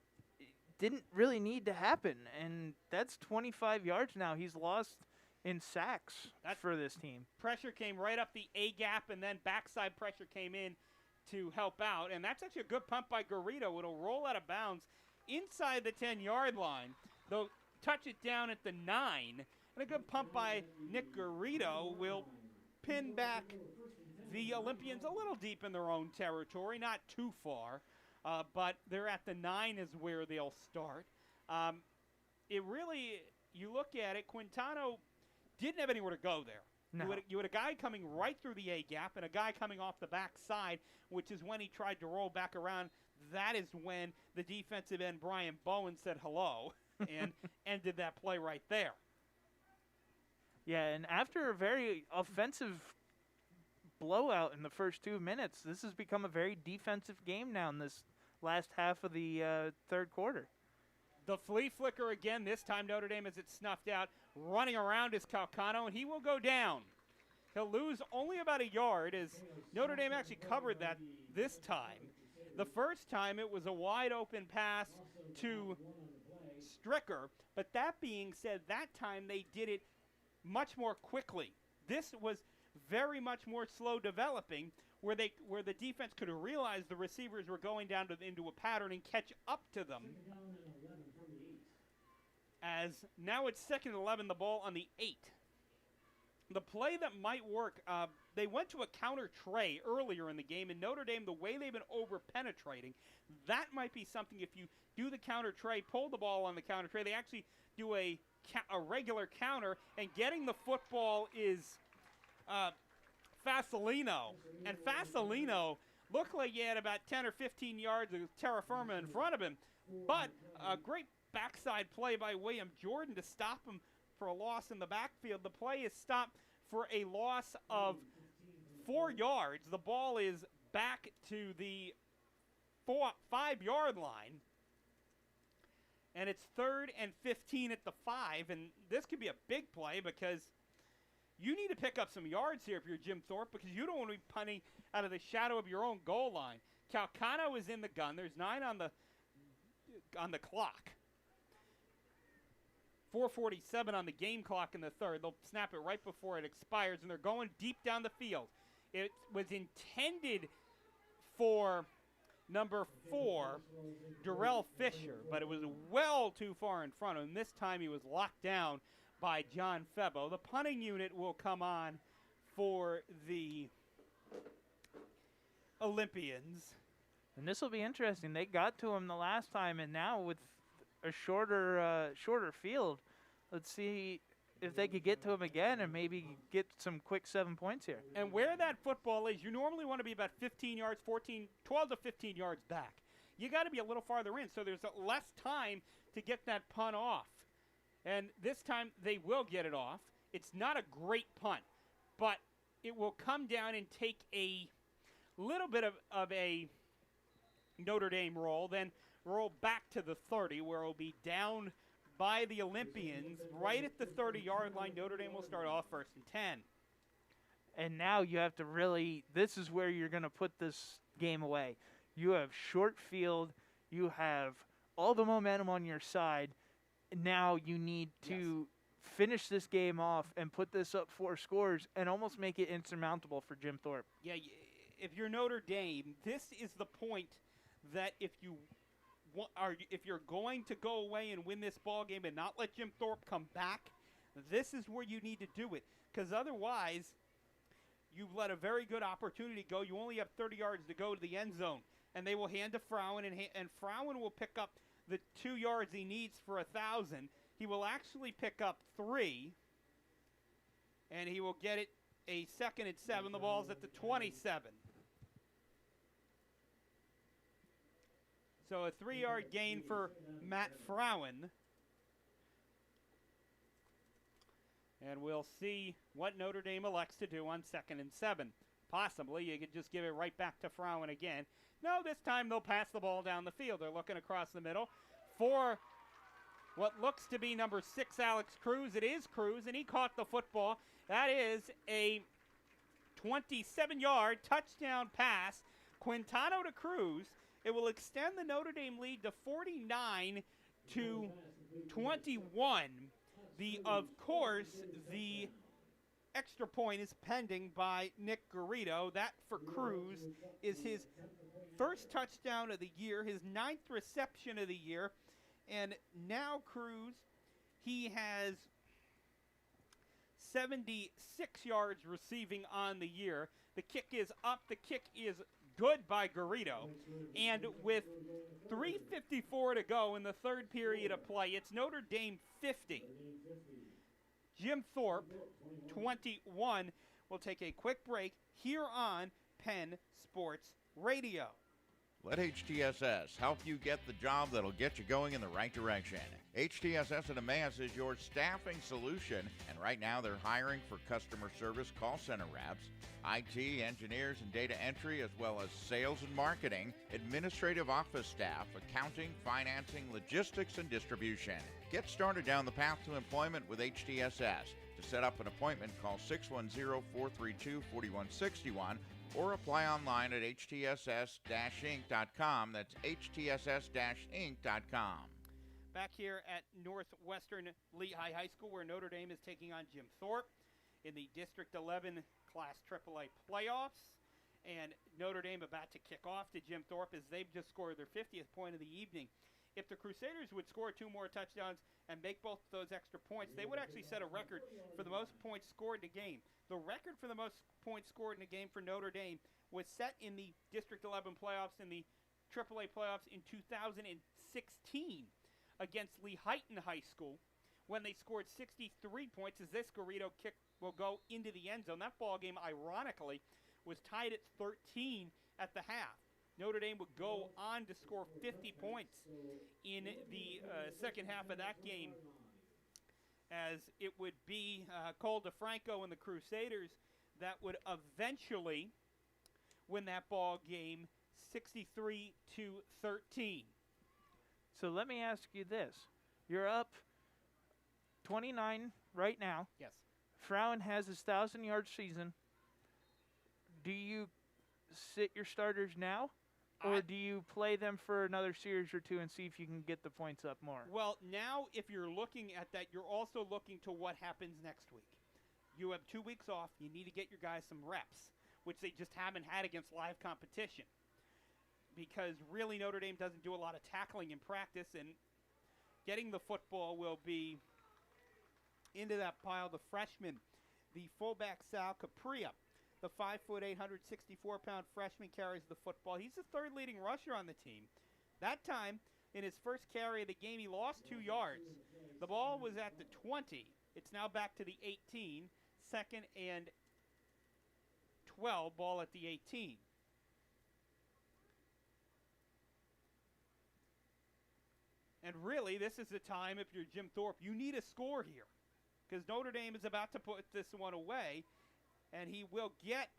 didn't really need to happen. And that's 25 yards now he's lost in sacks for this team. Pressure came right up the A-gap, and then backside pressure came in to help out. And that's actually a good pump by Garrido. It'll roll out of bounds inside the 10-yard line. They'll touch it down at the 9. And a good pump by Nick Garrido will pin back the Olympians a little deep in their own territory, not too far. But they're at the 9 is where they'll start. It really, you look at it, Quintano didn't have anywhere to go there. No. You had a guy coming right through the A-gap and a guy coming off the backside, which is when he tried to roll back around. That is when the defensive end, Brian Bowen, said hello and ended that play right there. Yeah, and after a very offensive blowout in the first 2 minutes, this has become a very defensive game now in this last half of the third quarter. The flea flicker again. This time Notre Dame has it snuffed out. Running around is Calcano, and he will go down. He'll lose only about a yard as Notre Dame actually covered that this time. The first time it was a wide open pass to Stricker, but that being said, that time they did it much more quickly. This was very much more slow developing, where the defense could realize the receivers were going down into a pattern and catch up to them. As now it's 2nd and 11, the ball on the 8. The play that might work, they went to a counter tray earlier in the game, and Notre Dame, the way they've been over-penetrating, that might be something if you do the counter tray, pull the ball on the counter tray, they actually do a regular counter, and getting the football is Fasolino. And Fasolino looked like he had about 10 or 15 yards of terra firma in front of him, but a great backside play by William Jordan to stop him for a loss in the backfield. The play is stopped for a loss of 4 yards. The ball is back to the 5-yard line. And it's 3rd and 15 at the 5. And this could be a big play because you need to pick up some yards here if you're Jim Thorpe, because you don't want to be punting out of the shadow of your own goal line. Calcano is in the gun. There's 9 on the clock. 4:47 on the game clock in the third. They'll snap it right before it expires, and they're going deep down the field. It was intended for number 4, Darrell Fisher, but it was well too far in front of him. This time he was locked down by John Febo. The punting unit will come on for the Olympians. And this will be interesting. They got to him the last time, and now with a shorter field, let's see if they could get to him again and maybe get some quick 7 points here. And where that football is, you normally want to be about 15 yards, 12 to 15 yards back. You got to be a little farther in, so there's less time to get that punt off. And this time they will get it off. It's not a great punt, but it will come down and take a little bit of a Notre Dame roll, then roll back to the 30, where it will be down by the Olympians right at the 30-yard line. Notre Dame will start off 1st and 10. And now you have to really, this is where you're going to put this game away. You have short field. You have all the momentum on your side. Now you need to finish this game off and put this up 4 scores and almost make it insurmountable for Jim Thorpe. Yeah, if you're Notre Dame, this is the point that if you're going to go away and win this ball game and not let Jim Thorpe come back, this is where you need to do it. Because otherwise, you've let a very good opportunity go. You only have 30 yards to go to the end zone. And they will hand to Frowen, and Frowen will pick up the 2 yards he needs for 1,000. He will actually pick up 3, and he will get it a 2nd and 7. The ball's at the 27. So a 3-yard gain for Matt Frowen. And we'll see what Notre Dame elects to do on 2nd and 7. Possibly you could just give it right back to Frowen again. No, this time they'll pass the ball down the field. They're looking across the middle for what looks to be number 6, Alex Cruz. It is Cruz, and he caught the football. That is a 27-yard touchdown pass. Quintano to Cruz. It will extend the Notre Dame lead to 49 to 21. Of course, the extra point is pending by Nick Garrido. That for Cruz is his first touchdown of the year, his 9th reception of the year. And now Cruz, he has 76 yards receiving on the year. The kick is up. The kick is good by Garrido. And with 3:54 to go in the 3rd period of play, it's Notre Dame 50. Jim Thorpe, 21. We'll take a quick break here on Penn Sports Radio. Let HTSS help you get the job that'll get you going in the right direction. HTSS at Emmaus is your staffing solution, and right now they're hiring for customer service call center reps, IT, engineers, and data entry, as well as sales and marketing, administrative office staff, accounting, financing, logistics, and distribution. Get started down the path to employment with HTSS. To set up an appointment, call 610-432-4161 or apply online at htss-inc.com. That's htss-inc.com. Back here at Northwestern Lehigh High School, where Notre Dame is taking on Jim Thorpe in the District 11 Class AAA playoffs. And Notre Dame about to kick off to Jim Thorpe as they've just scored their 50th point of the evening. If the Crusaders would score 2 more touchdowns and make both those extra points, they would actually set a record for the most points scored in a game. The record for the most points scored in a game for Notre Dame was set in the District 11 playoffs in the AAA playoffs in 2016 against Lehighton High School when they scored 63 points as this Garrido kick will go into the end zone. That ball game, ironically, was tied at 13 at the half. Notre Dame would go on to score 50 points in the second half of that game, as it would be Cole DeFranco and the Crusaders that would eventually win that ball game 63-13. So let me ask you this. You're up 29 right now. Yes. Frowen has his 1,000-yard season. Do you sit your starters now? Or do you play them for another series or 2 and see if you can get the points up more? Well, now if you're looking at that, you're also looking to what happens next week. You have 2 weeks off. You need to get your guys some reps, which they just haven't had against live competition. Because really Notre Dame doesn't do a lot of tackling in practice, and getting the football will be into that pile. The freshman, the fullback Sal Capria, The 5'8", 164-pound freshman carries the football. He's the third leading rusher on the team. That time, in his first carry of the game, he lost 2 yards. The ball was at the 20. It's now back to the 18. 2nd and 12, ball at the 18. And really, this is the time, if you're Jim Thorpe, you need a score here. Because Notre Dame is about to put this one away, and he will get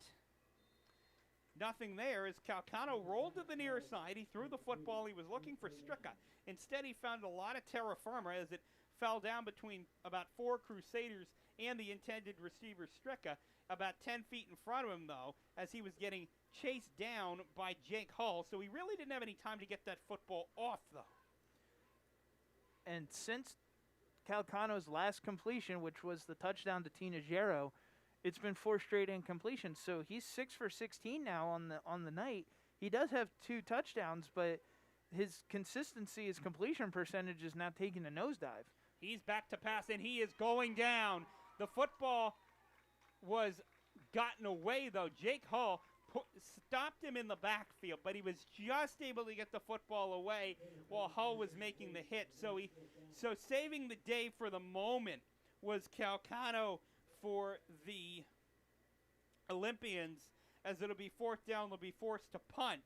nothing there as Calcano rolled to the near side. He threw the football. He was looking for Stricka. Instead, he found a lot of terra firma as it fell down between about 4 Crusaders and the intended receiver Stricka, about 10 feet in front of him, though, as he was getting chased down by Jake Hull. So he really didn't have any time to get that football off, though. And since Calcano's last completion, which was the touchdown to Tina Gero, it's been 4 straight incompletions. So he's 6 for 16 now on the night. He does have 2 touchdowns, but his consistency, his completion percentage is now taking a nosedive. He's back to pass, and he is going down. The football was gotten away, though. Jake Hull stopped him in the backfield, but he was just able to get the football away while Hull was making the hit. So saving the day for the moment was Calcano for the Olympians, as it'll be 4th down, they'll be forced to punt.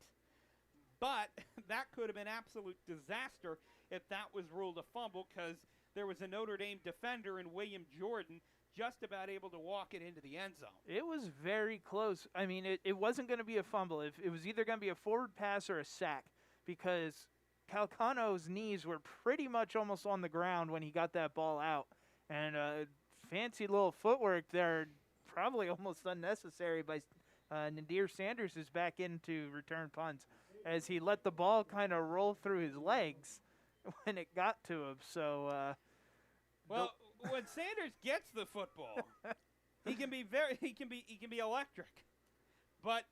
But that could have been absolute disaster if that was ruled a fumble, because there was a Notre Dame defender in William Jordan just about able to walk it into the end zone. It was very close. I mean, it wasn't going to be a fumble. It was either going to be a forward pass or a sack, because Calcano's knees were pretty much almost on the ground when he got that ball out. And fancy little footwork there, probably almost unnecessary by Nadir Sanders is back in to return punts, as he let the ball kind of roll through his legs when it got to him. So, when Sanders gets the football, he can be electric. But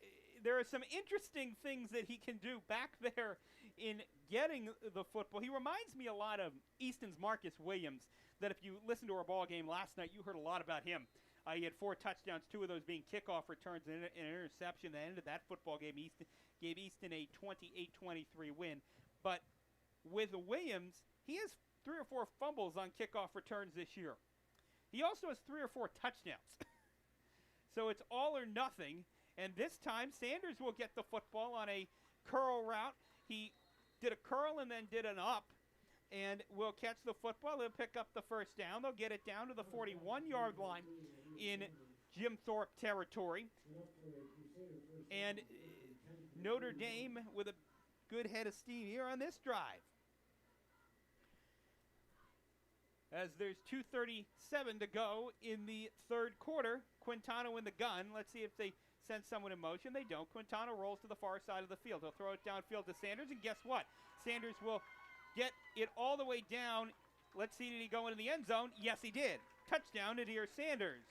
there are some interesting things that he can do back there in getting the football. He reminds me a lot of Easton's Marcus Williams, that if you listened to our ball game last night, you heard a lot about him. He had 4 touchdowns, 2 of those being kickoff returns and an interception that ended that football game. Gave Easton a 28-23 win. But with Williams, he has 3 or 4 fumbles on kickoff returns this year. He also has 3 or 4 touchdowns. So it's all or nothing. And this time, Sanders will get the football on a curl route. He did a curl and then did an up, and will catch the football. They'll pick up the first down. They'll get it down to the 41-yard line in Jim Thorpe territory. And Notre Dame with a good head of steam here on this drive, as there's 2:37 to go in the third quarter. Quintano in the gun. Let's see if they send someone in motion. They don't. Quintano rolls to the far side of the field. He'll throw it downfield to Sanders, and guess what? Sanders will get it all the way down. Let's see, did he go into the end zone? Yes, he did. Touchdown to Nadir Sanders.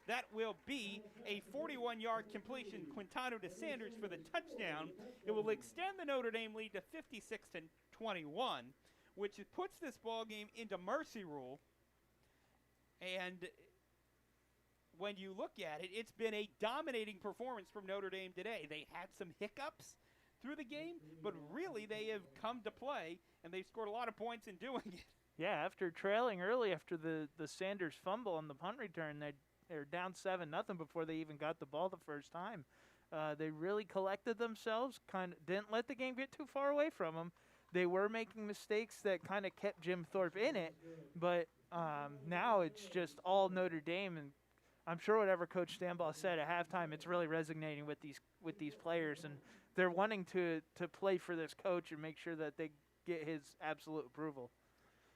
That will be a 41-yard completion, Quintano to Sanders for the touchdown. It will extend the Notre Dame lead to 56-21, which puts this ball game into mercy rule. And when you look at it, it's been a dominating performance from Notre Dame today. They had some hiccups through the game, but really they have come to play, and they've scored a lot of points in doing it. Yeah, after trailing early after the Sanders fumble on the punt return, they were down 7-0 before they even got the ball the first time. They really collected themselves, kind of didn't let the game get too far away from them. They were making mistakes that kind of kept Jim Thorpe in it, but now it's just all Notre Dame, and I'm sure whatever Coach Stanbaugh said at halftime, it's really resonating with these players, and they're wanting to play for this coach and make sure that they get his absolute approval.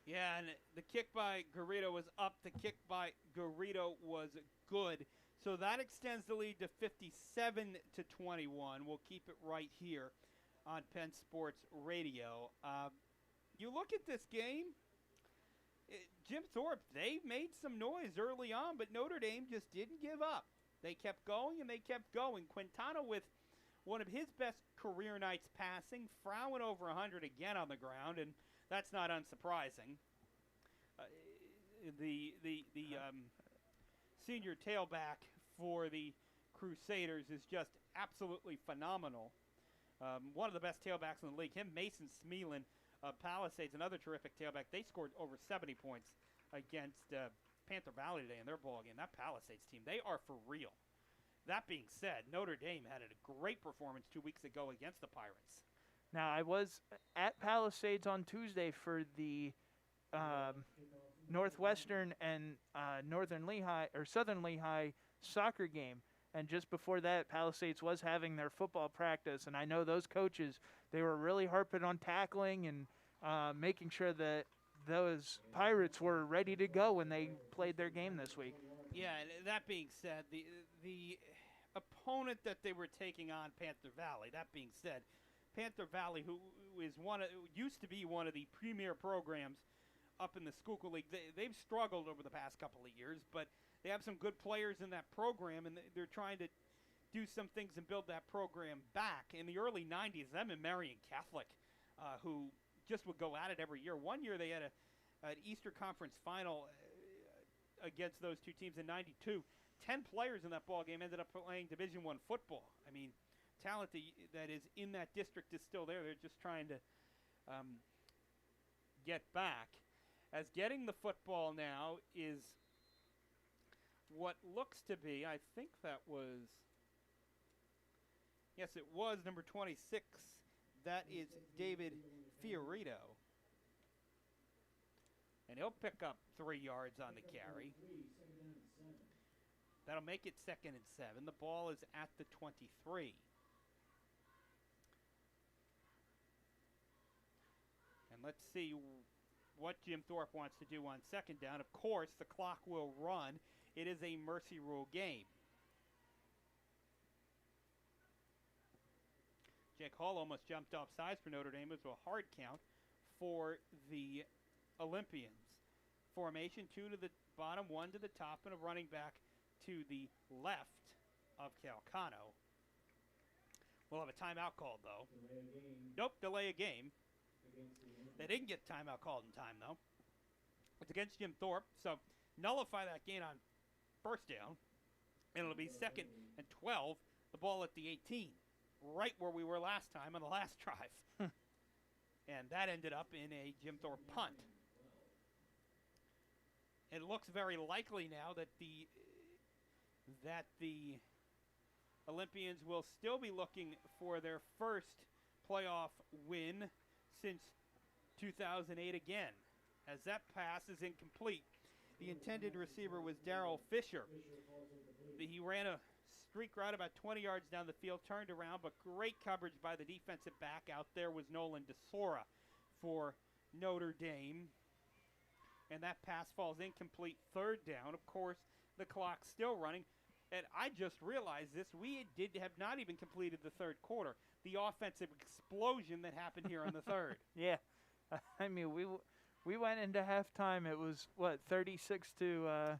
Yeah, and the kick by Garrido was up. The kick by Garrido was good. So that extends the lead to 57-21. We'll keep it right here on Penn Sports Radio. You look at this game, Jim Thorpe, they made some noise early on, but Notre Dame just didn't give up. They kept going, and they kept going. Quintano with one of his best career nights passing, frowning over 100 again on the ground, and that's not unsurprising. The senior tailback for the Crusaders is just absolutely phenomenal. One of the best tailbacks in the league. Him, Mason Smealin, Palisades, another terrific tailback. They scored over 70 points against Panther Valley today in their ball game. That Palisades team, they are for real. That being said, Notre Dame had a great performance 2 weeks ago against the Pirates. Now, I was at Palisades on Tuesday for the Northwestern and Northern Lehigh or Southern Lehigh soccer game. And just before that, Palisades was having their football practice. And I know those coaches, they were really harping on tackling and making sure that those Pirates were ready to go when they played their game this week. Yeah, that being said, the opponent that they were taking on, Panther Valley, that being said, Panther Valley, who is used to be one of the premier programs up in the Schuylkill League, they've struggled over the past couple of years, but they have some good players in that program, and they're trying to do some things and build that program back. In the early 90s, them and Marion Catholic, who just would go at it every year. One year they had an Easter Conference final against those two teams in 92. 10 players in that ball game ended up playing Division I football. I mean, talent that is in that district is still there. They're just trying to get back. As getting the football now is what looks to be, I think that was, yes, it was number 26. That is David Fiorito. And he'll pick up 3 yards on the carry. That'll make it 2nd and 7. The ball is at the 23. And let's see what Jim Thorpe wants to do on 2nd down. Of course, the clock will run. It is a mercy rule game. Jake Hall almost jumped off sides for Notre Dame. It was a hard count for the Olympians. Formation, 2 to the bottom, 1 to the top, and a running back to the left of Calcano. We'll have a timeout called, though. Delay a game. They didn't get timeout called in time, though. It's against Jim Thorpe, so nullify that gain on 1st down, and it'll be 2nd and 12, the ball at the 18, right where we were last time on the last drive. And that ended up in a Jim Thorpe punt. It looks very likely now that the Olympians will still be looking for their first playoff win since 2008 again, as that pass is incomplete. The intended receiver was Darrell Fisher. He ran a streak route about 20 yards down the field, turned around, but great coverage by the defensive back. Out there was Nolan DeSora for Notre Dame. And that pass falls incomplete, 3rd down. Of course, the clock's still running. And I just realized this. We have not even completed the 3rd quarter. The offensive explosion that happened here on the 3rd. Yeah. I mean, we went into halftime. It was, what, 36 to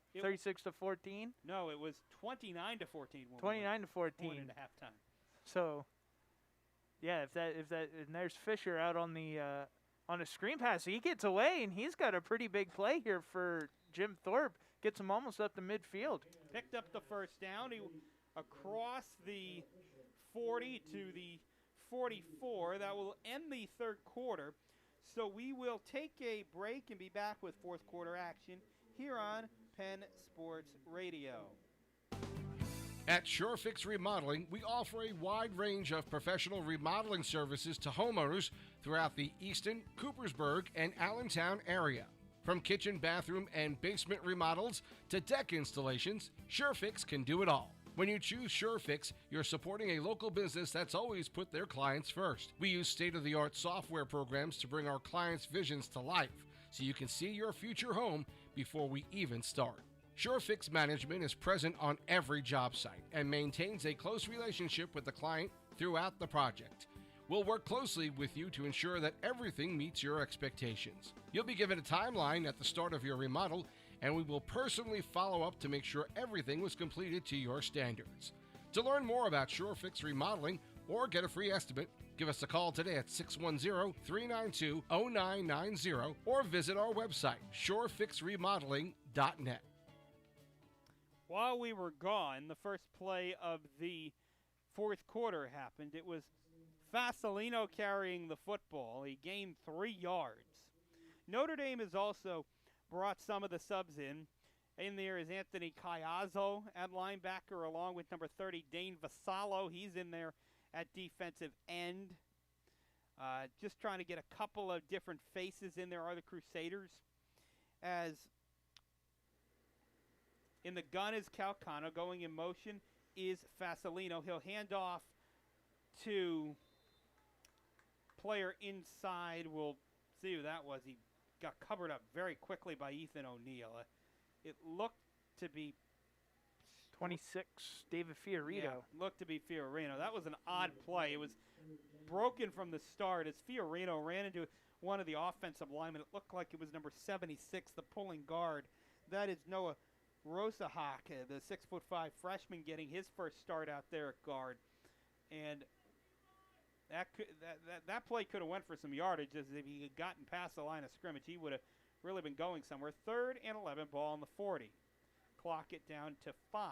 14? No, it was 29 to 14. 29 to 14. Going into halftime. So, yeah, if that and there's Fisher out on a screen pass, he gets away, and he's got a pretty big play here for Jim Thorpe. Gets him almost up the midfield. Picked up the 1st down. He across the 40 to the 44. That will end the 3rd quarter. So we will take a break and be back with 4th quarter action here on Penn Sports Radio. At SureFix Remodeling, we offer a wide range of professional remodeling services to homeowners throughout the Easton, Coopersburg, and Allentown area. From kitchen, bathroom, and basement remodels to deck installations, SureFix can do it all. When you choose SureFix, you're supporting a local business that's always put their clients first. We use state-of-the-art software programs to bring our clients' visions to life, so you can see your future home before we even start. SureFix Management is present on every job site and maintains a close relationship with the client throughout the project. We'll work closely with you to ensure that everything meets your expectations. You'll be given a timeline at the start of your remodel, and we will personally follow up to make sure everything was completed to your standards. To learn more about SureFix Remodeling or get a free estimate, give us a call today at 610-392-0990 or visit our website, surefixremodeling.net. While we were gone, the first play of the fourth quarter happened. It was Fasolino carrying the football. He gained 3 yards. Notre Dame has also brought some of the subs in. In there is Anthony Caiazzo at linebacker, along with number 30, Dane Vasallo. He's in there at defensive end. Just trying to get a couple of different faces in there are the Crusaders. As in the gun is Calcano. Going in motion is Fasolino. He'll hand off to player inside. We'll see who that was. He got covered up very quickly by Ethan O'Neill. It looked to be 26, David Fiorito. Yeah, looked to be Fiorino. That was an odd play. It was broken from the start as Fiorino ran into one of the offensive linemen. It looked like it was number 76, the pulling guard. That is Noah Rosahak, the 6'5" freshman, getting his first start out there at guard. And that play could have went for some yardage, as if he had gotten past the line of scrimmage, he would have really been going somewhere. 3rd and 11, ball on the 40. Clock it down to 5.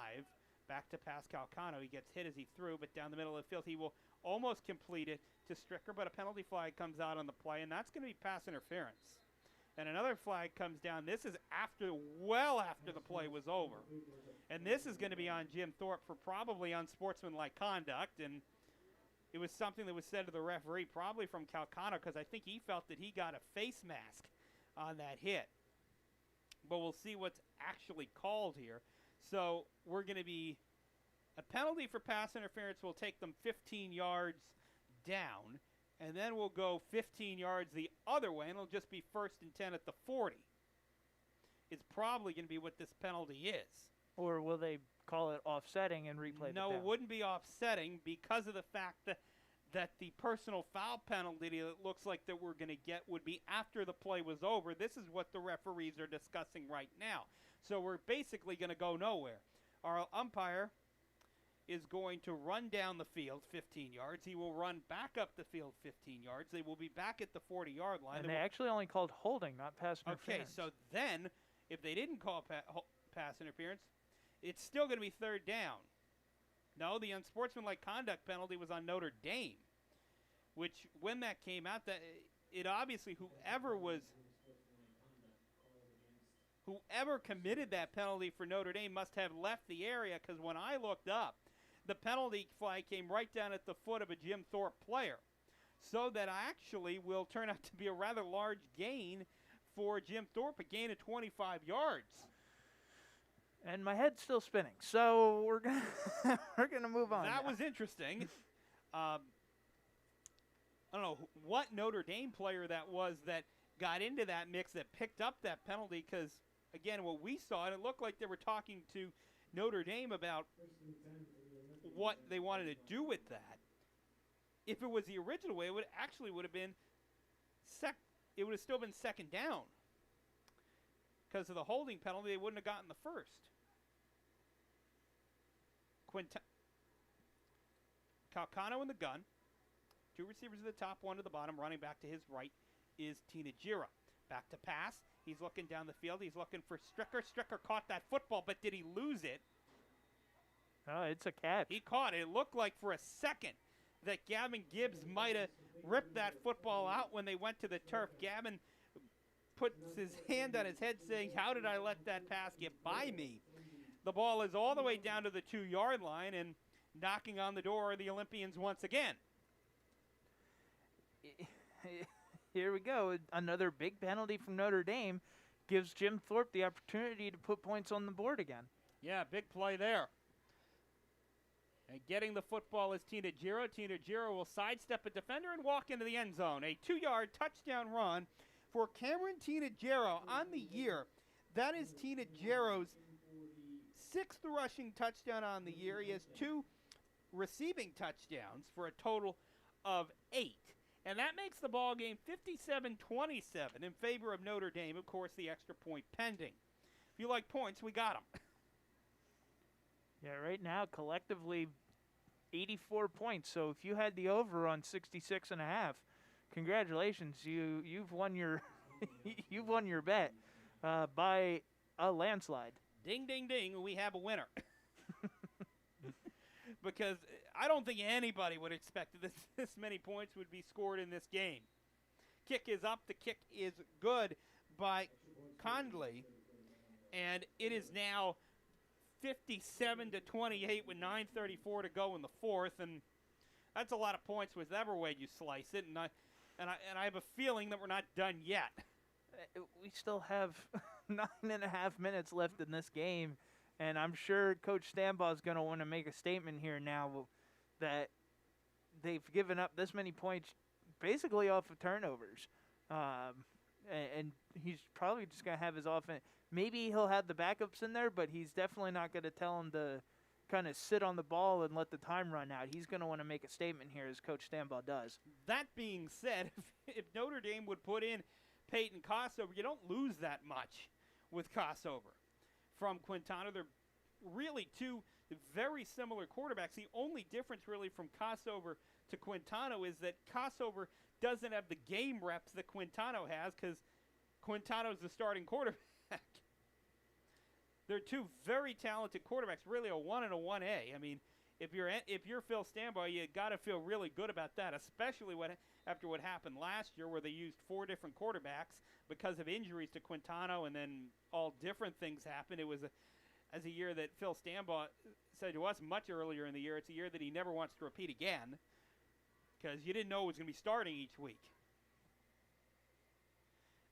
Back to Pascal Cano. He gets hit as he threw, but down the middle of the field, he will almost complete it to Stricker, but a penalty flag comes out on the play, and that's going to be pass interference. And another flag comes down. This is well after the play was over. And this is going to be on Jim Thorpe for probably unsportsmanlike conduct, and it was something that was said to the referee, probably from Calcano, because I think he felt that he got a face mask on that hit. But we'll see what's actually called here. So we're going to be a penalty for pass interference will take them 15 yards down, and then we'll go 15 yards the other way, and it'll just be 1st and 10 at the 40. It's probably going to be what this penalty is. Or will they call it offsetting and replay No, the it wouldn't be offsetting because of the fact that the personal foul penalty that it looks like that we're going to get would be after the play was over. This is what the referees are discussing right now. So we're basically going to go nowhere. Our umpire is going to run down the field 15 yards. He will run back up the field 15 yards. They will be back at the 40-yard line. And they actually only called holding, not pass interference. Okay, so then if they didn't call pass interference, it's still going to be 3rd down. No, the unsportsmanlike conduct penalty was on Notre Dame, which when that came out, that it obviously whoever committed that penalty for Notre Dame must have left the area, because when I looked up, the penalty flag came right down at the foot of a Jim Thorpe player. So that actually will turn out to be a rather large gain for Jim Thorpe, a gain of 25 yards. And my head's still spinning, so we're gonna move on. That now. was interesting. I don't know what Notre Dame player that was that got into that mix that picked up that penalty, because, again, what we saw, and it looked like they were talking to Notre Dame about what they wanted to do with that. If it was the original way, it would have been it would have still been 2nd down. Because of the holding penalty, they wouldn't have gotten the first. Calcano in the gun. 2 receivers at the top, 1 to the bottom. Running back to his right is Tina Gira. Back to pass. He's looking down the field. He's looking for Stricker. Stricker caught that football, but did he lose it? Oh, it's a catch. He caught it. It looked like for a second that Gavin Gibbs might have ripped that football out when they went to the turf. Gavin puts his hand on his head saying, how did I let that pass get by me? The ball is all the way down to the 2-yard line and knocking on the door of the Olympians once again. Here we go. Another big penalty from Notre Dame gives Jim Thorpe the opportunity to put points on the board again. Yeah, big play there. And getting the football is Tina Gira. Tina Gira will sidestep a defender and walk into the end zone. A 2-yard touchdown run for Cameron Tina Gira on the year. That is Tina Giro's 6th rushing touchdown on the year. He has 2 receiving touchdowns for a total of 8. And that makes the ball game 57-27 in favor of Notre Dame. Of course, the extra point pending. If you like points, we got them. Yeah, right now, collectively, 84 points. So if you had the over on 66.5, congratulations. You've won your you've won your bet by a landslide. ding, ding, ding, we have a winner. Because I don't think anybody would expect that this many points would be scored in this game. Kick is up. The kick is good by Conley. And it is now 57-28 with 9:34 to go in the fourth. And that's a lot of points whichever way you slice it. And I have a feeling that we're not done yet. We still have 9.5 minutes left in this game. And I'm sure Coach Stambaugh is going to want to make a statement here now that they've given up this many points basically off of turnovers. And he's probably just going to have his offense. Maybe he'll have the backups in there, but he's definitely not going to tell them to kind of sit on the ball and let the time run out. He's going to want to make a statement here, as Coach Stambaugh does. That being said, if Notre Dame would put in Peyton Kossover, you don't lose that much with Kossover. From Quintana, they're really two very similar quarterbacks. The only difference really from Kossover to Quintana is that Kossover doesn't have the game reps that Quintana has because Quintana's the starting quarterback. They're two very talented quarterbacks, really a 1 and a 1A. I mean, if you're Phil Stambaugh, you got to feel really good about that, especially after what happened last year where they used 4 different quarterbacks because of injuries to Quintana, and then all different things happened. It was a year that Phil Stambaugh said to us much earlier in the year, it's a year that he never wants to repeat again because you didn't know it was going to be starting each week.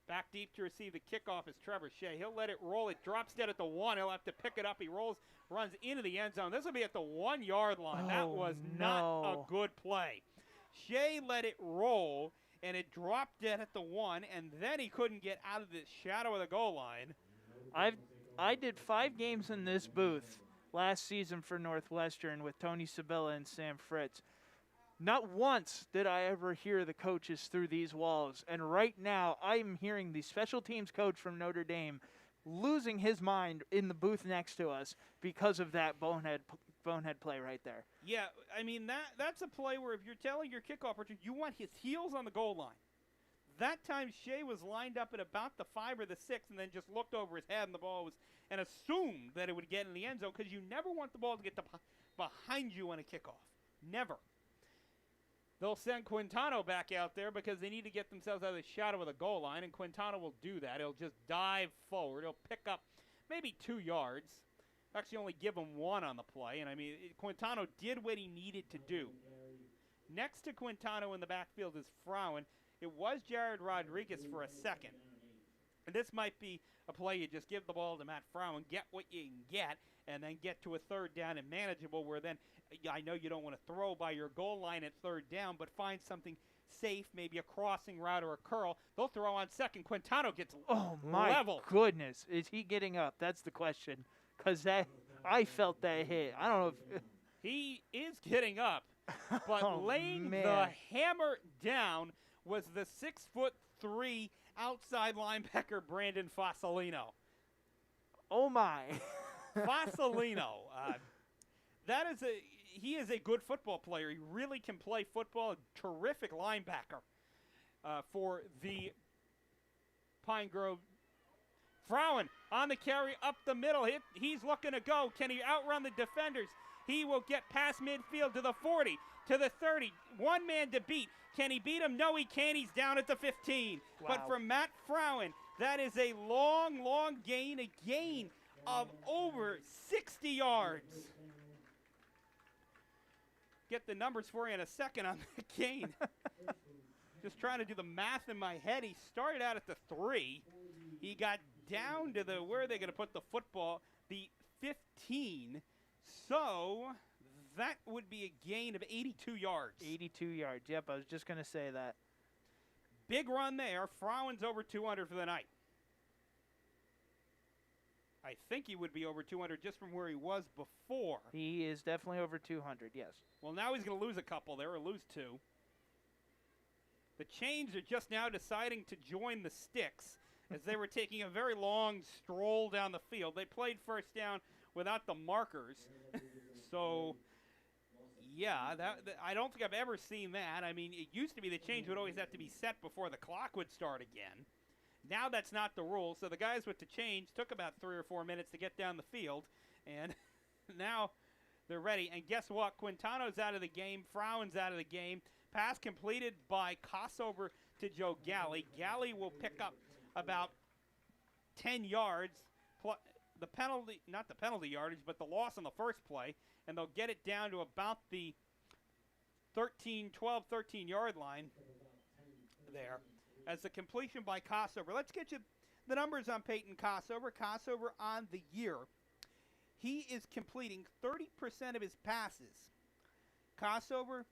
Back deep to receive the kickoff is Trevor Shea. He'll let it roll. It drops dead at the 1. He'll have to pick it up. He runs into the end zone. This will be at the 1-yard line. That was not a good play. Shea let it roll, and it dropped dead at the 1, and then he couldn't get out of the shadow of the goal line. I did 5 games in this booth last season for Northwestern with Tony Sabella and Sam Fritz. Not once did I ever hear the coaches through these walls. And right now, I'm hearing the special teams coach from Notre Dame losing his mind in the booth next to us because of that bonehead play right there. Yeah, I mean, that's a play where if you're telling your kickoff return, you want his heels on the goal line. That time, Shea was lined up at about the 5 or the 6 and then just looked over his head, and the ball was, and assumed that it would get in the end zone because you never want the ball to get behind you on a kickoff. Never. They'll send Quintana back out there because they need to get themselves out of the shadow of the goal line, and Quintana will do that. He'll just dive forward. He'll pick up maybe 2 yards. Actually only give him 1 on the play, and I mean, Quintana did what he needed to do. Next to Quintana in the backfield is Frowen. It was Jared Rodriguez for a second. And this might be a play you just give the ball to Matt Frowen, get what you can get, and then get to a 3rd down and manageable where then I know you don't want to throw by your goal line at 3rd down, but find something safe, maybe a crossing route or a curl. They'll throw on 2nd. Quintana gets leveled. Goodness. Is he getting up? That's the question. Because I felt that hit. I don't know if he is getting up, but laying the hammer down was the 6'3" outside linebacker Brandon Fasolino. Oh my! Fasolino, he is a good football player. He really can play football. A terrific linebacker for the Pine Grove. Frowen on the carry up the middle. He's looking to go. Can he outrun the defenders? He will get past midfield to the 40, to the 30. One man to beat. Can he beat him? No, he can't. He's down at the 15. Wow. But for Matt Frowen, that is a long, long gain, a gain of over 60 yards. Get the numbers for you in a second on the gain. Just trying to do the math in my head. He started out at the 3. He got down to where are they going to put the football? The 15. So that would be a gain of 82 yards. 82 yards. Yep, I was just going to say that. Big run there. Frowen's over 200 for the night. I think he would be over 200 just from where he was before. He is definitely over 200, yes. Well, now he's going to lose a couple there, or lose 2. The Chains are just now deciding to join the Sticks as they were taking a very long stroll down the field. They played first down without the markers. So, yeah, I don't think I've ever seen that. I mean, it used to be the Chains would always have to be set before the clock would start again. Now that's not the rule, so the guys with the change took about 3 or 4 minutes to get down the field, and now they're ready. And guess what? Quintano's out of the game. Frowen's out of the game. Pass completed by Kossover to Joe Galley. Galley will pick up about 10 yards, the penalty, not the penalty yardage, but the loss on the first play, and they'll get it down to about the 12, 13-yard line there as the completion by Kossover. Let's get you the numbers on Peyton Kossover. Kossover on the year, he is completing 30% of his passes. Kossover,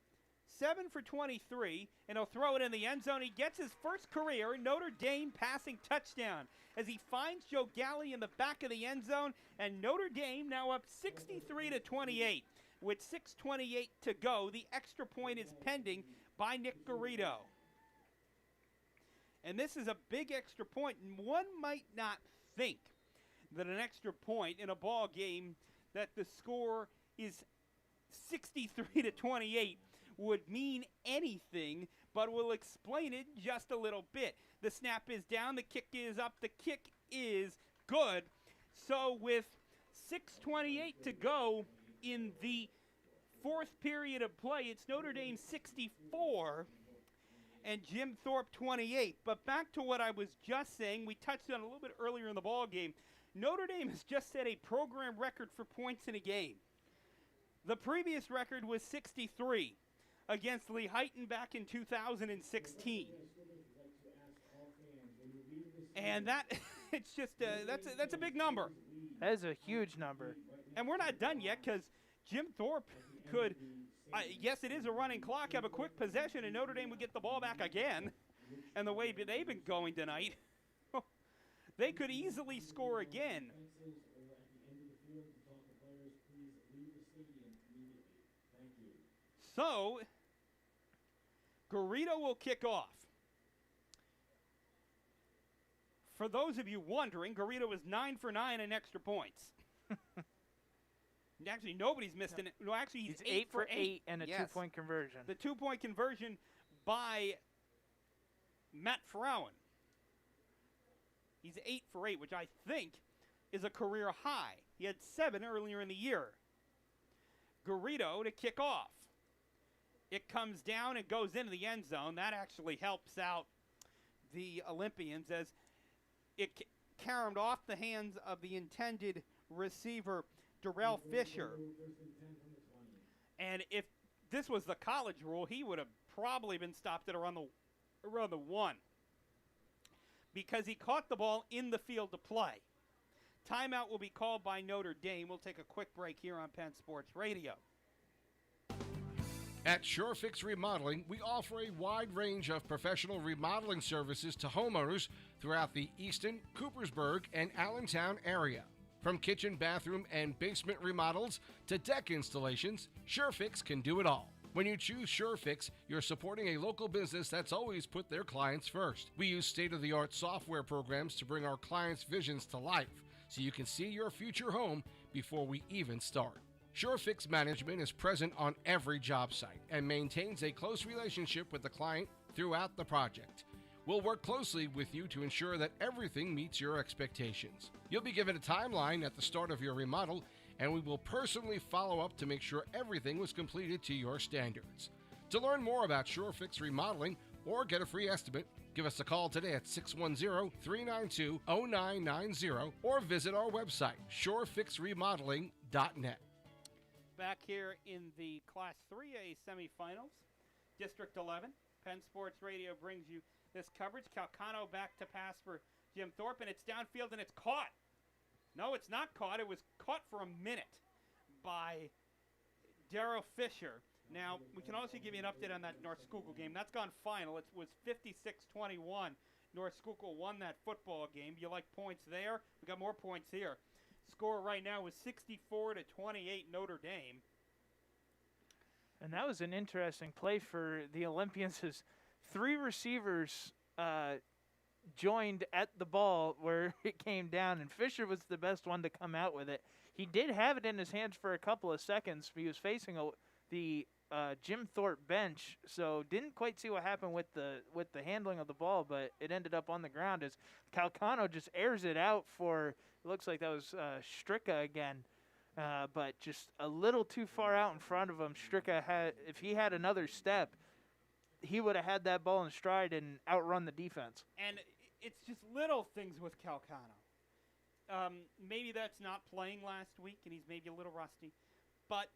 7 for 23, and he'll throw it in the end zone. He gets his first career Notre Dame passing touchdown as he finds Joe Galley in the back of the end zone, and Notre Dame now up 63-28. With 6:28 to go, the extra point is pending by Nick Garrido. And this is a big extra point, and one might not think that an extra point in a ball game that the score is 63-28 would mean anything, but we'll explain it just a little bit. The snap is down, the kick is up, the kick is good. So with 6:28 to go in the fourth period of play, it's Notre Dame 64 and Jim Thorpe 28. But back to what I was just saying, we touched on a little bit earlier in the ball game. Notre Dame has just set a program record for points in a game. The previous record was 63 against Lehighton back in 2016. And that it's just that's a big number. That is a huge number. And we're not done yet because Jim Thorpe could, yes, it is a running clock, have a quick possession, and Notre Dame would get the ball back again. And the way they've been going tonight, they could easily score again. So, Garrido will kick off. For those of you wondering, Garrido was 9 for 9 in extra points. Actually, nobody's missed it. No, actually, he's 8 for 8 and a yes. 2-point conversion. The 2-point conversion by Matt Frowen. He's 8 for 8, which I think is a career high. He had 7 earlier in the year. Garrido to kick off. It comes down and goes into the end zone. That actually helps out the Olympians as it caromed off the hands of the intended receiver, Darrell Fisher. And if this was the college rule, he would have probably been stopped at around the 1 because he caught the ball in the field to play. Timeout will be called by Notre Dame. We'll take a quick break here on Penn Sports Radio. At SureFix Remodeling, we offer a wide range of professional remodeling services to homeowners throughout the Easton, Coopersburg, and Allentown area. From kitchen, bathroom, and basement remodels to deck installations, SureFix can do it all. When you choose SureFix, you're supporting a local business that's always put their clients first. We use state-of-the-art software programs to bring our clients' visions to life, so you can see your future home before we even start. SureFix Management is present on every job site and maintains a close relationship with the client throughout the project. We'll work closely with you to ensure that everything meets your expectations. You'll be given a timeline at the start of your remodel, and we will personally follow up to make sure everything was completed to your standards. To learn more about SureFix Remodeling or get a free estimate, give us a call today at 610-392-0990 or visit our website, surefixremodeling.net. Back here in the Class 3A semifinals, District 11, Penn Sports Radio brings you this coverage. Calcano back to pass for Jim Thorpe, and it's downfield, and it's caught. No, it's not caught. It was caught for a minute by Darrell Fisher. Now, we can also give you an update on that North Schuylkill game. That's gone final. It was 56-21. North Schuylkill won that football game. You like points there? We got more points here. Score right now is 64-28 Notre Dame. And that was an interesting play for the Olympians as 3 receivers joined at the ball where it came down, and Fisher was the best one to come out with it. He did have it in his hands for a couple of seconds. He was facing the Jim Thorpe bench, so didn't quite see what happened with the handling of the ball, but it ended up on the ground as Calcano just airs it out for, it looks like that was Stricka again, but just a little too far out in front of him. Stricka had, if he had another step, he would have had that ball in stride and outrun the defense. And it's just little things with Calcano. Maybe that's not playing last week, and he's maybe a little rusty. But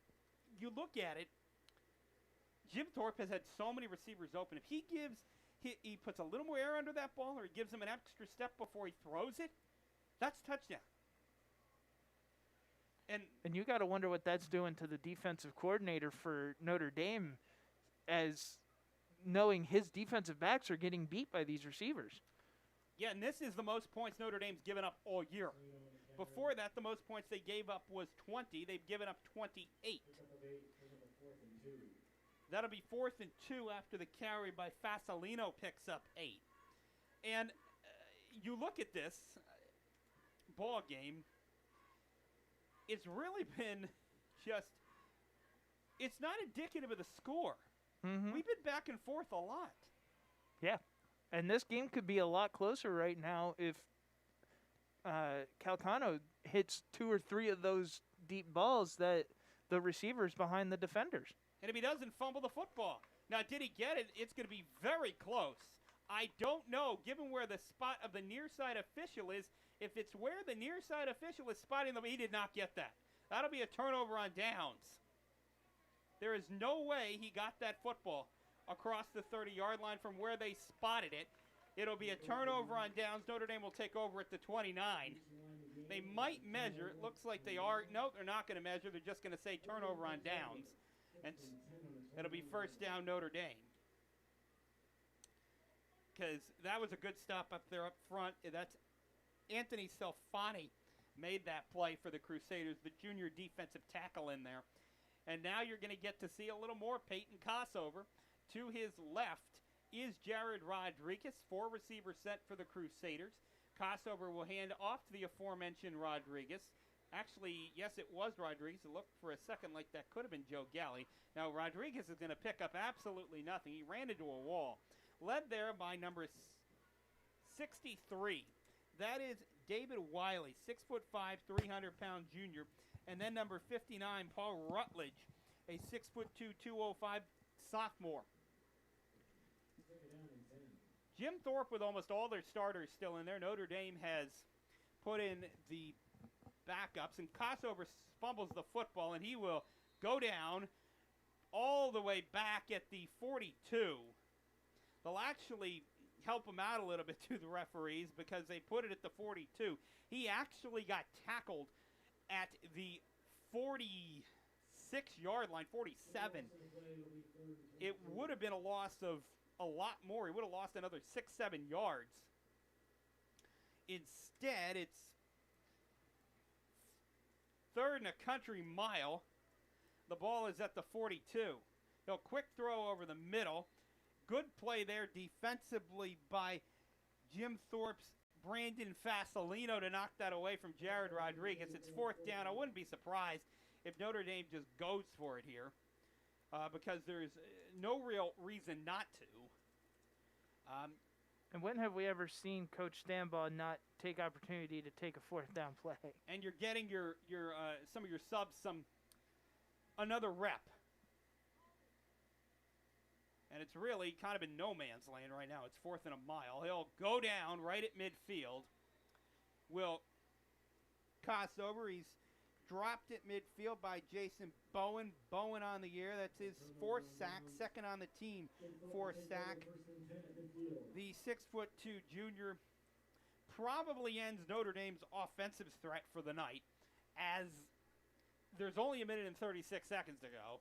you look at it, Jim Thorpe has had so many receivers open. If he puts a little more air under that ball, or he gives him an extra step before he throws it, that's touchdown. And you got to wonder what that's doing to the defensive coordinator for Notre Dame, as knowing his defensive backs are getting beat by these receivers. Yeah, and this is the most points Notre Dame's given up all year. Before that, the most points they gave up was 20. They've given up 28. That'll be 4th and 2 after the carry by Fasolino picks up 8. And you look at this ball game, it's really been just, it's not indicative of the score. Mm-hmm. We've been back and forth a lot. Yeah. And this game could be a lot closer right now if Calcano hits 2 or 3 of those deep balls that the receivers behind the defenders. And if he doesn't fumble the football. Now, did he get it? It's going to be very close. I don't know, given where the spot of the near side official is, if it's where the near side official is spotting them. He did not get that. That'll be a turnover on downs. There is no way he got that football across the 30-yard line from where they spotted it. It'll be a turnover on downs. Notre Dame will take over at the 29. They might measure. It looks like they are. No, they're not going to measure. They're just going to say turnover on downs. And it'll be first down Notre Dame. Because that was a good stop up there up front. That's Anthony Selfani made that play for the Crusaders, the junior defensive tackle in there. And now you're going to get to see a little more Peyton Kossover. To his left is Jared Rodriguez, 4 receiver set for the Crusaders. Kossover will hand off to the aforementioned Rodriguez. Actually, yes, it was Rodriguez. It looked for a second like that could have been Joe Galley. Now, Rodriguez is going to pick up absolutely nothing. He ran into a wall. Led there by number 63. That is David Wiley, 6'5", 300-pound junior. And then number 59, Paul Rutledge, a 6'2", 205 sophomore. Jim Thorpe with almost all their starters still in there. Notre Dame has put in the backups, and Kossover fumbles the football, and he will go down all the way back at the 42. They'll actually help him out a little bit to the referees because they put it at the 42. He actually got tackled at the 46-yard line, 47. It would have been a loss of a lot more. He would have lost another 6-7 yards. Instead, it's 3rd and a country mile. The ball is at the 42. He'll quick throw over the middle. Good play there defensively by Jim Thorpe's Brandon Fasolino to knock that away from Jared Rodriguez. It's 4th down. I wouldn't be surprised if Notre Dame just goes for it here because there's no real reason not to. And when have we ever seen Coach Stambaugh not take opportunity to take a 4th down play? And you're getting your some of your subs another rep. And it's really kind of in no man's land right now. It's 4th and a mile. He'll go down right at midfield. Will Kossover. He's dropped at midfield by Jason Bowen. Bowen on the year. That's his 4th sack. 2nd on the team for sack. The 6'2" junior probably ends Notre Dame's offensive threat for the night, as there's only 1 minute and 36 seconds to go.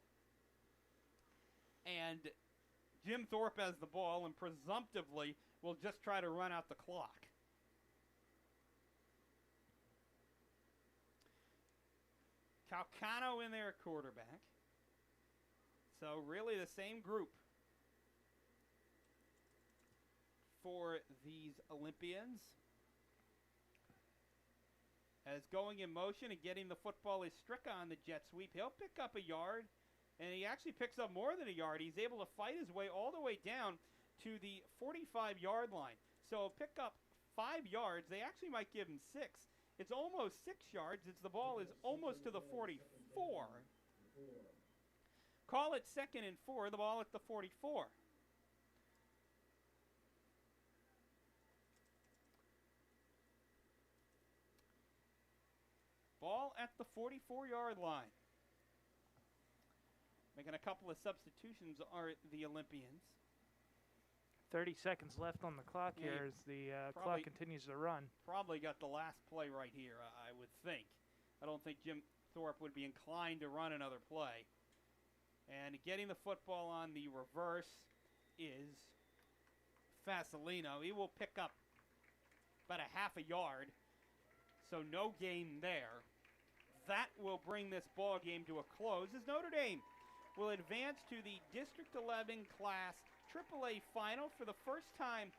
And Jim Thorpe has the ball and presumptively will just try to run out the clock. Calcano in there at quarterback. So really the same group for these Olympians. As going in motion and getting the football is Stricka on the jet sweep. He'll pick up a yard. And he actually picks up more than a yard. He's able to fight his way all the way down to the 45-yard line. So pick up 5 yards. They actually might give him 6. It's almost 6 yards. The ball is almost to the 44. Call it 2nd and 4. The ball at the 44. Ball at the 44-yard line. Making a couple of substitutions are the Olympians. 30 seconds left on the clock here as the clock continues to run. Probably got the last play right here, I would think. I don't think Jim Thorpe would be inclined to run another play. And getting the football on the reverse is Fasolino. He will pick up about a half a yard, so no gain there. That will bring this ball game to a close as Notre Dame will advance to the District 11 Class AAA Final for the first time